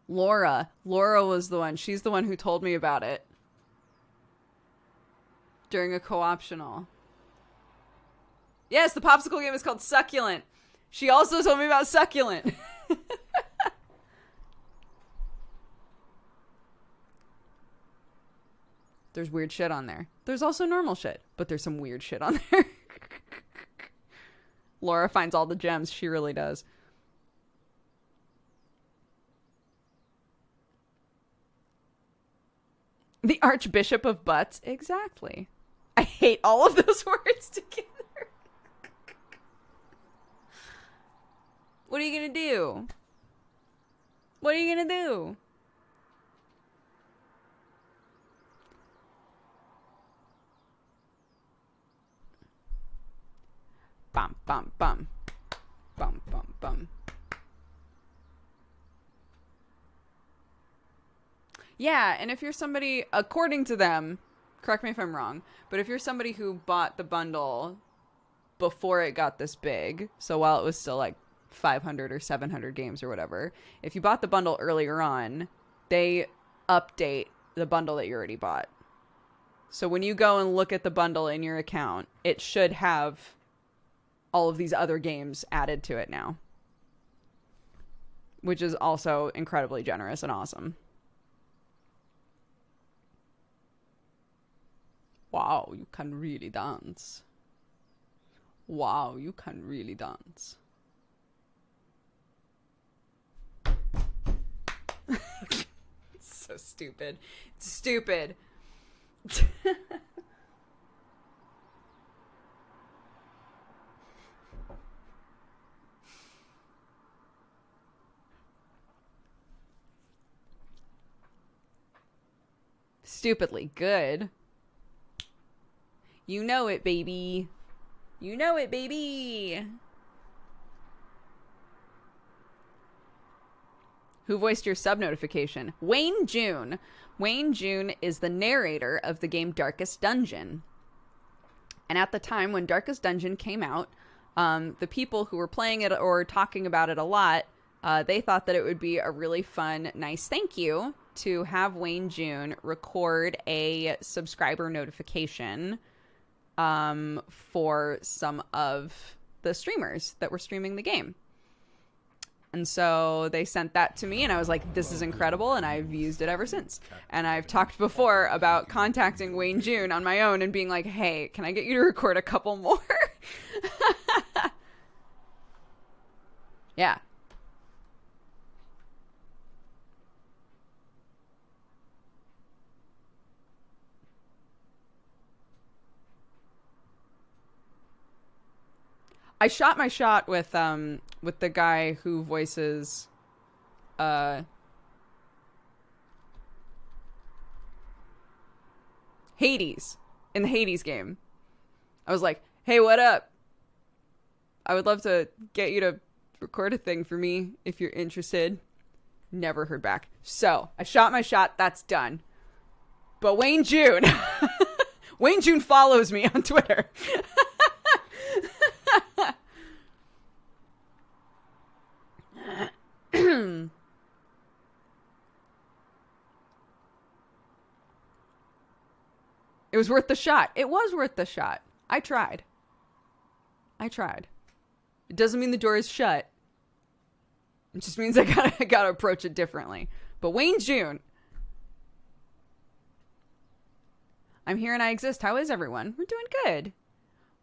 Laura. Laura was the one. She's the one who told me about it. During a co-optional. Yes, the popsicle game is called Succulent. She also told me about Succulent. There's weird shit on there. There's also normal shit, but there's some weird shit on there. Laura finds all the gems. She really does. The Archbishop of Butts. Exactly. I hate all of those words together. What are you gonna do? What are you gonna do? Bum, bum, bum. Bum, bum, bum. Yeah, and if you're somebody, according to them, correct me if I'm wrong, but if you're somebody who bought the bundle before it got this big, so while it was still like 500 or 700 games or whatever, if you bought the bundle earlier on, they update the bundle that you already bought. So when you go and look at the bundle in your account, it should have all of these other games added to it now, which is also incredibly generous and awesome. Wow, you can really dance. Wow, you can really dance. It's so stupid. It's stupid. Stupidly good. You know it, baby. You know it, baby. Who voiced your sub notification? Wayne June. Wayne June is the narrator of the game Darkest Dungeon. And at the time when Darkest Dungeon came out, the people who were playing it or talking about it a lot, they thought that it would be a really fun, nice thank you to have Wayne June record a subscriber notification for some of the streamers that were streaming the game. And so they sent that to me and I was like, this is incredible, and I've used it ever since. And I've talked before about contacting Wayne June on my own and being like, hey, can I get you to record a couple more? Yeah. I shot my shot with the guy who voices Hades in the Hades game. I was like, "Hey, what up? I would love to get you to record a thing for me if you're interested." Never heard back. So I shot my shot. That's done. But Wayne June, Wayne June follows me on Twitter. It was worth the shot. It was worth the shot. I tried. It doesn't mean the door is shut. It just means I gotta approach it differently. But Wayne June. I'm here and I exist. How is everyone? We're doing good.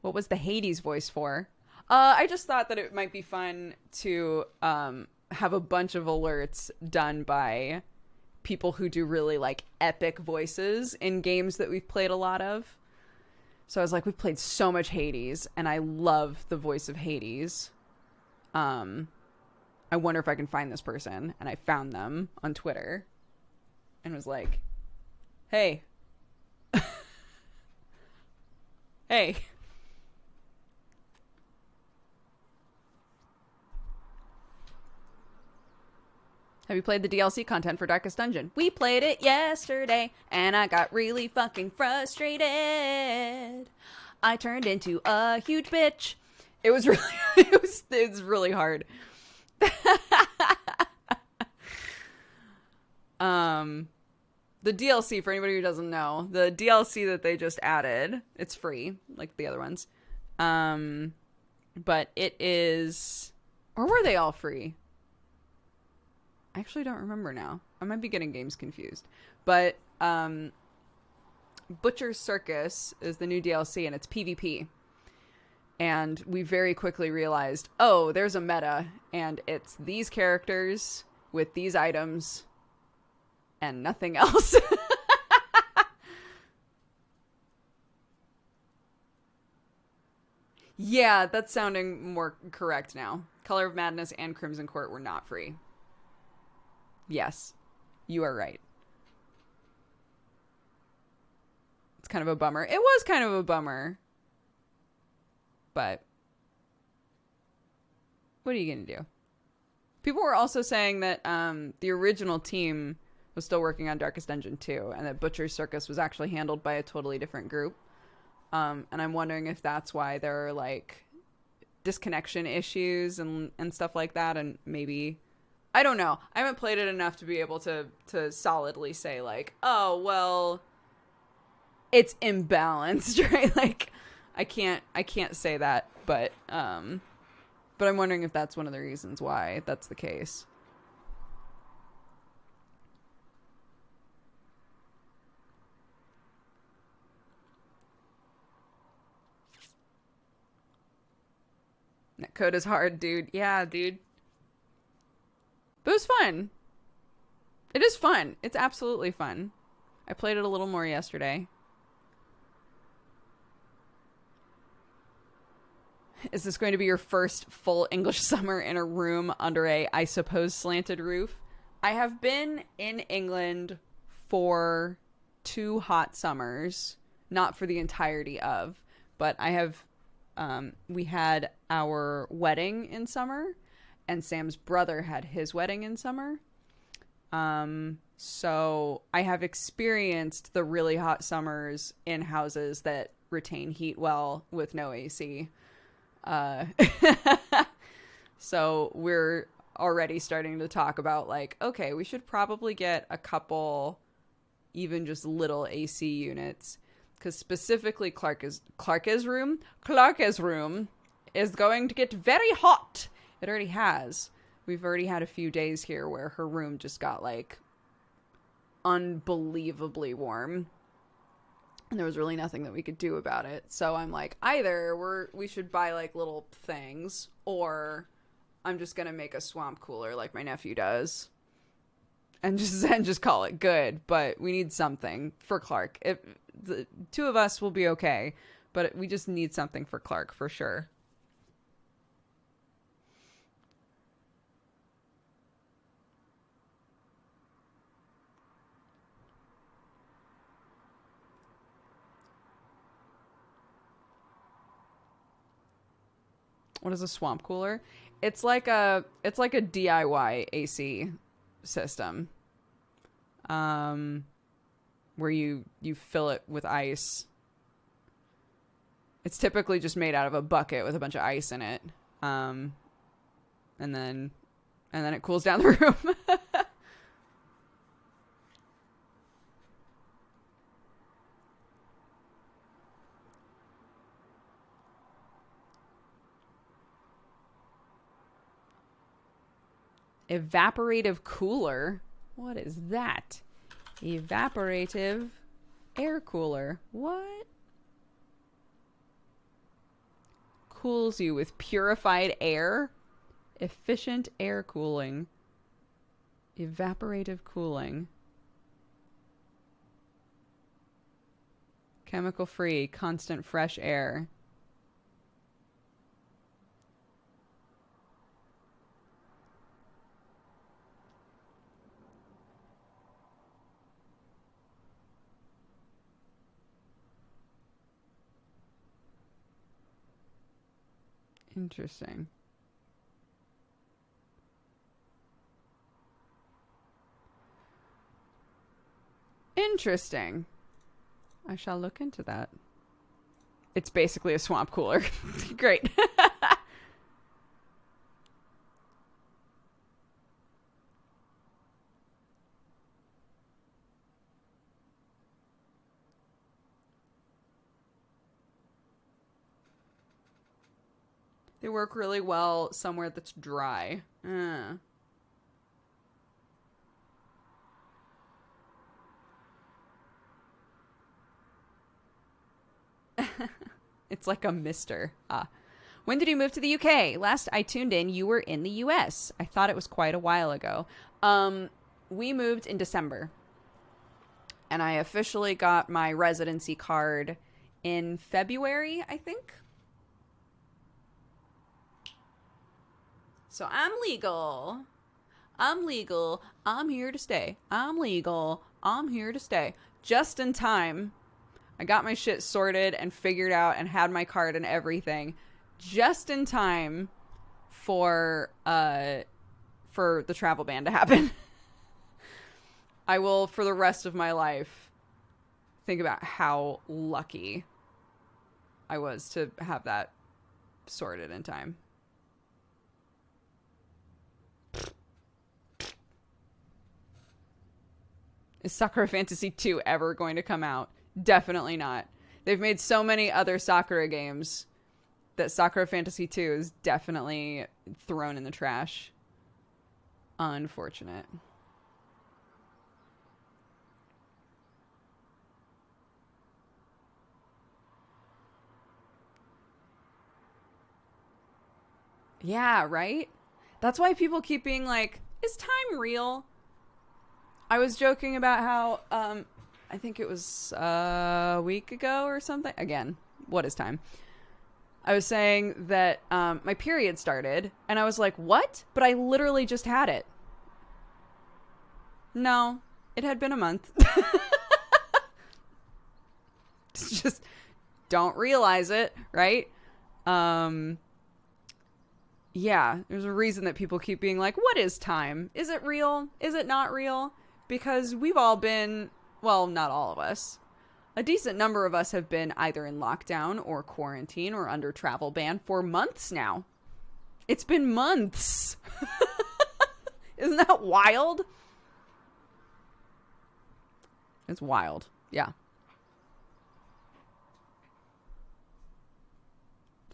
What was the Hades voice for? I just thought that it might be fun to have a bunch of alerts done by people who do really like epic voices in games that we've played a lot of. So I was like, we've played so much Hades and I love the voice of Hades. I wonder if I can find this person. And I found them on Twitter and was like, hey. Hey. Have you played the DLC content for Darkest Dungeon? We played it yesterday, and I got really fucking frustrated. I turned into a huge bitch. It was really, it was really hard. The DLC, for anybody who doesn't know, the DLC that they just added, it's free, like the other ones. But it is, or were they all free? I actually don't remember now. I might be getting games confused. But Butcher's Circus is the new DLC, and it's PvP. And we very quickly realized, oh, there's a meta, and it's these characters with these items and nothing else. Yeah, that's sounding more correct now. Color of Madness and Crimson Court were not free. Yes, you are right. It's kind of a bummer. It was kind of a bummer. But what are you going to do? People were also saying that the original team was still working on Darkest Dungeon 2, and that Butcher's Circus was actually handled by a totally different group. And I'm wondering if that's why there are, like, disconnection issues and stuff like that, and maybe... I don't know. I haven't played it enough to be able to solidly say, like, oh, well, it's imbalanced, right? Like, I can't say that, but I'm wondering if that's one of the reasons why that's the case. That code is hard, dude. Yeah, dude. But it was fun. It is fun. It's absolutely fun. I played it a little more yesterday. Is this going to be your first full English summer in a room under a, I suppose, slanted roof? I have been in England for 2 hot summers. Not for the entirety of, but I have, we had our wedding in summer. And Sam's brother had his wedding in summer. So I have experienced the really hot summers in houses that retain heat well with no AC. So we're already starting to talk about, like, okay, we should probably get a couple, even just little AC units. Because specifically Clark's room is going to get very hot. It already has. We've already had a few days here where her room just got, like, unbelievably warm. And there was really nothing that we could do about it. So I'm like, either we should buy, like, little things, or I'm just gonna make a swamp cooler like my nephew does. And just call it good. But we need something for Clark. If the 2 of us will be okay. But we just need something for Clark, for sure. What is a swamp cooler? It's like a DIY AC system. Where you fill it with ice. It's typically just made out of a bucket with a bunch of ice in it. And then it cools down the room. Evaporative cooler? What is that? Evaporative air cooler. What? Cools you with purified air? Efficient air cooling. Evaporative cooling. Chemical free, constant fresh air. Interesting. Interesting. I shall look into that. It's basically a swamp cooler. Great. They work really well somewhere that's dry. It's like a mister. When did you move to the UK? Last I tuned in, you were in the US. I thought it was quite a while ago. We moved in December. And I officially got my residency card in February, I think. So I'm legal. I'm legal. I'm here to stay. I'm legal. I'm here to stay. Just in time. I got my shit sorted and figured out and had my card and everything. Just in time for the travel ban to happen. I will, for the rest of my life, think about how lucky I was to have that sorted in time. Is Sakura Fantasy 2 ever going to come out? Definitely not. They've made so many other Sakura games that Sakura Fantasy 2 is definitely thrown in the trash. Unfortunate. Yeah, right? That's why people keep being like, is time real? I was joking about how, I think it was a week ago or something. Again, what is time? I was saying that my period started, and I was like, what? But I literally just had it. No, it had been a month. It's just don't realize it, right? Yeah, there's a reason that people keep being like, what is time? Is it real? Is it not real? Because we've all been, well, not all of us. A decent number of us have been either in lockdown or quarantine or under travel ban for months now. It's been months. Isn't that wild? It's wild. Yeah.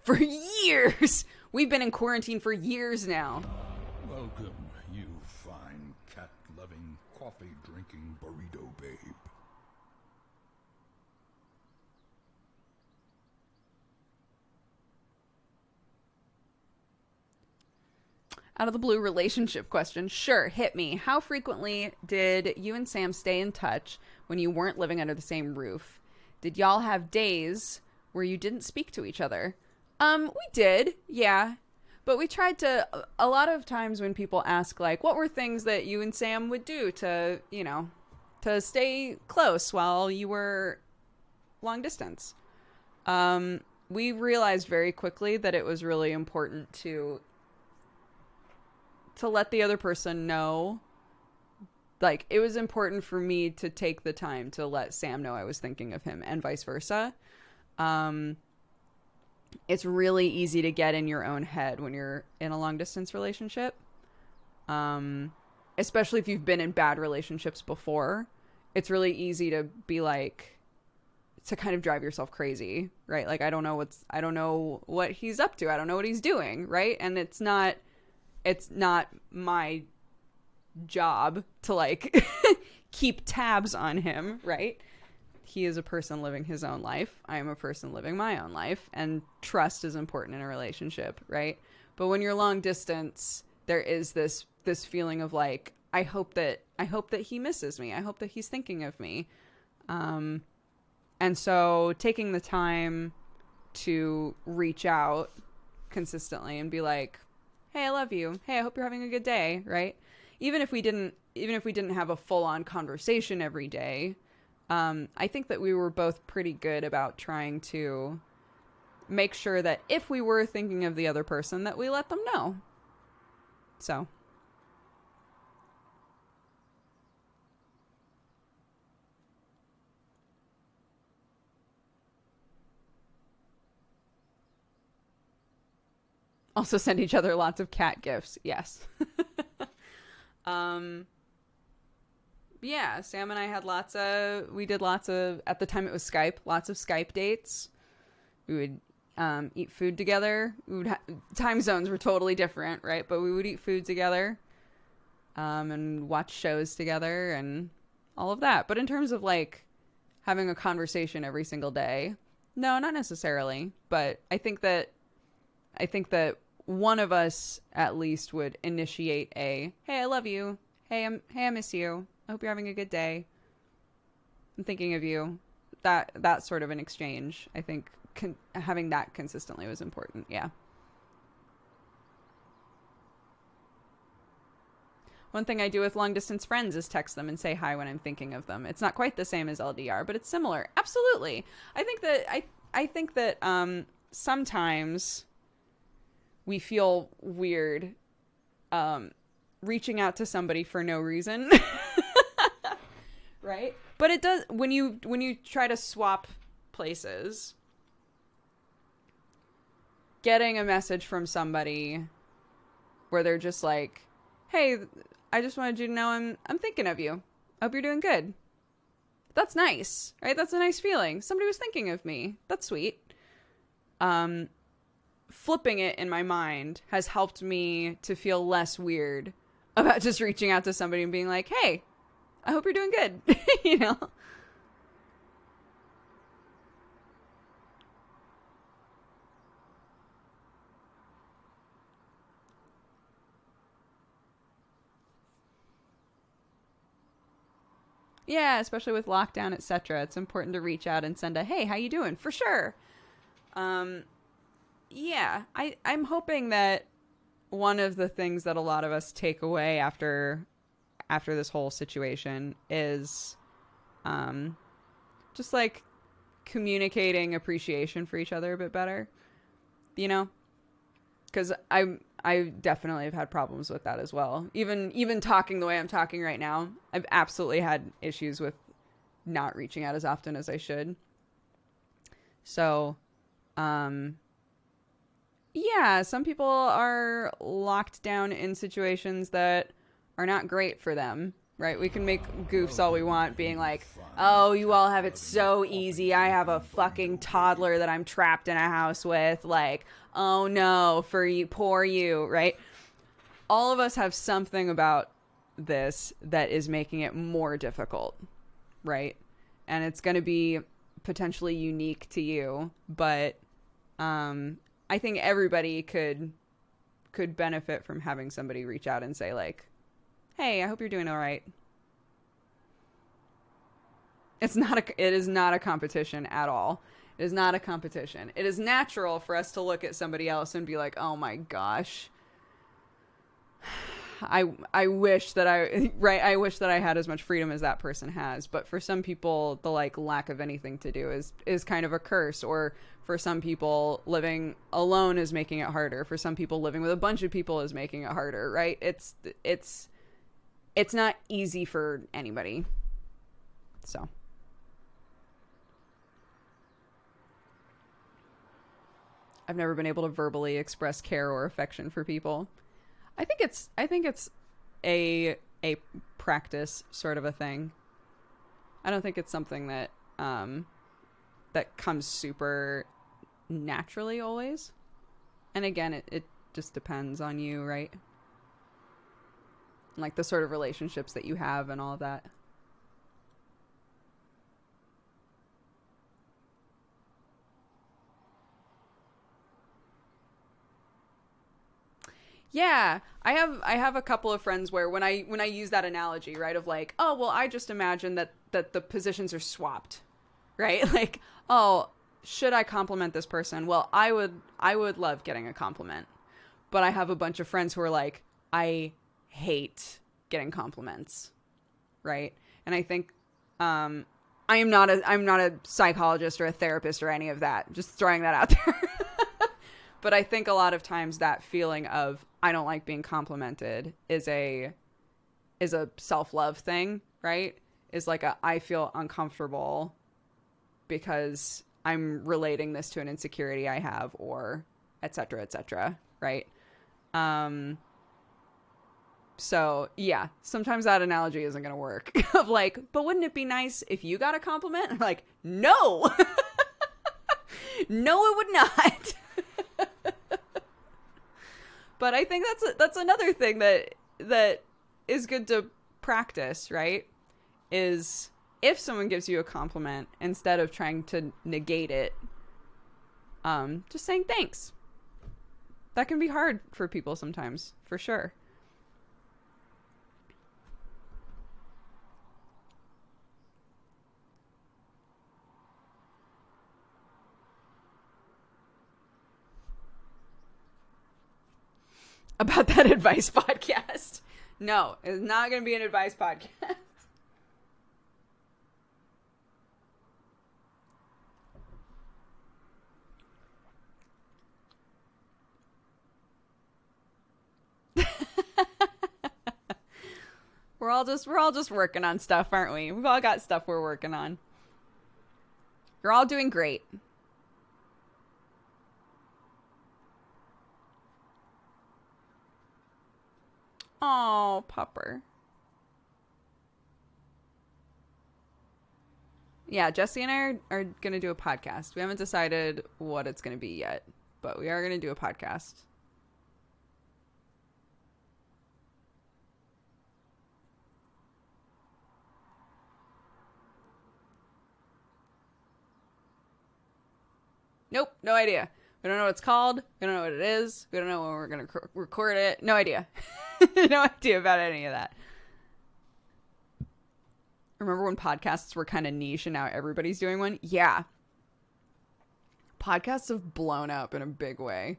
For years. We've been in quarantine for years now. Welcome, you fine cat-loving, coffee-drinking burrito babe. Out of the blue relationship question. Sure, hit me. How frequently did you and Sam stay in touch when you weren't living under the same roof? Did y'all have days where you didn't speak to each other? We did, yeah. But we tried to, a lot of times when people ask, like, what were things that you and Sam would do to, you know, to stay close while you were long distance? we realized very quickly that it was really important to let the other person know. Like, it was important for me to take the time to let Sam know I was thinking of him, and vice versa. It's really easy to get in your own head when you're in a long distance relationship. Especially if you've been in bad relationships before. It's really easy to be like, to kind of drive yourself crazy, right? Like, I don't know what he's up to. I don't know what he's doing, right? And it's not my job to like keep tabs on him, right? He is a person living his own life. I am a person living my own life, and trust is important in a relationship, right? But when you're long distance, there is this feeling of like, I hope that he misses me. I hope that he's thinking of me. And so taking the time to reach out consistently and be like, hey, I love you. Hey, I hope you're having a good day, right? Even if we didn't have a full-on conversation every day, I think that we were both pretty good about trying to make sure that if we were thinking of the other person, that we let them know. So. Also send each other lots of cat gifts. Yes. Yeah, Sam and I had we did lots of, at the time it was Skype, lots of Skype dates. We would eat food together. Time zones were totally different, right? But we would eat food together and watch shows together and all of that. But in terms of like having a conversation every single day, no, not necessarily. But I think that one of us at least would initiate a, hey, I love you. Hey, I miss you. I hope you're having a good day. I'm thinking of you. That sort of an exchange, I think having that consistently was important. Yeah. One thing I do with long distance friends is text them and say hi when I'm thinking of them. It's not quite the same as LDR, but it's similar. Absolutely. I think that sometimes we feel weird reaching out to somebody for no reason. Right? But it does, when you try to swap places, getting a message from somebody where they're just like, hey, I just wanted you to know I'm thinking of you. I hope you're doing good. That's nice, right? That's a nice feeling. Somebody was thinking of me. That's sweet. Flipping it in my mind has helped me to feel less weird about just reaching out to somebody and being like, hey, I hope you're doing good. You know? Yeah, especially with lockdown, etc. It's important to reach out and send a, hey, how you doing? For sure. Yeah, I'm hoping that one of the things that a lot of us take away after this whole situation is just like communicating appreciation for each other a bit better, you know, because I definitely have had problems with that as well. Even talking the way I'm talking right now, I've absolutely had issues with not reaching out as often as I should. So yeah, some people are locked down in situations that are not great for them, right? We can make goofs all we want, being like, oh, you all have it so easy. I have a fucking toddler that I'm trapped in a house with. Like, oh no, for you, poor you, right? All of us have something about this that is making it more difficult, right? And it's going to be potentially unique to you, but I think everybody could benefit from having somebody reach out and say like, hey, I hope you're doing all right. It is not a competition at all. It is not a competition. It is natural for us to look at somebody else and be like, oh my gosh, I wish that I wish that I had as much freedom as that person has. But for some people, the like lack of anything to do is kind of a curse. Or for some people, living alone is making it harder. For some people, living with a bunch of people is making it harder. Right? It's not easy for anybody. So. I've never been able to verbally express care or affection for people. I think it's a practice sort of a thing. I don't think it's something that that comes super naturally always. And again, it just depends on you, right? Like the sort of relationships that you have and all of that. Yeah, I have a couple of friends where when I use that analogy, right, of like, oh, well, I just imagine that the positions are swapped, right? Like, oh, should I compliment this person? Well, I would love getting a compliment. But I have a bunch of friends who are like, I hate getting compliments, right? And I think I'm not a psychologist or a therapist or any of that. Just throwing that out there. But I think a lot of times that feeling of I don't like being complimented is a self-love thing, right? Is like I feel uncomfortable because I'm relating this to an insecurity I have, or et cetera, right? So yeah, sometimes that analogy isn't going to work of like, but wouldn't it be nice if you got a compliment? I'm like, no, no, it would not. But I think that's another thing that is good to practice, right? Is if someone gives you a compliment, instead of trying to negate it, just saying thanks. That can be hard for people sometimes, for sure. About that advice podcast. No, it's not going to be an advice podcast. We're all just working on stuff, aren't we? We've all got stuff we're working on. You're all doing great. Oh, pupper. Yeah, Jesse and I are going to do a podcast. We haven't decided what it's going to be yet, but we are going to do a podcast. Nope, no idea. We don't know what it's called. We don't know what it is. We don't know when we're going to record it. No idea. No idea about any of that. Remember when podcasts were kind of niche and now everybody's doing one? Yeah. Podcasts have blown up in a big way.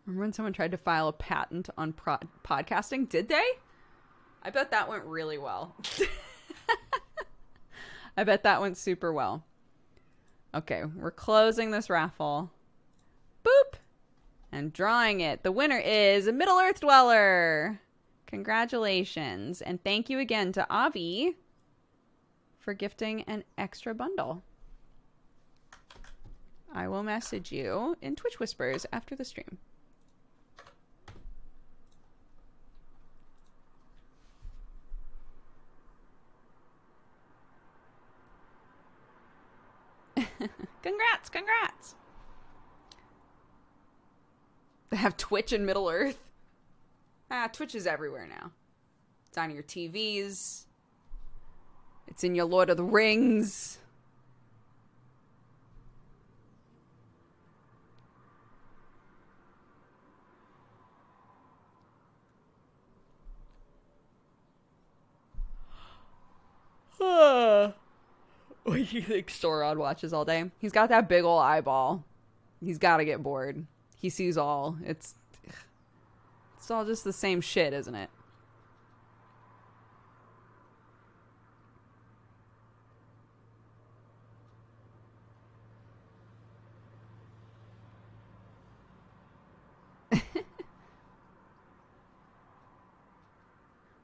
Remember when someone tried to file a patent on podcasting? Did they? I bet that went really well. I bet that went super well. Okay, we're closing this raffle. Boop! And drawing it. The winner is a Middle-earth Dweller. Congratulations. And thank you again to Avi for gifting an extra bundle. I will message you in Twitch Whispers after the stream. Congrats. They have Twitch in Middle-earth. Twitch is everywhere now. It's on your TVs. It's in your Lord of the Rings. You think Sauron watches all day? He's got that big ol' eyeball. He's got to get bored. He sees all. It's all just the same shit, isn't it?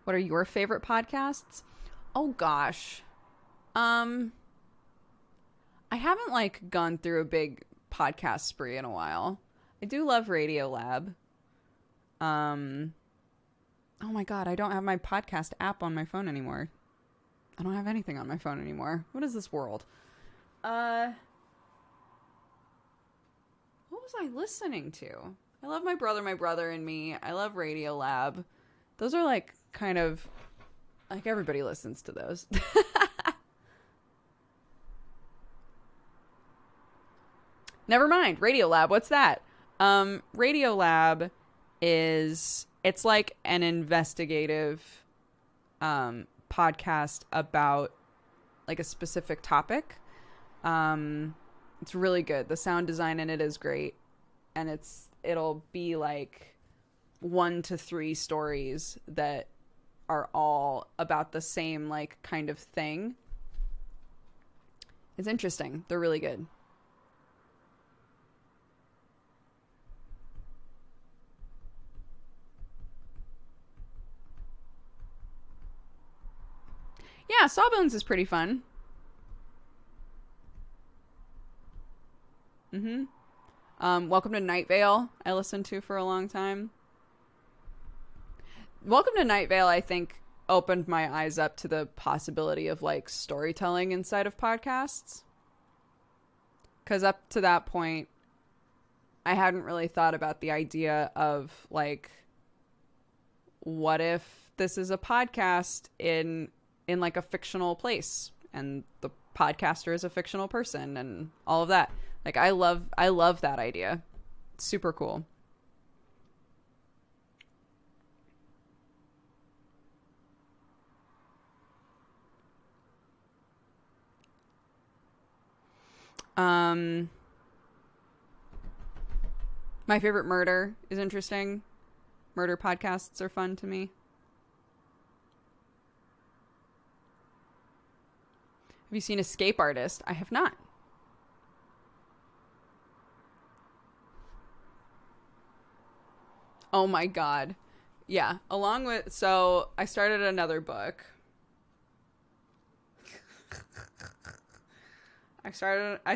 What are your favorite podcasts? Oh gosh. I haven't like gone through a big podcast spree in a while. I do love Radiolab. Oh my god, I don't have my podcast app on my phone anymore. I don't have anything on my phone anymore. What is this world? What was I listening to? I love My Brother and Me. I love Radiolab. Those are like kind of like everybody listens to those. Never mind. Radiolab. What's that? Radiolab it's like an investigative podcast about like a specific topic. It's really good. The sound design in it is great. And it'll be like 1 to 3 stories that are all about the same like kind of thing. It's interesting. They're really good. Yeah, Sawbones is pretty fun. Welcome to Night Vale, I listened to for a long time. Welcome to Night Vale, I think, opened my eyes up to the possibility of like storytelling inside of podcasts. Because up to that point, I hadn't really thought about the idea of like, what if this is a podcast in like a fictional place and the podcaster is a fictional person and all of that. Like I love that idea. It's super cool. My favorite murder is interesting. Murder podcasts are fun to me. Have you seen Escape Artist? I have not. Oh my god. Yeah, so I started another book. I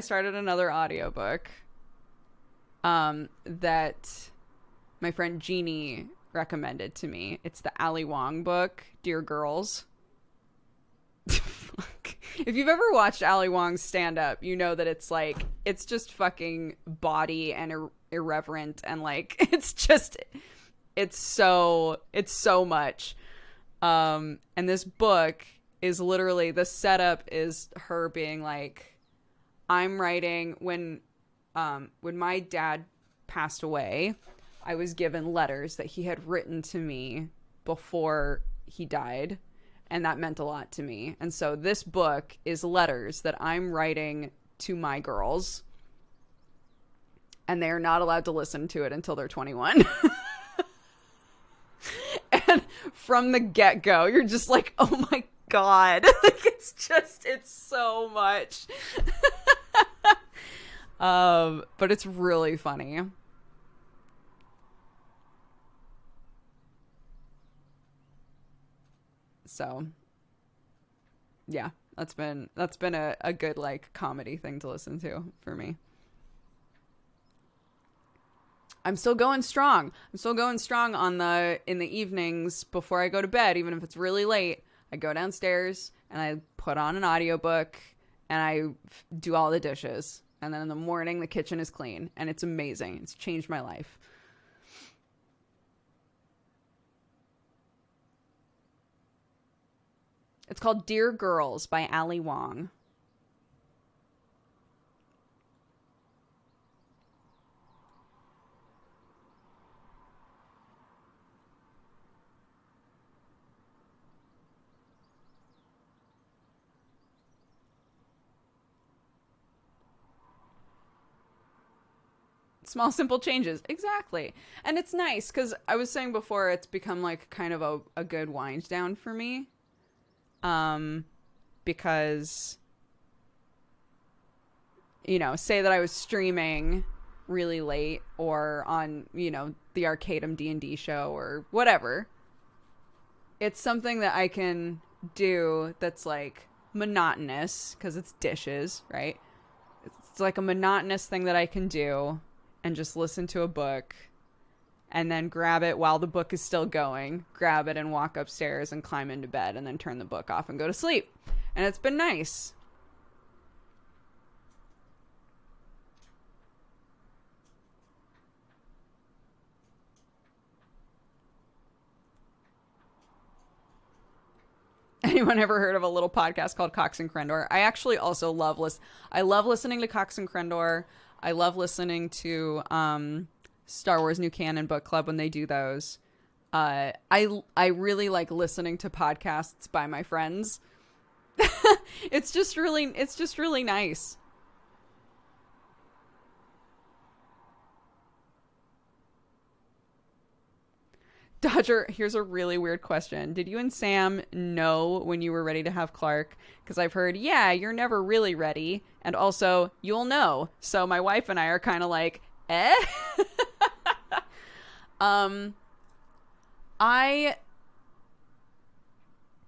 started another audiobook that my friend Jeannie recommended to me. It's the Ali Wong book, Dear Girls. If you've ever watched Ali Wong's stand-up, you know that it's like, it's just fucking bawdy and irreverent and like, it's so much. And this book is literally, the setup is her being like, I'm writing, when my dad passed away, I was given letters that he had written to me before he died. And that meant a lot to me. And so this book is letters that I'm writing to my girls. And they are not allowed to listen to it until they're 21. And from the get-go, you're just like, oh my god. Like, it's so much. But it's really funny. So, yeah, that's been a good like comedy thing to listen to for me. I'm still going strong. I'm still going strong in the evenings before I go to bed, even if it's really late. I go downstairs and I put on an audiobook and I do all the dishes. And then in the morning, the kitchen is clean and it's amazing. It's changed my life. It's called Dear Girls by Ali Wong. Small, simple changes. Exactly. And it's nice because I was saying before, it's become like kind of a good wind down for me. Because, you know, say that I was streaming really late or on, you know, the Arcadum D&D show or whatever. It's something that I can do that's like monotonous because it's dishes, right? It's like a monotonous thing that I can do and just listen to a book and then grab it while the book is still going, grab it and walk upstairs and climb into bed and then turn the book off and go to sleep. And it's been nice. Anyone ever heard of a little podcast called Cox and Crendor? I actually also love listening to Cox and Crendor. I love listening to Star Wars New Canon Book Club when they do those. I really like listening to podcasts by my friends. It's just really nice. Dodger, here's a really weird question. Did you and Sam know when you were ready to have Clark? Because I've heard, yeah, you're never really ready. And also, you'll know. So my wife and I are kind of like, eh? I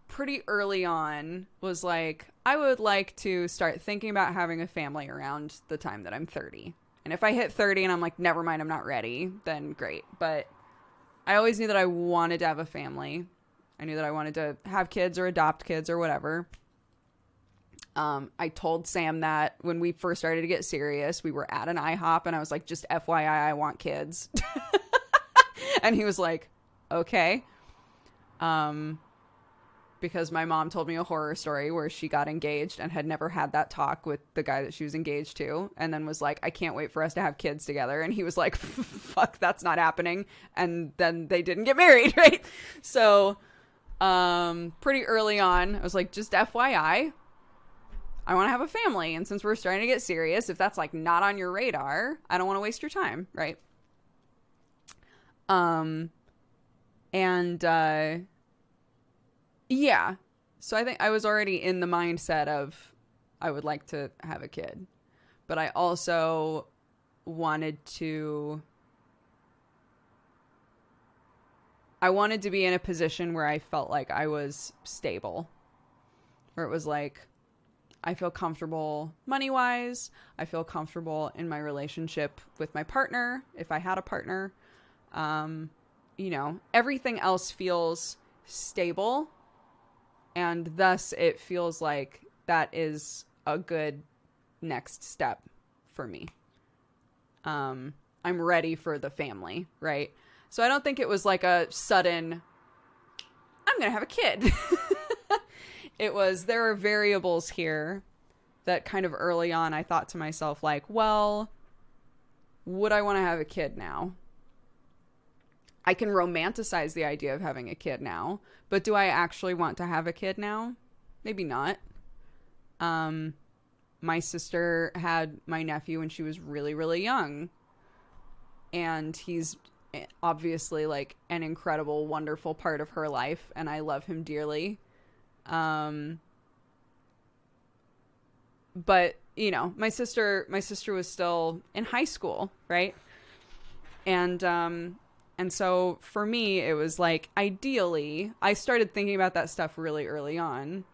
pretty early on was like, I would like to start thinking about having a family around the time that I'm 30. And if I hit 30 and I'm like, never mind, I'm not ready, then great. But I always knew that I wanted to have a family. I knew that I wanted to have kids or adopt kids or whatever. I told Sam that when we first started to get serious, we were at an IHOP and I was like, just FYI, I want kids. And he was like, okay. Because my mom told me a horror story where she got engaged and had never had that talk with the guy that she was engaged to. And then was like, I can't wait for us to have kids together. And he was like, fuck, that's not happening. And then they didn't get married, right? So, pretty early on, I was like, just FYI, I want to have a family. And since we're starting to get serious, if that's like not on your radar, I don't want to waste your time, right? Yeah. So I think I was already in the mindset of I would like to have a kid. But I also wanted to be in a position where I felt like I was stable. Where it was like, I feel comfortable money-wise. I feel comfortable in my relationship with my partner, if I had a partner. You know, everything else feels stable. And thus, it feels like that is a good next step for me. I'm ready for the family, right? So I don't think it was like a sudden, I'm going to have a kid. It was, there are variables here that kind of early on I thought to myself like, well, would I want to have a kid now? I can romanticize the idea of having a kid now, but do I actually want to have a kid now? Maybe not. My sister had my nephew when she was really, really young. And he's obviously like an incredible, wonderful part of her life. And I love him dearly. But, you know, my sister was still in high school, right? And so for me, it was like, ideally, I started thinking about that stuff really early on,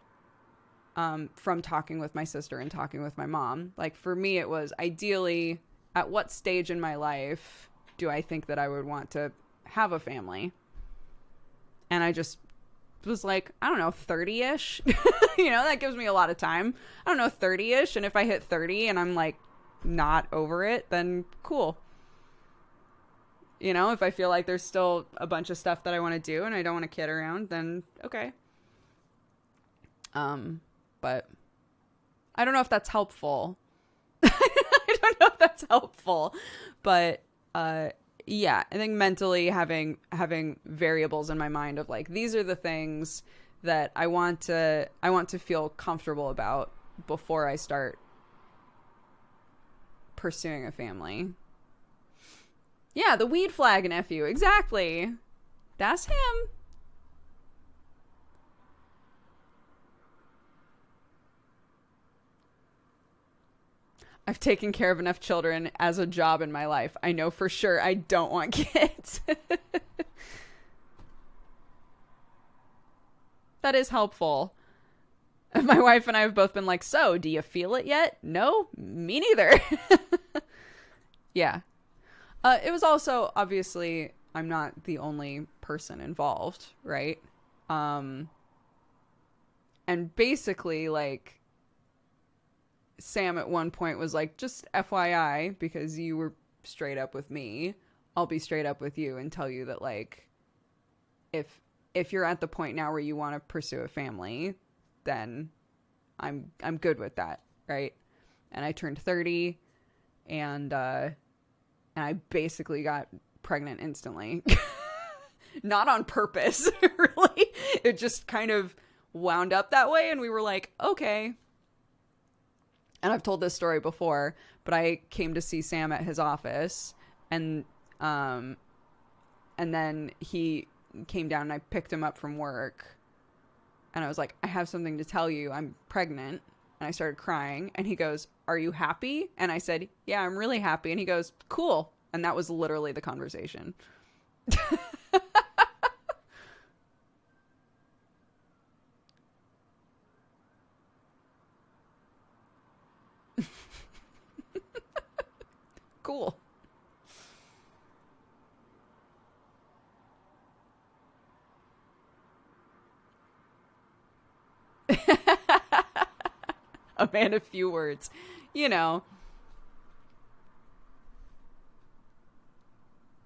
from talking with my sister and talking with my mom. Like, for me, it was ideally, at what stage in my life do I think that I would want to have a family? And I just was like, I don't know, 30-ish. You know, that gives me a lot of time. I don't know, 30-ish. And if I hit 30 and I'm like not over it, then cool. You know, if I feel like there's still a bunch of stuff that I want to do and I don't want to kid around, then okay. But I don't know if that's helpful. I don't know if that's helpful. But yeah, I think mentally having variables in my mind of like, these are the things that I want to feel comfortable about before I start pursuing a family. Yeah, the weed flag nephew. Exactly. That's him. I've taken care of enough children as a job in my life. I know for sure I don't want kids. That is helpful. My wife and I have both been like, so, do you feel it yet? No, me neither. Yeah. It was also, obviously, I'm not the only person involved, right? And basically, like, Sam at one point was like, just FYI, because you were straight up with me, I'll be straight up with you and tell you that, like, if you're at the point now where you want to pursue a family, then I'm good with that, right? And I turned 30, and I basically got pregnant instantly. Not on purpose, really. It just kind of wound up that way, and we were like, okay. And I've told this story before, but I came to see Sam at his office, and then he came down and I picked him up from work, and I was like, I have something to tell you. I'm pregnant. And I started crying, and he goes, are you happy? And I said, yeah, I'm really happy. And he goes, cool. And that was literally the conversation. Cool. A man of few words. You know.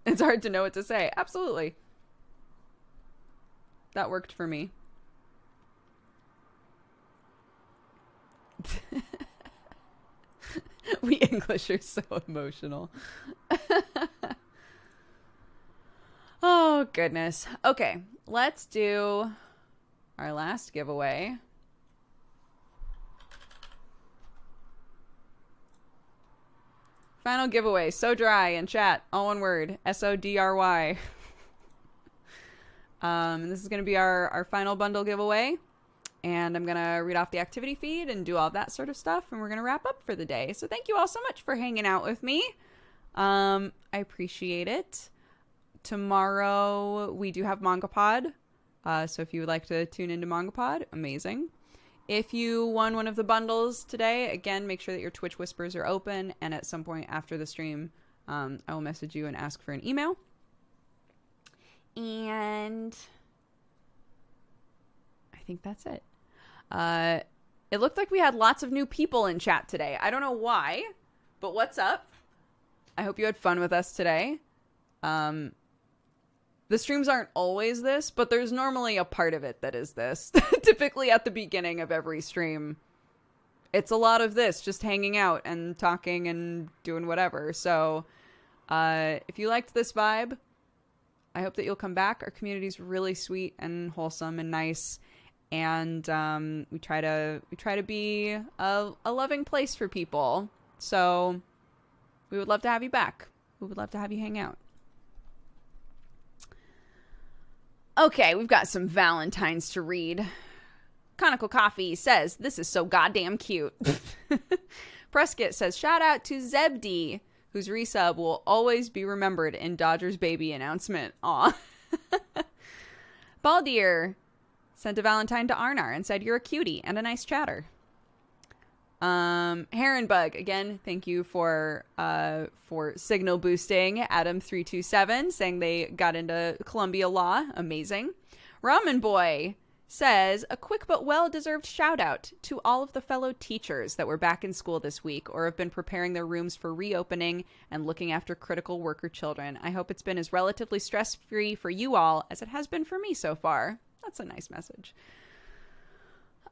It's hard to know what to say. Absolutely. That worked for me. We English are so emotional. Oh, goodness. Okay, let's do our last giveaway. Final giveaway. So dry in chat. All one word. SODRY. And this is going to be our final bundle giveaway. And I'm going to read off the activity feed and do all that sort of stuff. And we're going to wrap up for the day. So thank you all so much for hanging out with me. I appreciate it. Tomorrow we do have MangaPod. So if you would like to tune into MangaPod, amazing. If you won one of the bundles today, again, make sure that your Twitch whispers are open. And at some point after the stream, I will message you and ask for an email. And I think that's it. It looked like we had lots of new people in chat today. I don't know why, but what's up? I hope you had fun with us today. The streams aren't always this, but there's normally a part of it that is this. Typically at the beginning of every stream, it's a lot of this, just hanging out and talking and doing whatever. So if you liked this vibe, I hope that you'll come back. Our community's really sweet and wholesome and nice. And we try to be a loving place for people. So we would love to have you back. We would love to have you hang out. Okay, we've got some Valentines to read. Conical Coffee says, this is so goddamn cute. Prescott says, shout out to Zebdi, whose resub will always be remembered in Dodgers baby announcement. Aw. Baldier sent a Valentine to Arnar and said, you're a cutie and a nice chatter. Heronbug, again, thank you for signal boosting Adam327, saying they got into Columbia Law. Amazing. Ramen Boy says, a quick but well-deserved shout out to all of the fellow teachers that were back in school this week or have been preparing their rooms for reopening and looking after critical worker children. I hope it's been as relatively stress-free for you all as it has been for me so far. That's a nice message.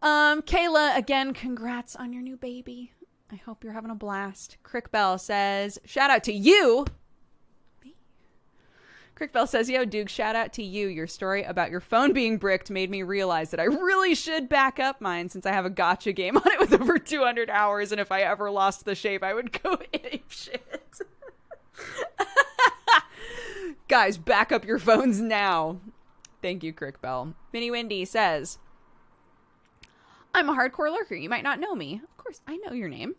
Kayla, again, congrats on your new baby. I hope you're having a blast. Crickbell says, shout out to you. Me? Crickbell says, yo, Duke, shout out to you. Your story about your phone being bricked made me realize that I really should back up mine since I have a gacha game on it with over 200 hours. And if I ever lost the shape, I would go ape shit. Guys, back up your phones now. Thank you, Crickbell. Minnie Wendy says, I'm a hardcore lurker. You might not know me. Of course, I know your name.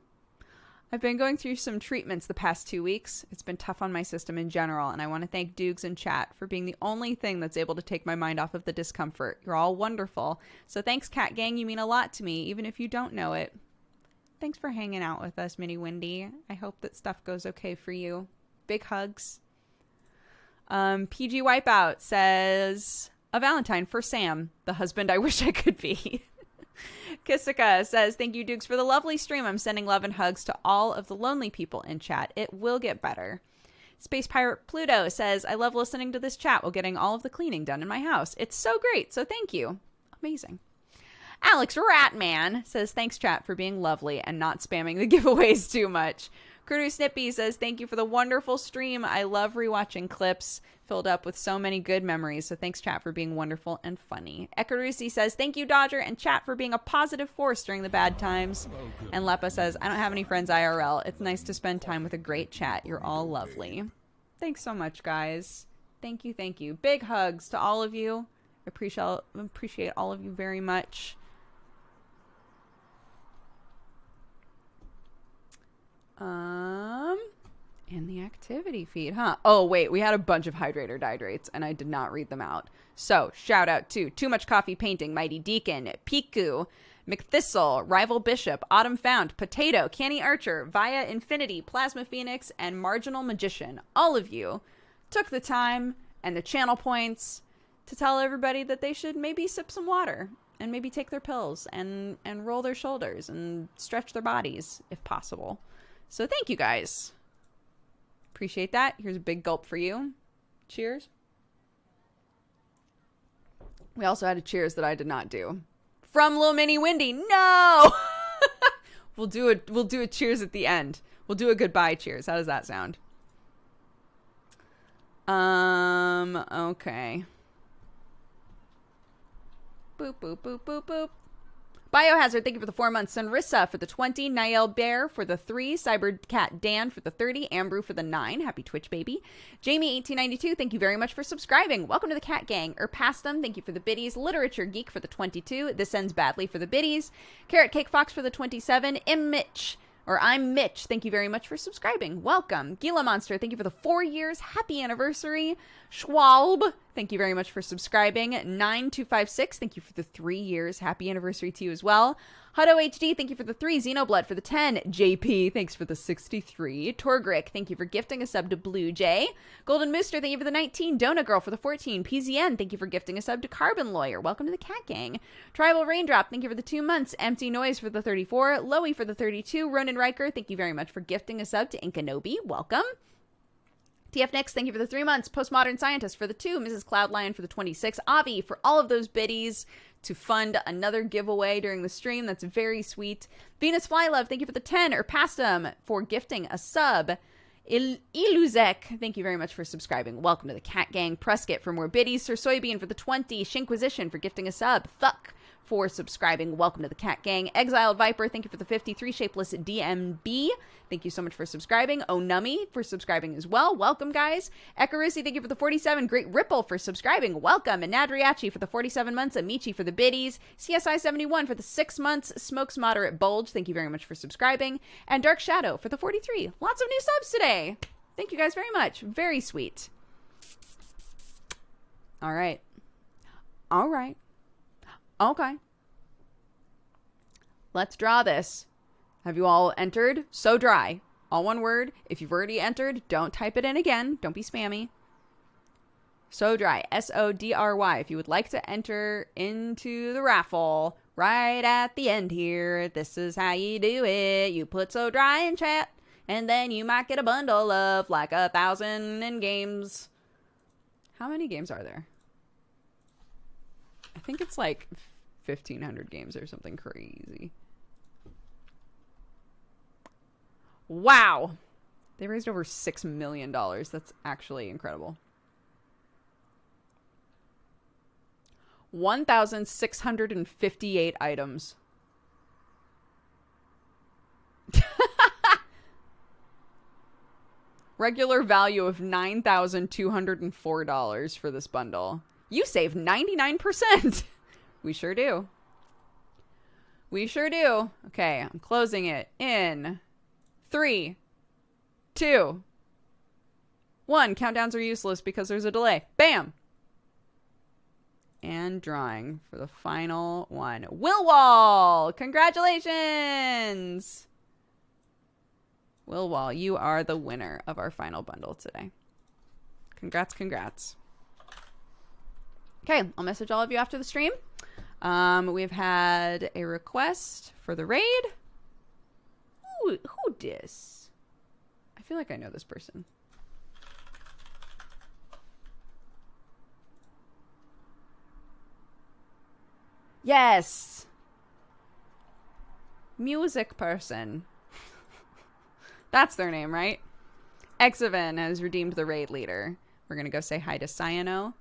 I've been going through some treatments the past 2 weeks. It's been tough on my system in general, and I want to thank Doogs and chat for being the only thing that's able to take my mind off of the discomfort. You're all wonderful. So thanks, Cat Gang. You mean a lot to me, even if you don't know it. Thanks for hanging out with us, Minnie Wendy. I hope that stuff goes okay for you. Big hugs. PG Wipeout says, a Valentine for Sam, the husband I wish I could be. Kissika says, thank you, Dukes, for the lovely stream. I'm sending love and hugs to all of the lonely people in chat. It will get better. Space Pirate Pluto says, I love listening to this chat while getting all of the cleaning done in my house. It's so great, so thank you. Amazing. Alex Ratman says, thanks, chat, for being lovely and not spamming the giveaways too much. Kudu Snippy says, thank you for the wonderful stream. I love rewatching clips filled up with so many good memories. So thanks, chat, for being wonderful and funny. Ekarusi says, thank you, Dodger, and chat for being a positive force during the bad times. And Lepa says, I don't have any friends IRL. It's nice to spend time with a great chat. You're all lovely. Thanks so much, guys. Thank you, thank you. Big hugs to all of you. Appreciate all of you very much. In the activity feed, huh? Oh, wait, we had a bunch of hydrator dihydrates, and I did not read them out. So, shout out to Too Much Coffee Painting, Mighty Deacon, Piku, McThistle, Rival Bishop, Autumn Found, Potato, Canny Archer, Via Infinity, Plasma Phoenix, and Marginal Magician. All of you took the time and the channel points to tell everybody that they should maybe sip some water and maybe take their pills and roll their shoulders and stretch their bodies if possible. So thank you guys. Appreciate that. Here's a big gulp for you. Cheers. We also had a cheers that I did not do. From Lil Mini Windy. No! We'll do a cheers at the end. We'll do a goodbye cheers. How does that sound? Okay. Boop, boop, boop, boop, boop. Biohazard, thank you for the 4 months. Sunrissa for the 20. Niall Bear for the 3. Cybercat Dan for the 30. Ambrew for the 9. Happy Twitch, baby. Jamie1892, thank you very much for subscribing. Welcome to the Cat Gang. Pastum, thank you for the biddies. Literature Geek for the 22. This Ends Badly for the biddies. Carrot Cake Fox for the 27. I'm Mitch. Thank you very much for subscribing. Welcome. Gila Monster, thank you for the 4 years. Happy anniversary. Schwalb, thank you very much for subscribing. 9256, thank you for the 3 years. Happy anniversary to you as well. Hutto HD, thank you for the 3. Xenoblood for the 10. JP, thanks for the 63. Torgrick, thank you for gifting a sub to Blue Jay. Golden Mooster, thank you for the 19. Donut Girl for the 14. PZN, thank you for gifting a sub to Carbon Lawyer. Welcome to the Cat Gang. Tribal Raindrop, thank you for the 2 months. Empty Noise for the 34. Loey for the 32. Ronan Riker, thank you very much for gifting a sub to Inkanobi. Welcome. TF Nix, thank you for the 3 months. Postmodern Scientist for the 2. Mrs. Cloudlion for the 26. Avi for all of those biddies to fund another giveaway during the stream. That's very sweet. Venus Flylove, thank you for the 10. Pastum for gifting a sub. Iluzek, thank you very much for subscribing. Welcome to the Cat Gang. Prescott for more biddies. Sir Soybean for the 20. Shinquisition for gifting a sub. Thuck for subscribing. Welcome to the Cat Gang. Exiled Viper, thank you for the 53. Shapeless DMB, thank you so much for subscribing. Onummy for subscribing as well. Welcome, guys. Ekarusi, thank you for the 47. Great Ripple for subscribing. Welcome. And Nadriachi for the 47 months. Amici for the biddies. CSI 71 for the 6 months. Smokes Moderate Bulge, thank you very much for subscribing. And Dark Shadow for the 43. Lots of new subs today. Thank you guys very much. Very sweet. All right. All right. Okay. Let's draw this. Have you all entered? So dry. All one word. If you've already entered, don't type it in again. Don't be spammy. So dry. SODRY. If you would like to enter into the raffle right at the end here, this is how you do it. You put so dry in chat, and then you might get a bundle of like 1,000 in games. How many games are there? I think it's like 1,500 games or something crazy. Wow. They raised over $6 million. That's actually incredible. 1,658 items. Regular value of $9,204 for this bundle. You save 99%. We sure do. We sure do. Okay, I'm closing it in 3, 2, 1. Countdowns are useless because there's a delay. Bam! And drawing for the final one. Willwall! Congratulations! Willwall, you are the winner of our final bundle today. Congrats, congrats. Okay, I'll message all of you after the stream. We've had a request for the raid. Who dis? I feel like I know this person. Yes! Music person. That's their name, right? Exaven has redeemed the raid leader. We're going to go say hi to Cyano.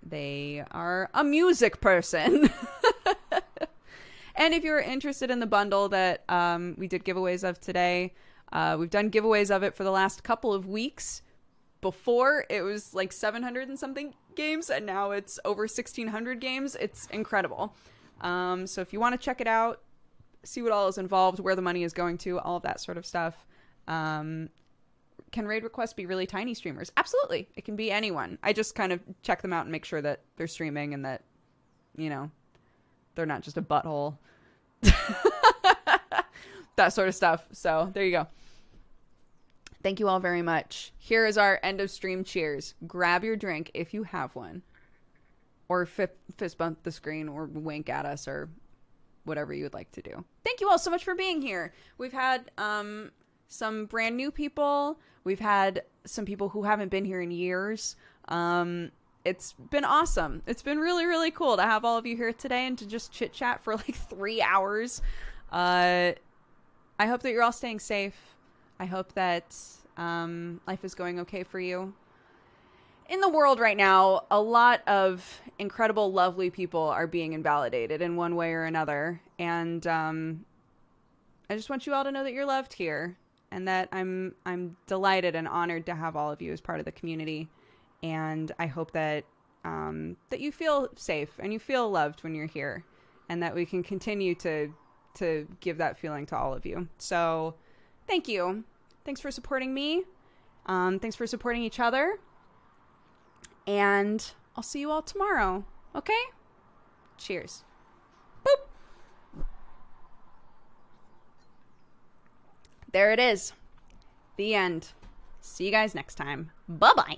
They are a music person. And if you're interested in the bundle that we did giveaways of today, we've done giveaways of it for the last couple of weeks. Before, it was like 700 and something games, and now it's over 1,600 games. It's incredible. So if you want to check it out, see what all is involved, where the money is going to, all of that sort of stuff. Can raid requests be really tiny streamers? Absolutely. It can be anyone. I just kind of check them out and make sure that they're streaming and that, you know, they're not just a butthole. That sort of stuff. So there you go. Thank you all very much. Here is our end of stream cheers. Grab your drink if you have one. Or fist bump the screen or wink at us or whatever you would like to do. Thank you all so much for being here. We've had some brand new people. We've had some people who haven't been here in years. It's been awesome. It's been really, really cool to have all of you here today and to just chit chat for like 3 hours. I hope that you're all staying safe. I hope that life is going okay for you. In the world right now, a lot of incredible, lovely people are being invalidated in one way or another. And I just want you all to know that you're loved here. And that I'm delighted and honored to have all of you as part of the community. And I hope that that you feel safe and you feel loved when you're here. And that we can continue to give that feeling to all of you. So thank you. Thanks for supporting me. Thanks for supporting each other. And I'll see you all tomorrow. Okay? Cheers. Boop. There it is. The end. See you guys next time. Bye-bye.